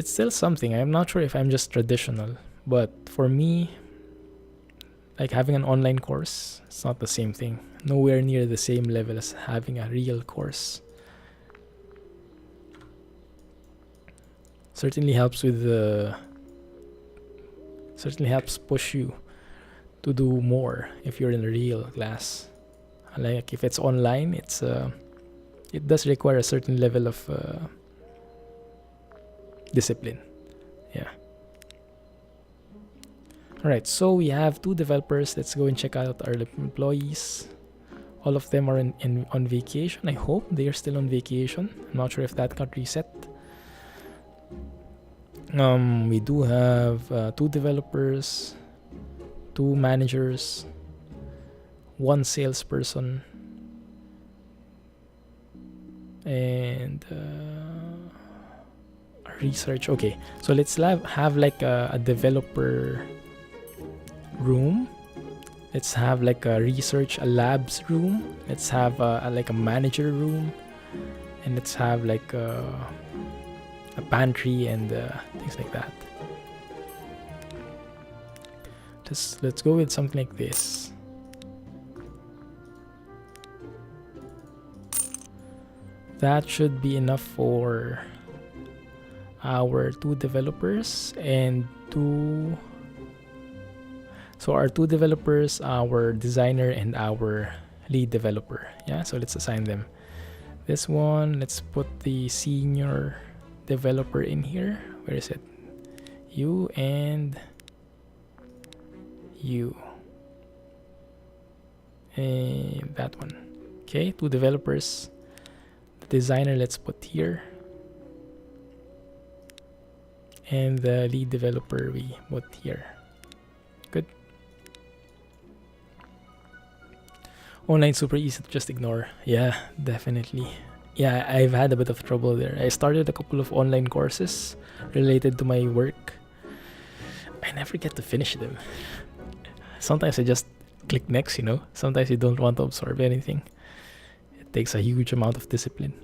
still something. I'm not sure if I'm just traditional, but for me, like having an online course, it's not the same thing. Nowhere near the same level as having a real course. Certainly helps push you to do more if you're in a real class. Like if it's online, it does require a certain level of discipline. Yeah. Alright, so we have 2 developers. Let's go and check out our employees. All of them are on vacation. I hope they are still on vacation. I'm not sure if that got reset. We do have 2 developers, 2 managers, 1 salesperson, and research. Okay, so let's have like a developer room. Let's have like a labs room. Let's have like a manager room, and let's have like a pantry and things like that. Let's go with something like this. That should be enough for our 2 developers and 2. So our 2 developers, our designer, and our lead developer. Yeah, so let's assign them. This one, let's put the senior developer in here. Where is it? You and you. And that one. Okay, 2 developers. The designer, let's put here. And the lead developer, we put here. Good. Online super easy to just ignore. Yeah, definitely. Yeah, I've had a bit of trouble there. I started a couple of online courses related to my work. I never get to finish them. Sometimes I just click next, you know. Sometimes you don't want to absorb anything. It takes a huge amount of discipline.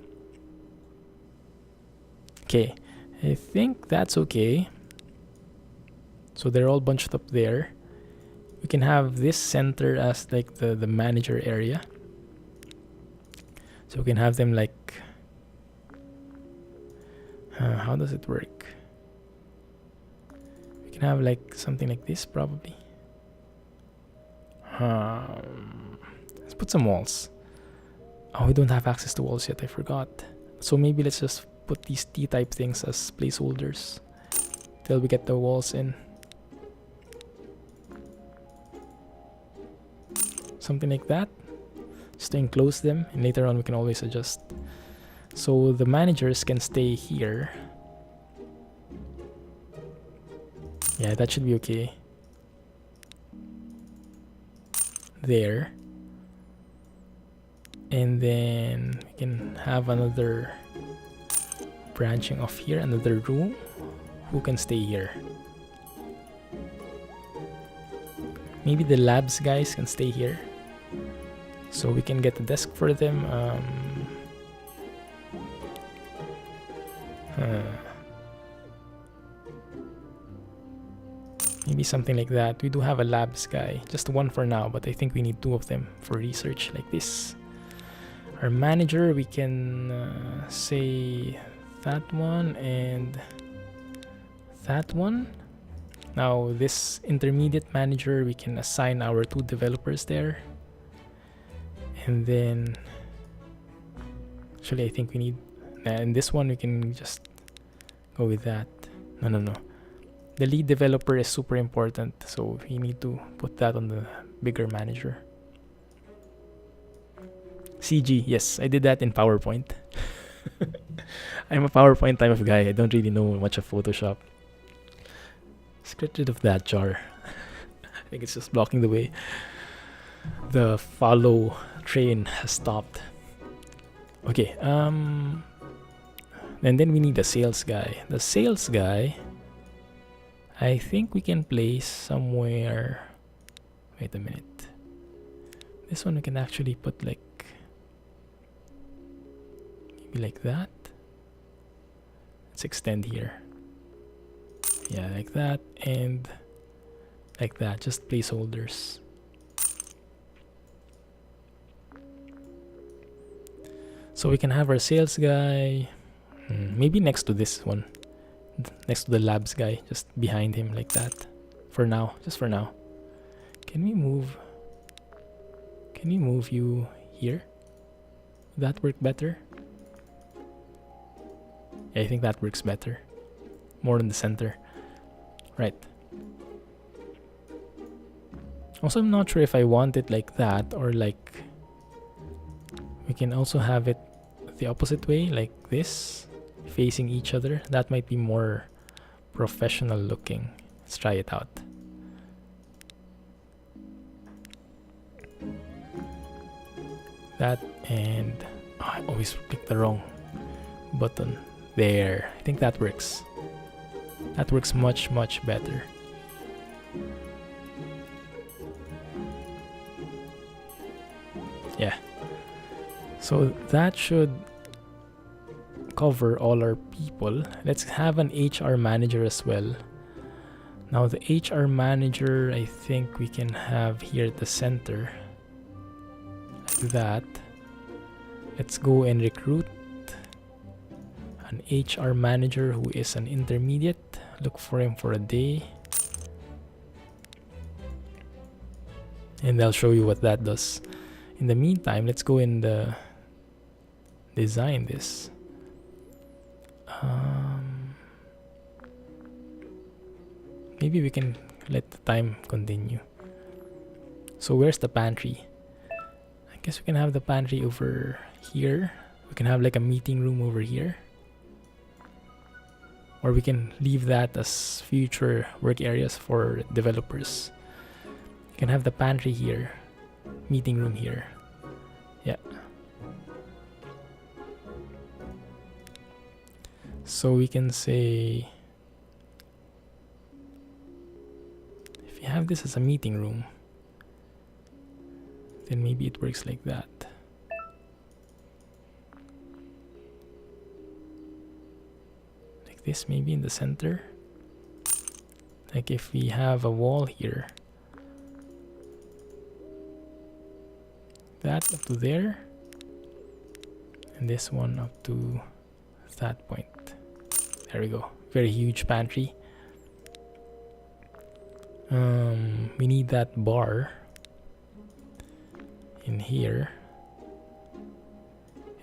Okay, I think that's okay. So they're all bunched up there. We can have this center as like the manager area. So we can have them like, how does it work? We can have like something like this probably. Let's put some walls. Oh, we don't have access to walls yet, I forgot. So maybe let's just put these T-type things as placeholders till we get the walls in. Something like that, just to enclose them, and later on we can always adjust. So the managers can stay here. Yeah, that should be okay. There. And then we can have another branching off here, another room. Who can stay here? Maybe the labs guys can stay here. So we can get a desk for them. Maybe something like that. We do have a labs guy, just one for now, but I think we need 2 of them for research like this. Our manager, we can say that one and that one. Now this intermediate manager, we can assign our 2 developers there. And then actually I think we need, and this one we can just go with that. No. The lead developer is super important, so we need to put that on the bigger manager. CG, yes, I did that in PowerPoint. I'm a PowerPoint type of guy. I don't really know much of Photoshop. Let's get rid of that jar. I think it's just blocking the way. The follow train has stopped. Okay, and then we need a sales guy. The sales guy, I think we can place somewhere. Wait a minute. This one we can actually put like, maybe like that. Let's extend here. Yeah, like that and like that, just placeholders. So we can have our sales guy, maybe next to this one, next to the labs guy, just behind him like that. For now, just for now. Can we move you here? Would that work better? Yeah, I think that works better. More in the center. Right. Also, I'm not sure if I want it like that or like we can also have it the opposite way, like this, facing each other. That might be more professional looking. Let's try it out. That and I always click the wrong button. There. I think that works. That works much better. Yeah. So that should cover all our people. Let's have an HR manager as well. Now the HR manager, I think we can have here at the center, like that. Let's go and recruit an HR manager who is an intermediate. Look for him for a day. And I'll show you what that does. In the meantime, let's go and design this. Maybe we can let the time continue. So where's the pantry? I guess we can have the pantry over here. We can have like a meeting room over here. Or we can leave that as future work areas for developers. You can have the pantry here, meeting room here. Yeah. So we can say, if you have this as a meeting room, then maybe it works like that. Like this, maybe in the center. Like if we have a wall here, that up to there, and this one up to that point. There we go. Very huge pantry. We need that bar in here,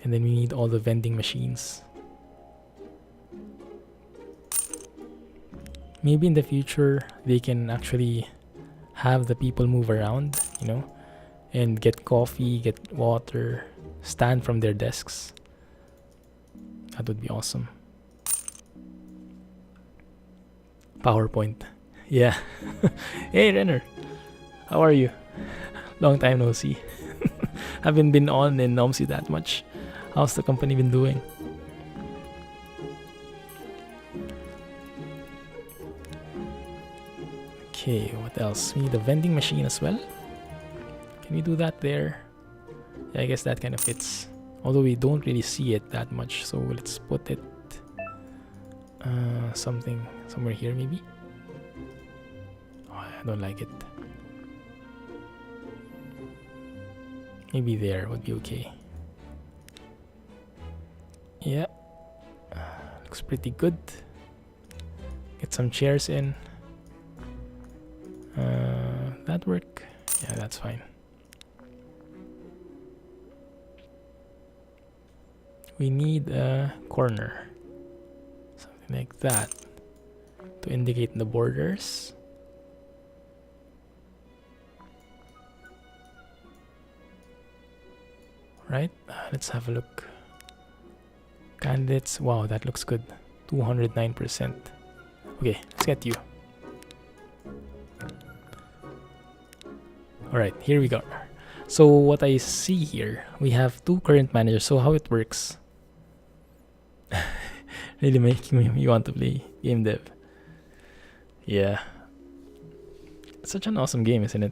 and then we need all the vending machines. Maybe in the future they can actually have the people move around, you know, and get coffee, get water, stand from their desks. That would be awesome. PowerPoint. Yeah. Hey Renner, how are you? Long time no see. Haven't been on in Clumsy that much. How's the company been doing? Okay, what else? We need a vending machine as well. Can we do that there? Yeah, I guess that kind of fits. Although we don't really see it that much, so let's put it somewhere here maybe. Oh, I don't like it. Maybe there would be okay. Yeah, looks pretty good. Get some chairs in. That work? Yeah, that's fine. We need a corner, something like that, to indicate the borders. Right, let's have a look. Candidates, wow, that looks good. 209%. Okay, let's get you. Alright, here we go. So what I see here, we have two current managers. So how it works, really making me want to play game dev. Yeah, it's such an awesome game, isn't it?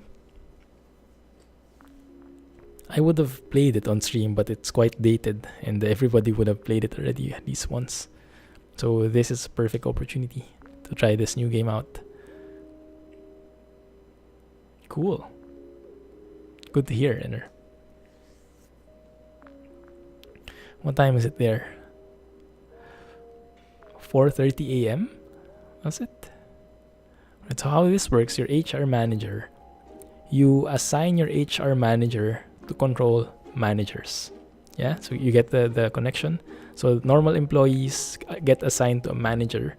I would have played it on stream, but it's quite dated and everybody would have played it already at least once. So this is a perfect opportunity to try this new game out. Cool. Good to hear, Enter. What time is it there? 4:30 a.m. Was it? Right, so how this works, your HR manager, you assign your HR manager to control managers. Yeah, so you get the connection. So normal employees get assigned to a manager.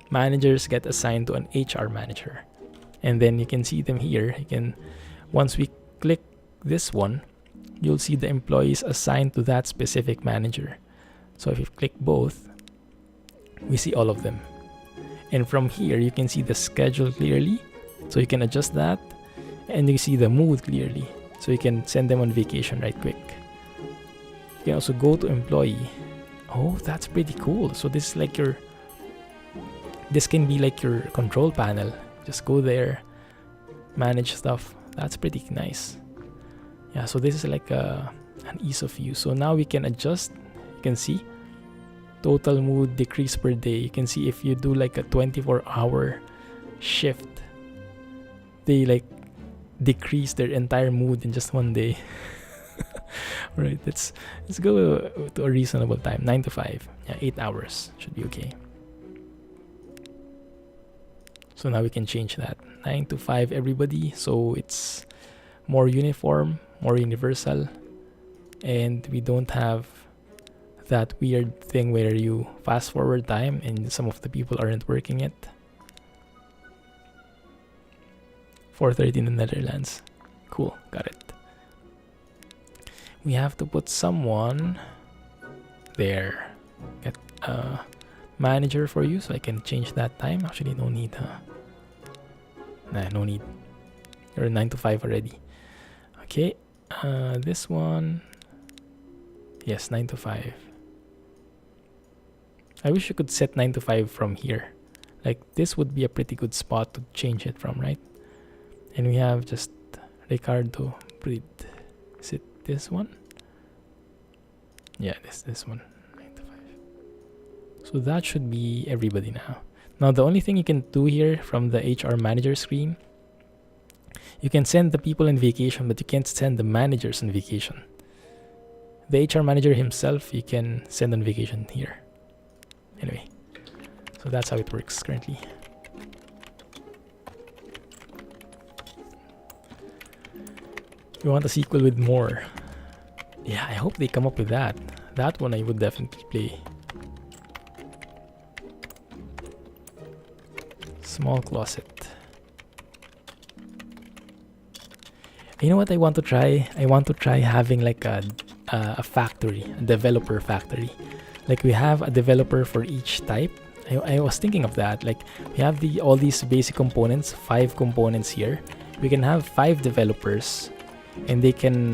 Managers get assigned to an HR manager. And then you can see them here. You can, once we click this one, you'll see the employees assigned to that specific manager. So if you click both, we see all of them. And from here, you can see the schedule clearly. So you can adjust that. And you see the mood clearly. So you can send them on vacation right quick. You can also go to employee. Oh, that's pretty cool. So this is like your, this can be like your control panel. Just go there, manage stuff. That's pretty nice. Yeah, so this is like an ease of use. So now we can adjust. You can see Total mood decrease per day. You can see if you do like a 24-hour shift, they like decrease their entire mood in just one day. Right, let's go to a reasonable time. 9 to 5. Yeah, 8 hours should be okay. So now we can change that. 9 to 5 everybody, so it's more uniform, more universal, and we don't have that weird thing where you fast forward time and some of the people aren't working it. 4:30 in the Netherlands. Cool, got it. We have to put someone there. Get a manager for you so I can change that time. Actually, no need, huh? Nah, no need. You're 9 to 5 already. Okay, this one. Yes, 9 to 5. I wish you could set 9 to 5 from here. Like, this would be a pretty good spot to change it from, right? And we have just Ricardo Breed. Is it this one? Yeah, this one. 9 to 5. So that should be everybody now. Now, the only thing you can do here from the HR manager screen, you can send the people on vacation, but you can't send the managers on vacation. The HR manager himself, you can send on vacation here. Anyway, so that's how it works currently. We want a sequel with more. Yeah, I hope they come up with that. That one I would definitely play. Small closet. You know what I want to try? I want to try having like a factory, a developer factory. Like we have a developer for each type. I was thinking of that. Like we have all these basic components, 5 components here. We can have 5 developers, and they can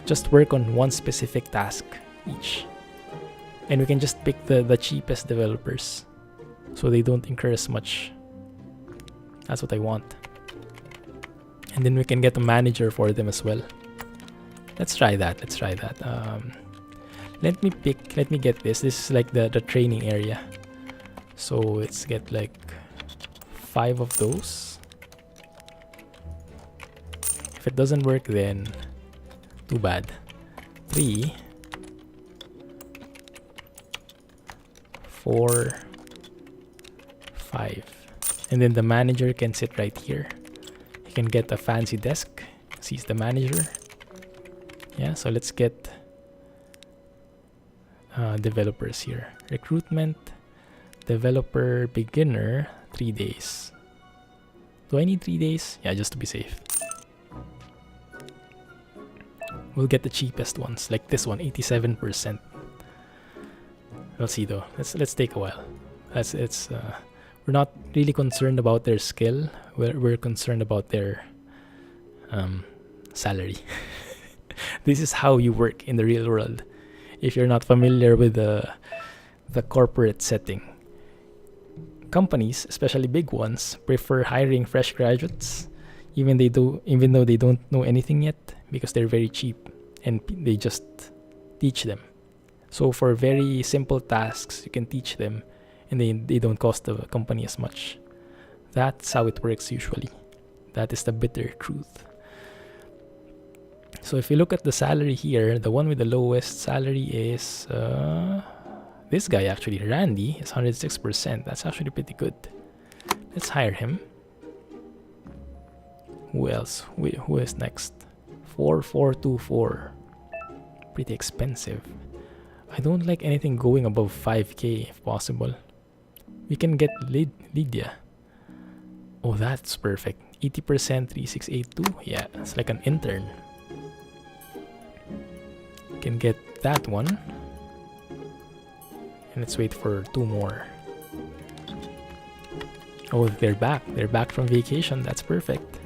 just work on one specific task each. And we can just pick the cheapest developers, so they don't incur as much. That's what I want. And then we can get a manager for them as well. Let's try that. Let me get this. This is like the training area. So let's get like 5 of those. If it doesn't work, then too bad. 3, 4, 5. And then the manager can sit right here. He can get a fancy desk. He's the manager. Yeah, so let's get developers here. Recruitment, developer, beginner, 3 days. Do I need 3 days? Yeah, just to be safe. We'll get the cheapest ones, like this one, 87%. We'll see though. Let's take a while. We're not really concerned about their skill. We're concerned about their salary. This is how you work in the real world. If you're not familiar with the corporate setting, companies, especially big ones, prefer hiring fresh graduates, even though they don't know anything yet, because they're very cheap and they just teach them. So for very simple tasks, you can teach them, and they don't cost the company as much. That's how it works usually. That is the bitter truth. So if you look at the salary here, the one with the lowest salary is this guy actually, Randy, is 106%. That's actually pretty good. Let's hire him. Who else? Who is next? 4424. Pretty expensive. I don't like anything going above 5k if possible. We can get Lydia. Oh, that's perfect. 80%, 3682. Yeah, it's like an intern. Can get that one. And let's wait for 2 more. Oh, they're back. They're back from vacation. That's perfect.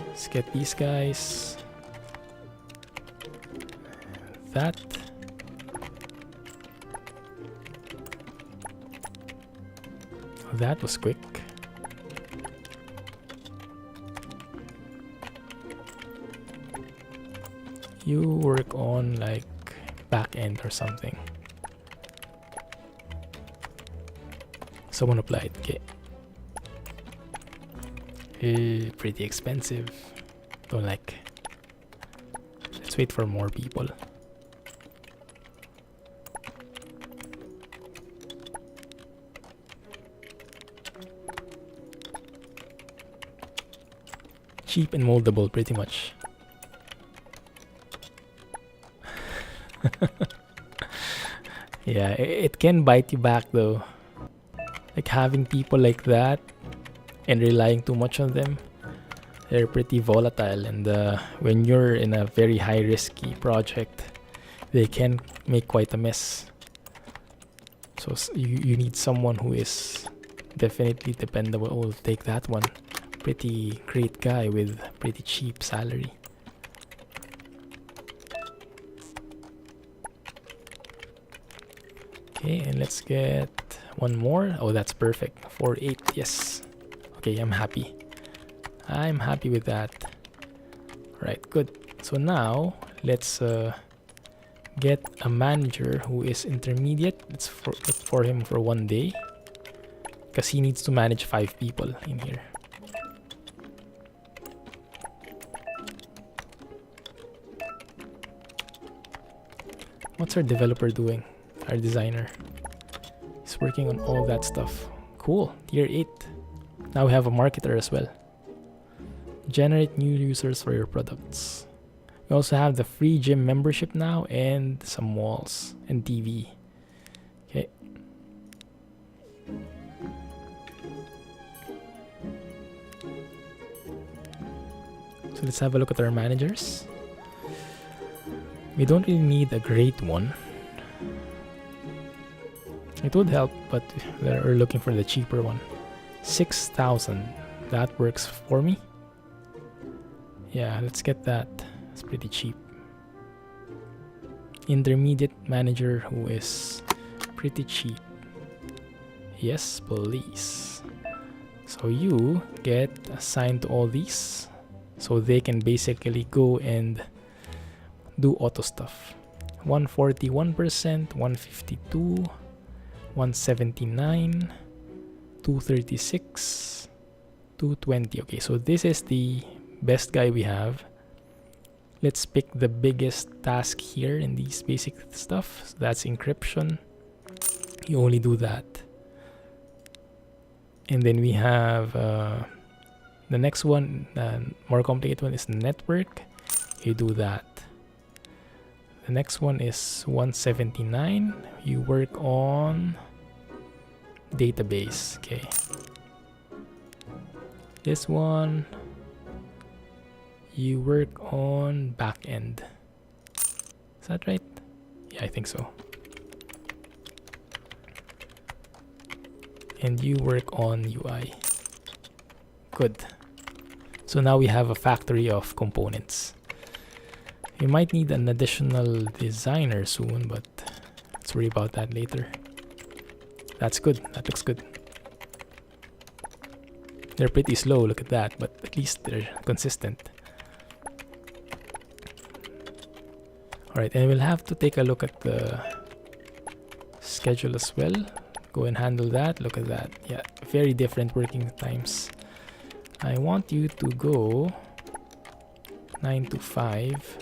Let's get these guys. That. Oh, that was quick. You work on like back end or something. Someone applied. Okay. Pretty expensive. Don't like. Let's wait for more people. Cheap and moldable, pretty much. Yeah, it can bite you back though. Like having people like that and relying too much on them, they're pretty volatile, and when you're in a very high risky project, they can make quite a mess. So you need someone who is definitely dependable. Oh, take that one. Pretty great guy with pretty cheap salary. Okay, and let's get one more. Oh, that's perfect. 4-8, yes. Okay, I'm happy. I'm happy with that. Right, good. So now let's get a manager who is intermediate. Let's look for him for 1 day, because he needs to manage 5 people in here. What's our developer doing? Our designer. He's working on all that stuff. Cool. Tier 8. Now we have a marketer as well. Generate new users for your products. We also have the free gym membership now, and some walls and TV. Okay. So let's have a look at our managers. We don't really need a great one. It would help, but we're looking for the cheaper one. 6,000. That works for me. Yeah, let's get that. It's pretty cheap. Intermediate manager who is pretty cheap. Yes, please. So you get assigned to all these, so they can basically go and do auto stuff. 141%, 152, 179, 236, 220. Okay, so this is the best guy we have. Let's pick the biggest task here in these basic stuff. So that's encryption. You only do that. And then we have the next one, more complicated one, is network. You do that. The next one is 179. You work on database. Okay. This one, you work on backend. Is that right? Yeah, I think so. And you work on UI. Good. So now we have a factory of components. We might need an additional designer soon, but let's worry about that later. That's good. That looks good. They're pretty slow, look at that, but at least they're consistent. Alright, and we'll have to take a look at the schedule as well. Go and handle that. Look at that. Yeah, very different working times. I want you to go 9 to 5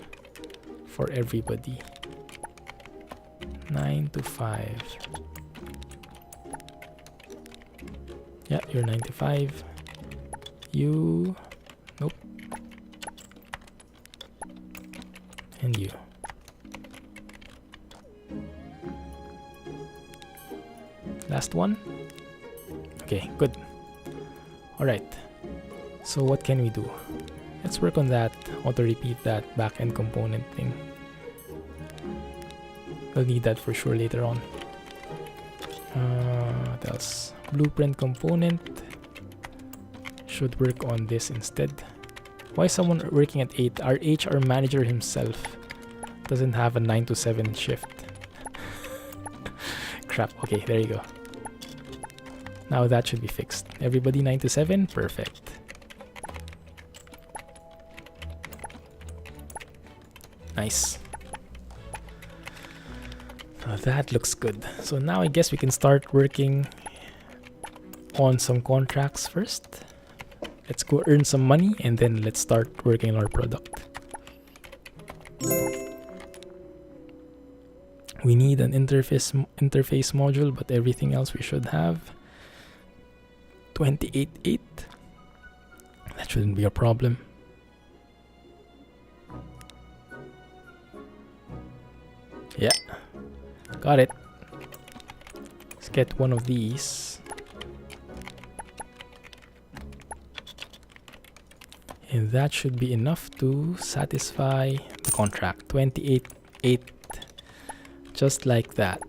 for everybody. 9 to 5. Yeah, you're 9 to 5. You... Nope. And you. Last one. Okay, good. Alright. So what can we do? Let's work on that. Auto-repeat that backend component thing. We'll need that for sure later on. What else? Blueprint component. Should work on this instead. Why is someone working at 8? Our HR manager himself doesn't have a 9 to 7 shift. Crap. Okay, there you go. Now that should be fixed. Everybody 9 to 7? Perfect. Nice. That looks good. So now I guess we can start working on some contracts first. Let's go earn some money and then let's start working on our product. We need an interface module, but everything else we should have. 28.8. That shouldn't be a problem. Yeah, got it. Let's get one of these. And that should be enough to satisfy the contract. 28.8. Just like that.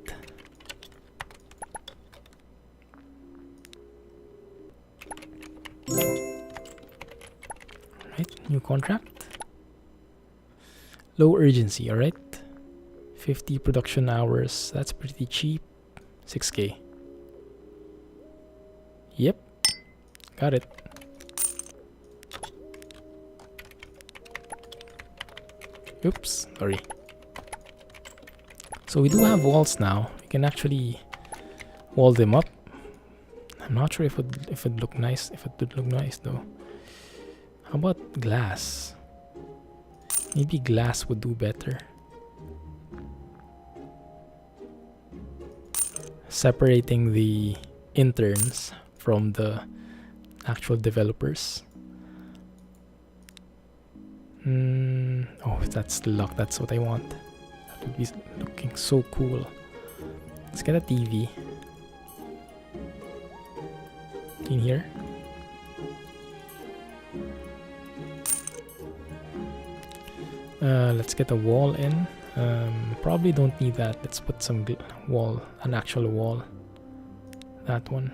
Right, new contract. Low urgency, alright. 50 production hours. That's pretty cheap. 6K. Yep. Got it. Oops, sorry. So we do have walls now. We can actually wall them up. I'm not sure if it look nice. If it would look nice though. How about glass? Maybe glass would do better. Separating the interns from the actual developers. Oh, that's the lock. That's what I want. That would be looking so cool. Let's get a TV in here. Let's get a wall in. Probably don't need that. Let's put some wall, an actual wall. That one.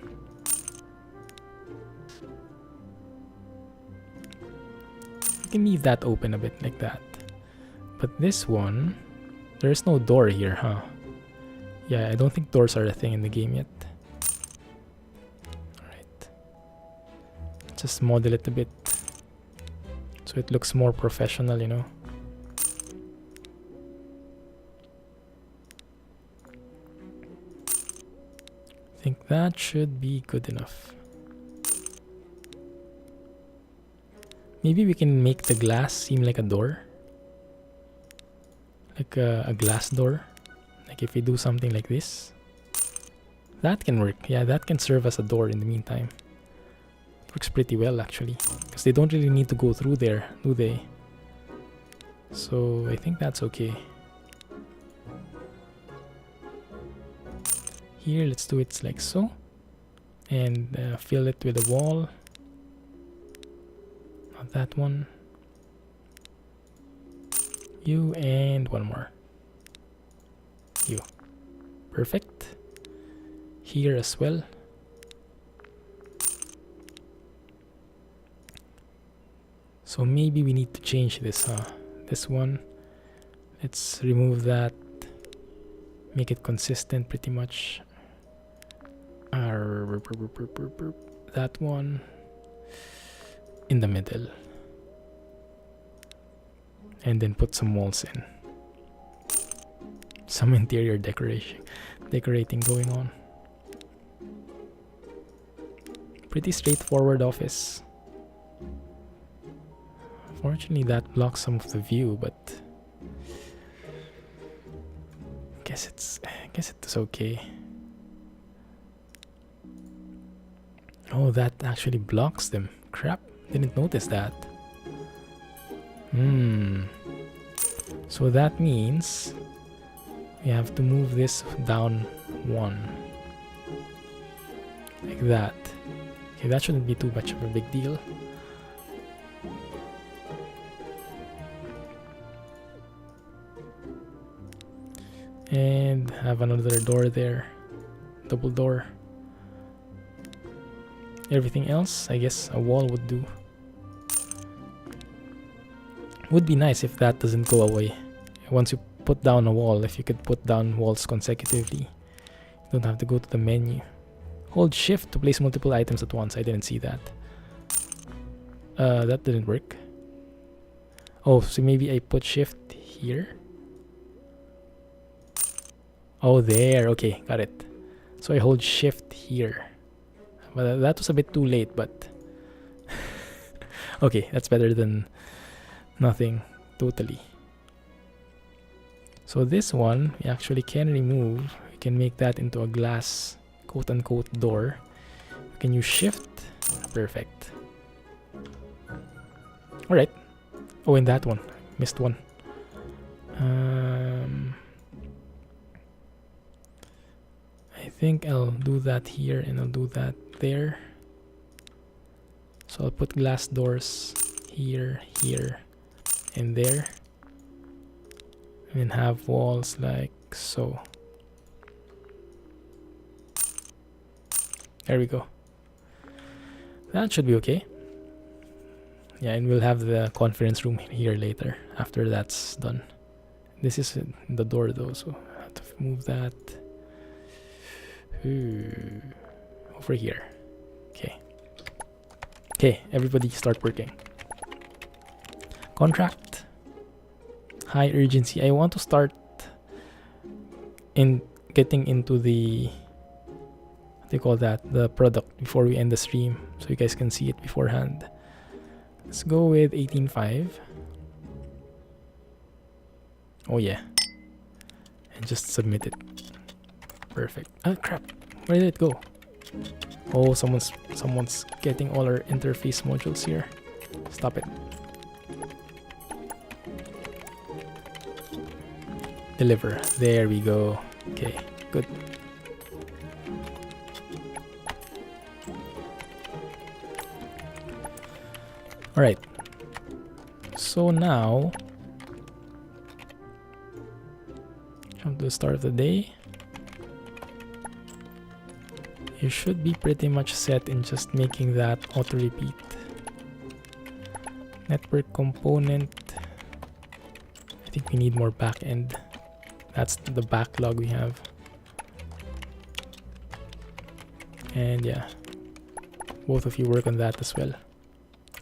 You can leave that open a bit like that. But this one, there's no door here, huh? Yeah, I don't think doors are a thing in the game yet. Alright. Just model it a bit so it looks more professional, you know. I think that should be good enough. Maybe we can make the glass seem like a door. Like a glass door. Like if we do something like this. That can work. Yeah, that can serve as a door in the meantime. Works pretty well actually. Because they don't really need to go through there, do they? So I think that's okay. Here, let's do it like so. And fill it with a wall. Not that one. You and one more. You. Perfect. Here as well. So maybe we need to change this, huh? This one. Let's remove that. Make it consistent pretty much. That one in the middle, and then put some walls in. Some interior decorating going on. Pretty straightforward office. Fortunately, that blocks some of the view, but I guess it's okay. Oh, that actually blocks them. Crap, didn't notice that. So that means we have to move this down one. Like that. Okay, that shouldn't be too much of a big deal. And have another door there. Double door. Everything else, I guess a wall would do. Would be nice if that doesn't go away. Once you put down a wall, if you could put down walls consecutively. You don't have to go to the menu. Hold shift to place multiple items at once. I didn't see that. That didn't work. Oh, so maybe I put shift here. Oh, there. Okay, got it. So I hold shift here. But that was a bit too late, but okay, that's better than nothing. Totally. So this one, we actually can remove. We can make that into a glass, quote-unquote, door. We can use shift. Perfect. Alright. Oh, and that one. Missed one. I think I'll do that here and I'll do that there. So I'll put glass doors here, here, and there. And have walls like so. There we go. That should be okay. Yeah, and we'll have the conference room here later after that's done. This is the door though, so I have to move that over here. Okay. Okay, everybody start working. Contract. High urgency. I want to start in getting into the, what do you call that, the product before we end the stream, so you guys can see it beforehand. Let's go with 18.5. Oh yeah, and just submit it. Perfect. Ah, crap, where did it go? Oh, someone's getting all our interface modules here. Stop it. Deliver. There we go. Okay, good. All right. So now, come to the start of the day. You should be pretty much set in just making that auto repeat. Network component. I think we need more back end. That's the backlog we have. And yeah, both of you work on that as well.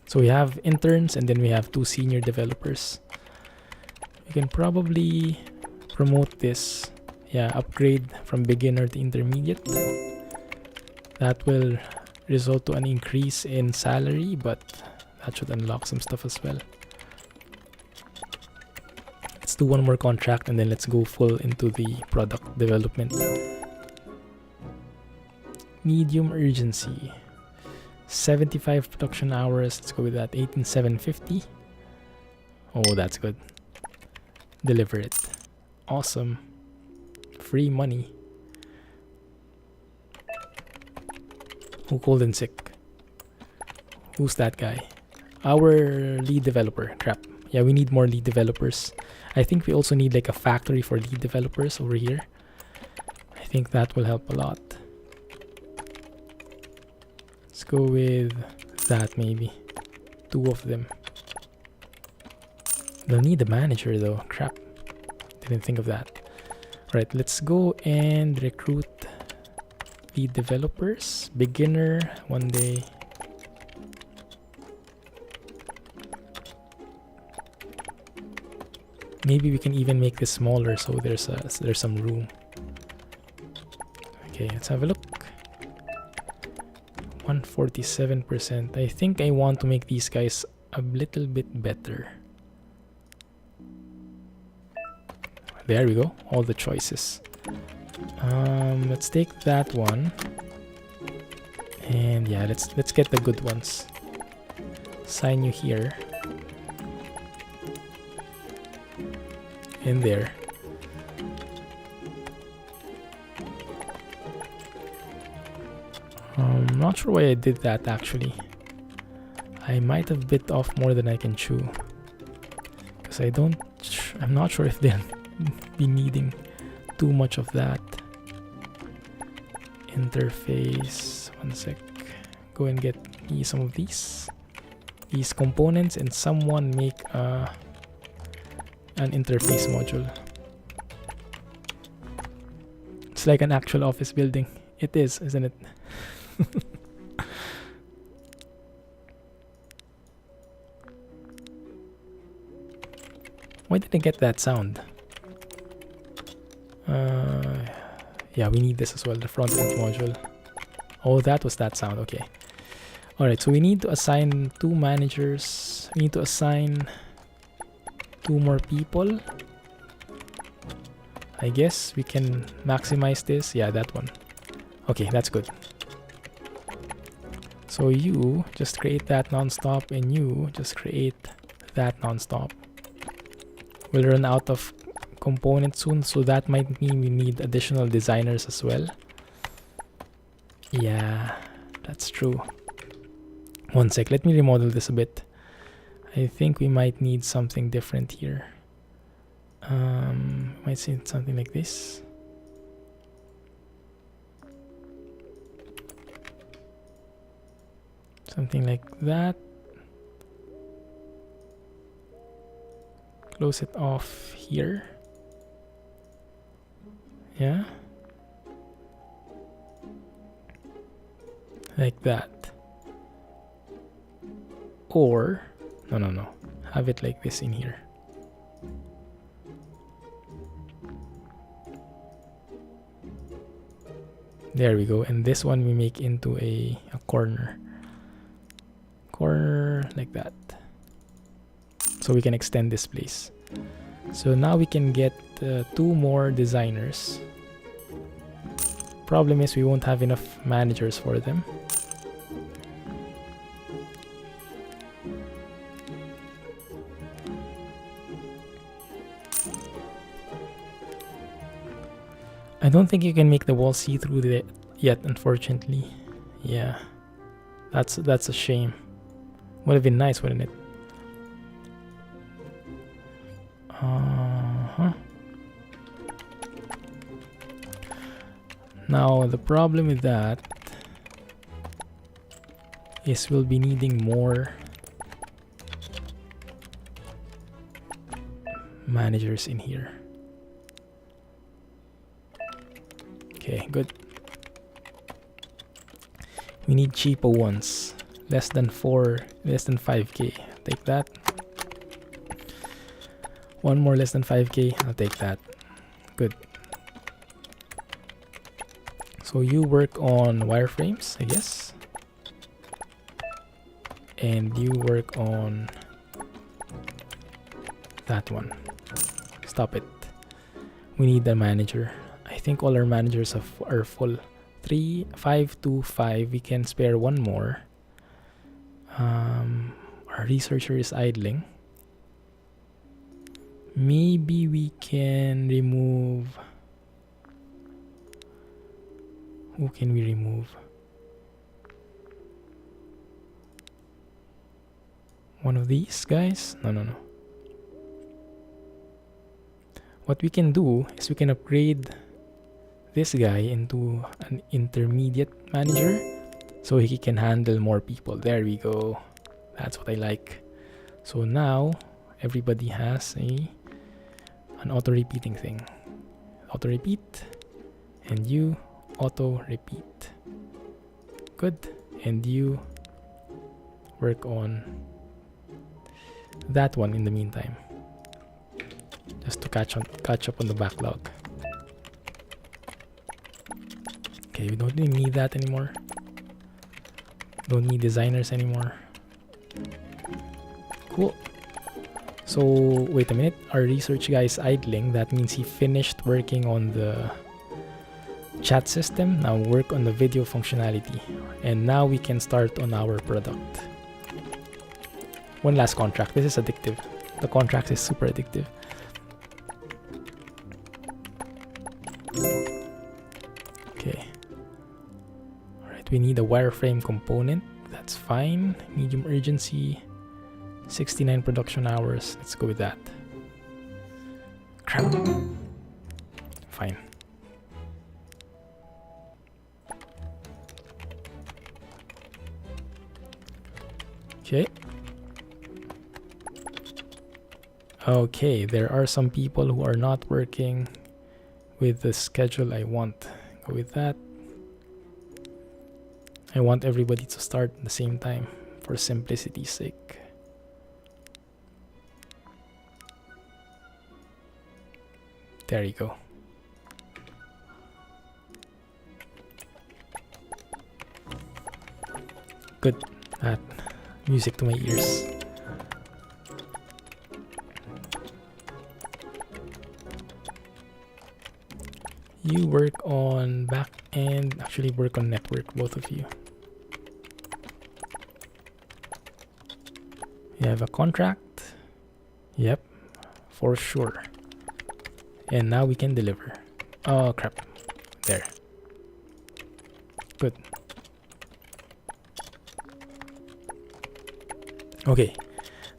So we have interns and then we have 2 senior developers. We can probably promote this. Yeah, upgrade from beginner to intermediate. That will result to an increase in salary, but that should unlock some stuff as well. Let's do one more contract and then let's go full into the product development. Medium urgency. 75 production hours. Let's go with that. 18,750. Oh, that's good. Deliver it. Awesome. Free money. Who called in sick? Who's that guy? Our lead developer. Crap. Yeah, we need more lead developers. I think we also need like a factory for lead developers over here. I think that will help a lot. Let's go with that maybe. 2 of them. They'll need a manager though. Crap. Didn't think of that. Alright, let's go and recruit lead developers. Beginner, 1 day. Maybe we can even make this smaller so there's some room. Okay, let's have a look. 147%. I think I want to make these guys a little bit better. There we go. All the choices. Let's take that one. And yeah, let's get the good ones. Sign you here. In there. I'm not sure why I did that actually. I might have bit off more than I can chew. Because I'm not sure if they'll be needing too much of that. Interface. 1 sec. Go and get me some of these components and someone make an interface module. It's like an actual office building. It is, isn't it? Why did I get that sound? Yeah, we need this as well, the front end module. Oh, that was that sound. Okay. Alright, so we need to assign 2 managers. We need to assign 2 more people. I guess we can maximize this. Yeah, that one. Okay, that's good. So you just create that nonstop, and you just create that nonstop. We'll run out of components soon, so that might mean we need additional designers as well. Yeah, that's true. One sec, let me remodel this a bit. I think we might need something different here. Might see something like this. Something like that. Close it off here. Yeah. Like that. Or, no. Have it like this in here. There we go. And this one we make into a corner. Corner like that. So we can extend this place. So now we can get 2 more designers. Problem is we won't have enough managers for them. I don't think you can make the wall see-through yet, unfortunately. Yeah, that's a shame. Would have been nice, wouldn't it? Now the problem with that is we'll be needing more managers in here. Okay, good. We need cheaper ones. Less than 5k. Take that. One more less than 5k. I'll take that. Good. So you work on wireframes, I guess. And you work on that one. Stop it. We need a manager. I think all our managers are full. 3, 5, 2, 5. We can spare one more. Our researcher is idling. Maybe we can remove... Who can we remove? One of these guys? No. What we can do is we can upgrade this guy into an intermediate manager so he can handle more people. There we go. That's what I like. So now everybody has an auto-repeating thing. Auto-repeat, and you auto-repeat. Good. And you work on that one in the meantime, just to catch up on the backlog. Okay, we don't really need that anymore. Don't need designers anymore. Cool. So wait a minute, our research guy is idling. That means he finished working on the chat system. Now work on the video functionality, and now we can start on our product. One last contract. This is addictive. The contract is super addictive. Okay. Alright, we need a wireframe component. That's fine. Medium urgency. 69 production hours. Let's go with that. Crap. Fine. Okay. Okay, there are some people who are not working with the schedule I want. Go with that. I want everybody to start at the same time for simplicity's sake. There you go. Good. Music to my ears. You work on back end, actually work on network, both of you. You have a contract? Yep, for sure. And now we can deliver. Oh crap. There. Good. Okay.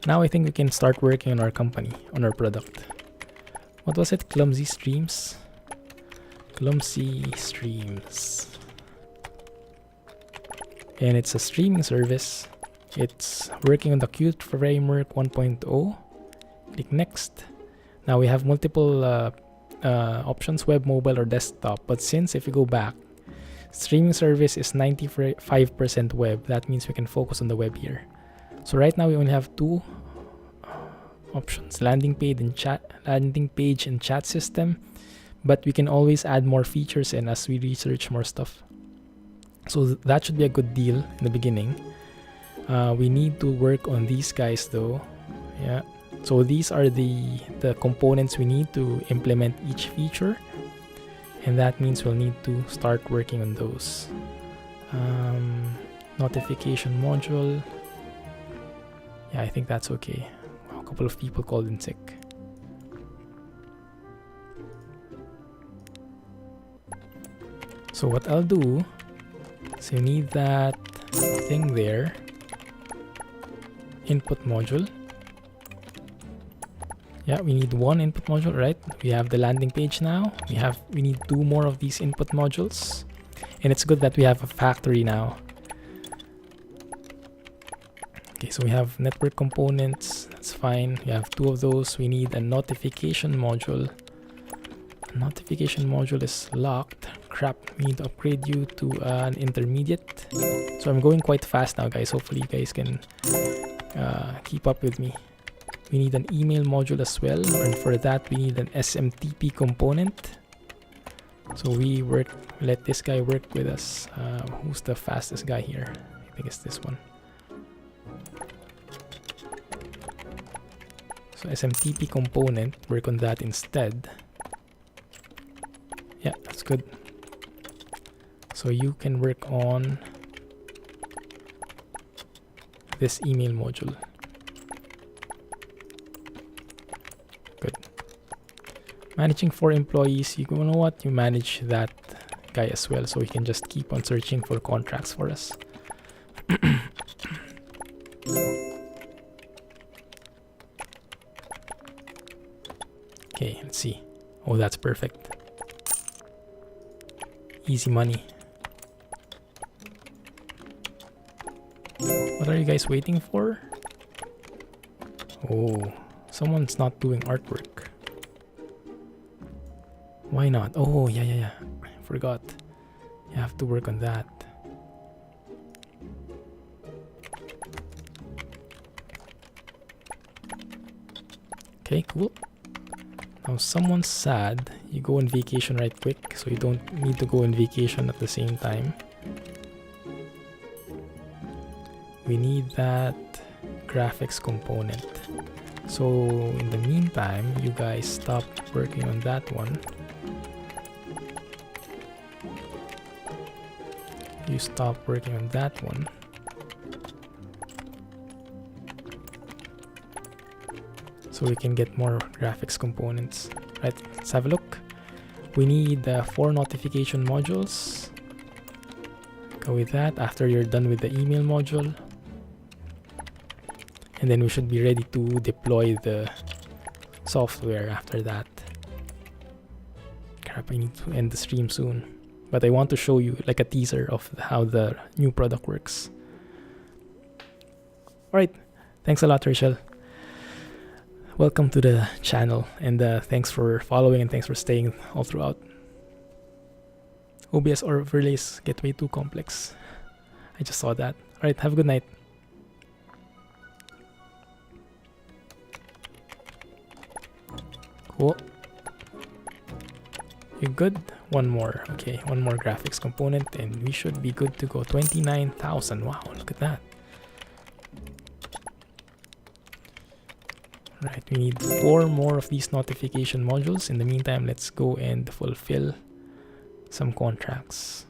Now I think we can start working on our company, on our product. What was it? Clumsy Streams? Clumsy Streams. And it's a streaming service. It's working on the Qt framework 1.0. Click next. Now we have multiple options, web, mobile, or desktop. But since if you go back, streaming service is 95% web. That means we can focus on the web here. So right now we only have two options: landing page and chat system. But we can always add more features in as we research more stuff. So that should be a good deal in the beginning. We need to work on these guys though. Yeah. So these are the components we need to implement each feature. And that means we'll need to start working on those. Notification module. Yeah, I think that's okay. A couple of people called in sick. So what I'll do is you need that thing there. Input module. Yeah, we need one input module, right? We have the landing page now. We need two more of these input modules. And it's good that we have a factory now. Okay, so we have network components. That's fine. We have two of those. We need a notification module. A notification module is locked. Crap, we need to upgrade you to an intermediate. So I'm going quite fast now, guys. Hopefully you guys can keep up with me. We need an email module as well, and for that we need an SMTP component. So we let this guy work with us. Who's the fastest guy here? I think it's this one. So SMTP component, work on that instead. Yeah, that's good. So you can work on this email module. Good. Managing 4 employees, you know what? You manage that guy as well, so he can just keep on searching for contracts for us. Okay, let's see. Oh, that's perfect. Easy money. What are you guys waiting for? Oh, someone's not doing artwork. Why not? Oh, yeah. I forgot. You have to work on that. Okay, cool. Now someone's sad. You go on vacation right quick, so you don't need to go on vacation at the same time. We need that graphics component. So in the meantime, you guys stop working on that one. You stop working on that one. So we can get more graphics components. Right, let's have a look. We need 4 notification modules. Go with that after you're done with the email module. And then we should be ready to deploy the software after that. Crap, I need to end the stream soon. But I want to show you like a teaser of how the new product works. Alright, thanks a lot, Rachel. Welcome to the channel, and thanks for following and thanks for staying all throughout. OBS overlays get way too complex. I just saw that. Alright, have a good night. Cool. You good? One more. Okay, one more graphics component and we should be good to go. 29,000. Wow, look at that. Right, we need 4 more of these notification modules. In the meantime, let's go and fulfill some contracts.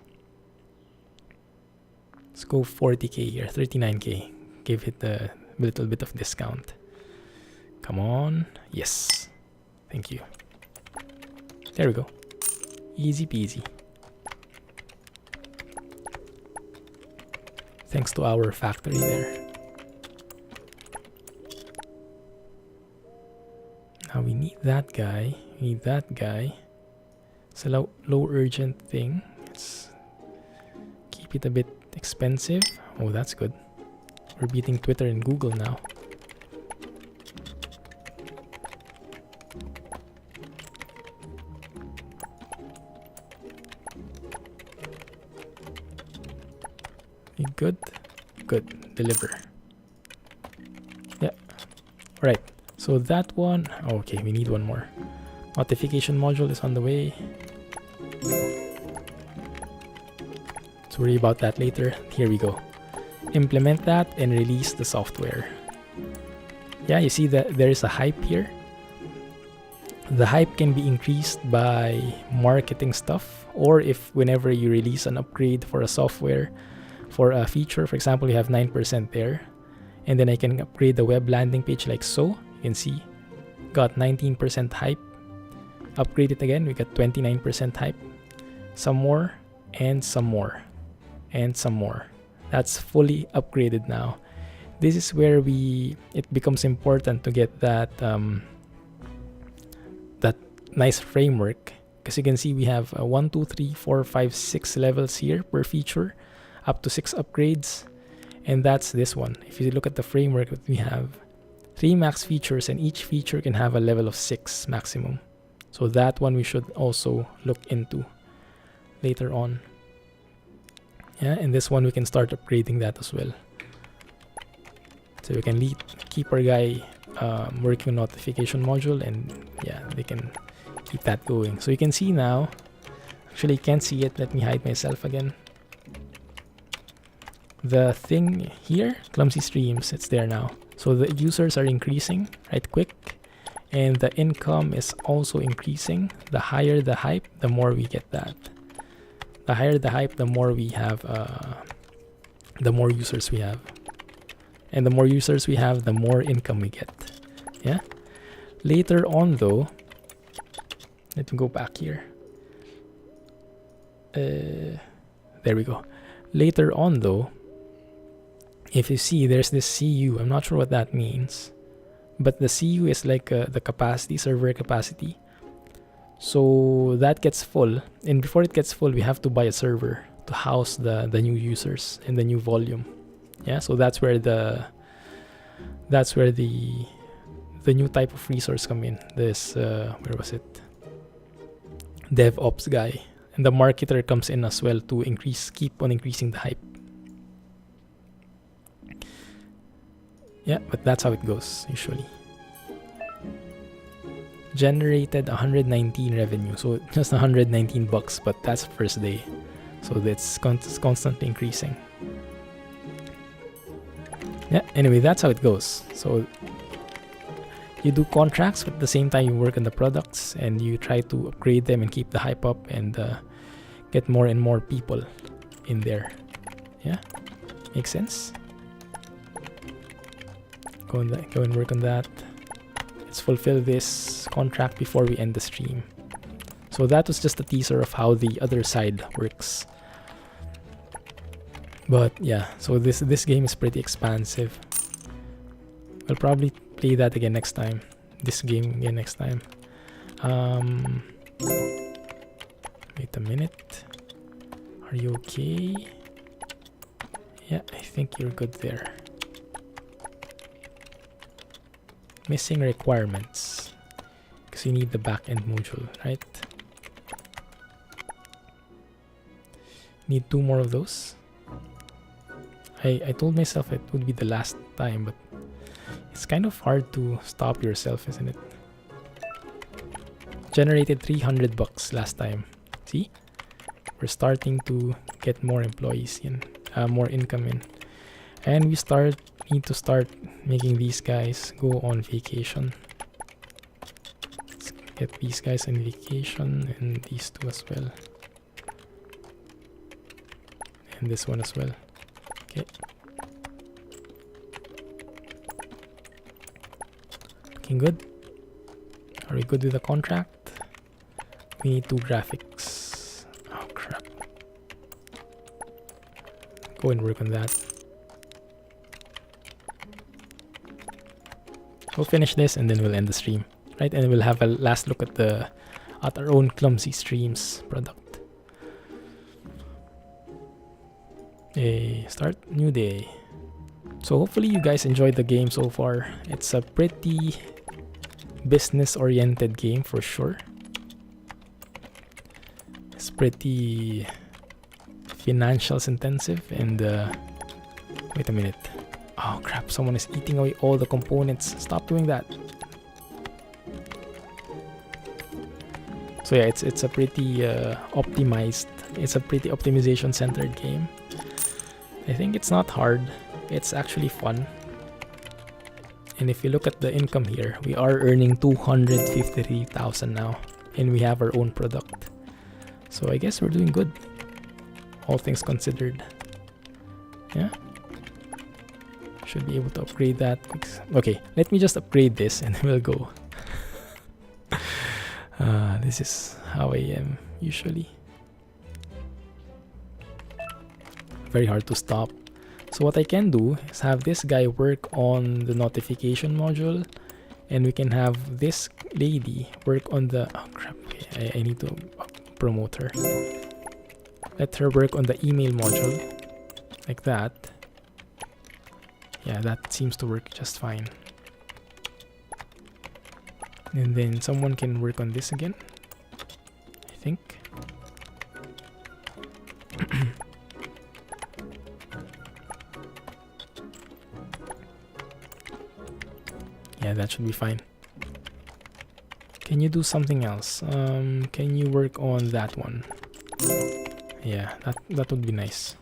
Let's go 40k here, 39k. Give it a little bit of discount. Come on. Yes. Thank you. There we go. Easy peasy. Thanks to our factory there. Now we need that guy. We need that guy. It's a low urgent thing. Let's keep it a bit expensive. Oh, that's good. We're beating Twitter and Google now. Good. Good. Deliver. Yeah. Right. So that one. Okay, we need one more. Notification module is on the way. Let's worry about that later. Here we go. Implement that and release the software. Yeah, you see that there is a hype here. The hype can be increased by marketing stuff, or if whenever you release an upgrade for a software, for a feature, for example, you have 9% there, and then I can upgrade the web landing page like so. You can see, got 19% hype. Upgrade it again, we got 29% hype. Some more, and some more, and some more. That's fully upgraded now. This is where it becomes important to get that that nice framework, because you can see we have 1, 2, 3, 4, 5, 6 levels here per feature, up to 6 upgrades, and that's this one. If you look at the framework, we have 3 max features, and each feature can have a level of 6 maximum. So that one we should also look into later on. Yeah, and this one we can start upgrading that as well. So we can keep our guy working on notification module, and yeah, they can keep that going. So you can see now, actually you can't see it, let me hide myself again. The thing here, Clumsy streams, it's there now. So the users are increasing right quick, and the income is also increasing. The higher the hype, the more we get that. The higher the hype, the more we have, the more users we have. And the more users we have, the more income we get. Yeah. Later on though, let me go back here. There we go. Later on though, if you see, there's this CU. I'm not sure what that means, but the CU is like the capacity, server capacity. So that gets full, and before it gets full, we have to buy a server to house the new users and the new volume. Yeah, so that's where the new type of resource come in. This where was it? DevOps guy, and the marketer comes in as well to keep on increasing the hype. Yeah, but that's how it goes usually. Generated 119 revenue, so just 119 bucks, but that's first day, so that's constantly increasing. Yeah, anyway, that's how it goes. So you do contracts, but at the same time you work on the products and you try to upgrade them and keep the hype up and get more and more people in there. Yeah, makes sense. Go and work on that. Let's fulfill this contract before we end the stream. So that was just a teaser of how the other side works. But yeah, so this game is pretty expansive. We'll probably play that again next time. This game again next time. Wait a minute. Are you okay? Yeah, I think you're good there. Missing requirements, because you need the backend module, right? Need 2 more of those. I told myself it would be the last time, but it's kind of hard to stop yourself, isn't it? Generated 300 bucks last time. See, we're starting to get more employees in, more income in, and we need to start making these guys go on vacation. Let's get these guys on vacation, and these two as well, and this one as well. Okay. Looking good. Are we good with the contract? We need 2 graphics. Oh crap. Go and work on that. We'll finish this and then we'll end the stream, right? And we'll have a last look at our own Clumsy Streams product. Start new day. So hopefully you guys enjoyed the game so far. It's a pretty business-oriented game for sure. It's pretty financials intensive, and wait a minute. Oh crap, someone is eating away all the components. Stop doing that. So yeah, it's a pretty optimized, it's a pretty optimization centered game. I think it's not hard, it's actually fun. And if you look at the income here, we are earning 253,000 now, and we have our own product. So I guess we're doing good, all things considered. Yeah, should be able to upgrade that. Okay, let me just upgrade this and we'll go. This is how I am usually. Very hard to stop. So what I can do is have this guy work on the notification module, and we can have this lady work on the, oh crap, okay, I need to promote her. Let her work on the email module, like that. Yeah, that seems to work just fine. And then someone can work on this again, I think. Yeah, that should be fine. Can you do something else? Can you work on that one? Yeah, that would be nice.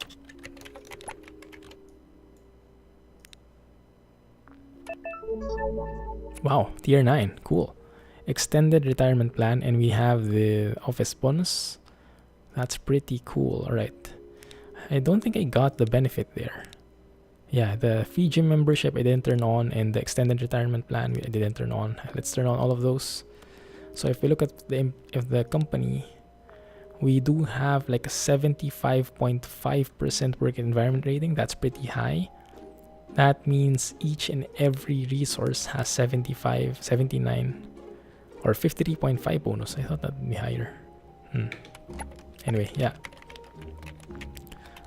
Wow, tier 9, cool. Extended retirement plan, and we have the office bonus. That's pretty cool. Alright, I don't think I got the benefit there. Yeah, the free gym membership I didn't turn on, and the extended retirement plan I didn't turn on. Let's turn on all of those. So if we look at the company, we do have like a 75.5% work environment rating. That's pretty high. That means each and every resource has 75, 79, or 53.5 bonus. I thought that'd be higher. Anyway, yeah.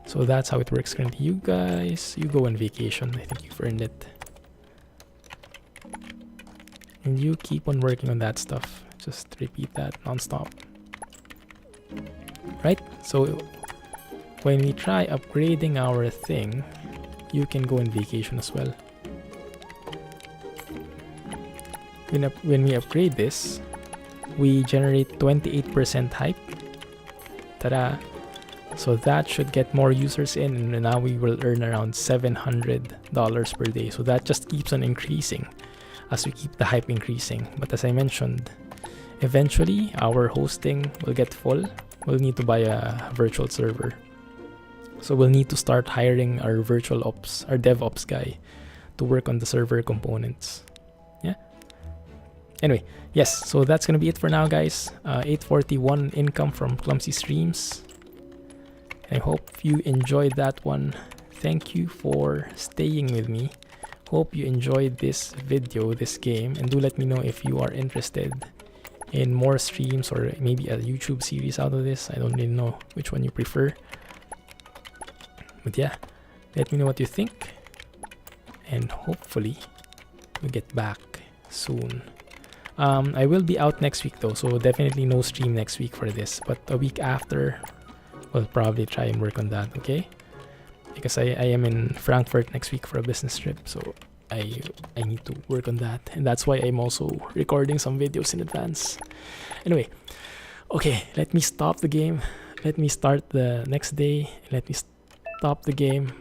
So that's how it works currently. You guys, you go on vacation. I think you've earned it. And you keep on working on that stuff. Just repeat that non-stop. Right? So when we try upgrading our thing, you can go on vacation as well. When we upgrade this, we generate 28% hype. Ta-da! So that should get more users in, and now we will earn around $700 per day. So that just keeps on increasing as we keep the hype increasing. But as I mentioned, eventually our hosting will get full. We'll need to buy a virtual server. So we'll need to start hiring our virtual ops, our DevOps guy, to work on the server components. Yeah. Anyway, yes, so that's gonna be it for now, guys. 841 income from Clumsy Streams. I hope you enjoyed that one. Thank you for staying with me. Hope you enjoyed this video, this game, and do let me know if you are interested in more streams or maybe a YouTube series out of this. I don't really know which one you prefer. But yeah, let me know what you think, and hopefully we get back soon. I will be out next week though, so definitely no stream next week for this, but a week after we'll probably try and work on that, okay? Because I am in Frankfurt next week for a business trip, so I need to work on that, and that's why I'm also recording some videos in advance. Anyway, Okay, let me stop the game. Let me start the next day. Let me stop the game.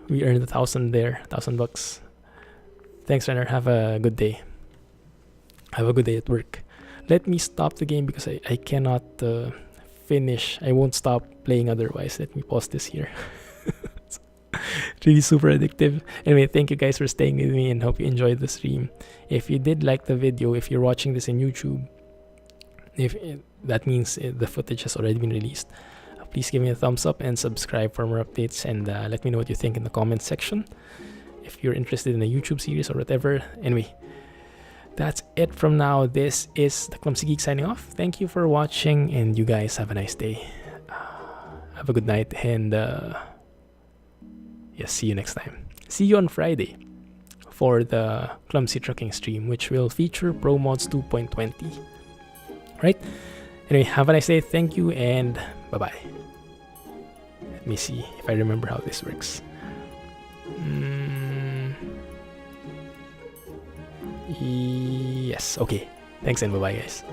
We earned 1,000 there, $1,000. Thanks, Renner. Have a good day. Have a good day at work. Let me stop the game because I cannot finish. I won't stop playing otherwise. Let me pause this here. Really super addictive. Anyway, thank you guys for staying with me and hope you enjoyed the stream. If you did like the video, if you're watching this in YouTube, that means the footage has already been released. Please give me a thumbs up and subscribe for more updates, and let me know what you think in the comments section if you're interested in a YouTube series or whatever. Anyway, that's it from now. This is the Clumsy Geek signing off. Thank you for watching, and you guys have a nice day. Have a good night, and yes, see you next time. See you on Friday for the Clumsy Trucking stream, which will feature Pro Mods 2.20. Right? Anyway, have a nice day. Thank you, and bye-bye. Let me see if I remember how this works. Yes, okay. Thanks and bye-bye, guys.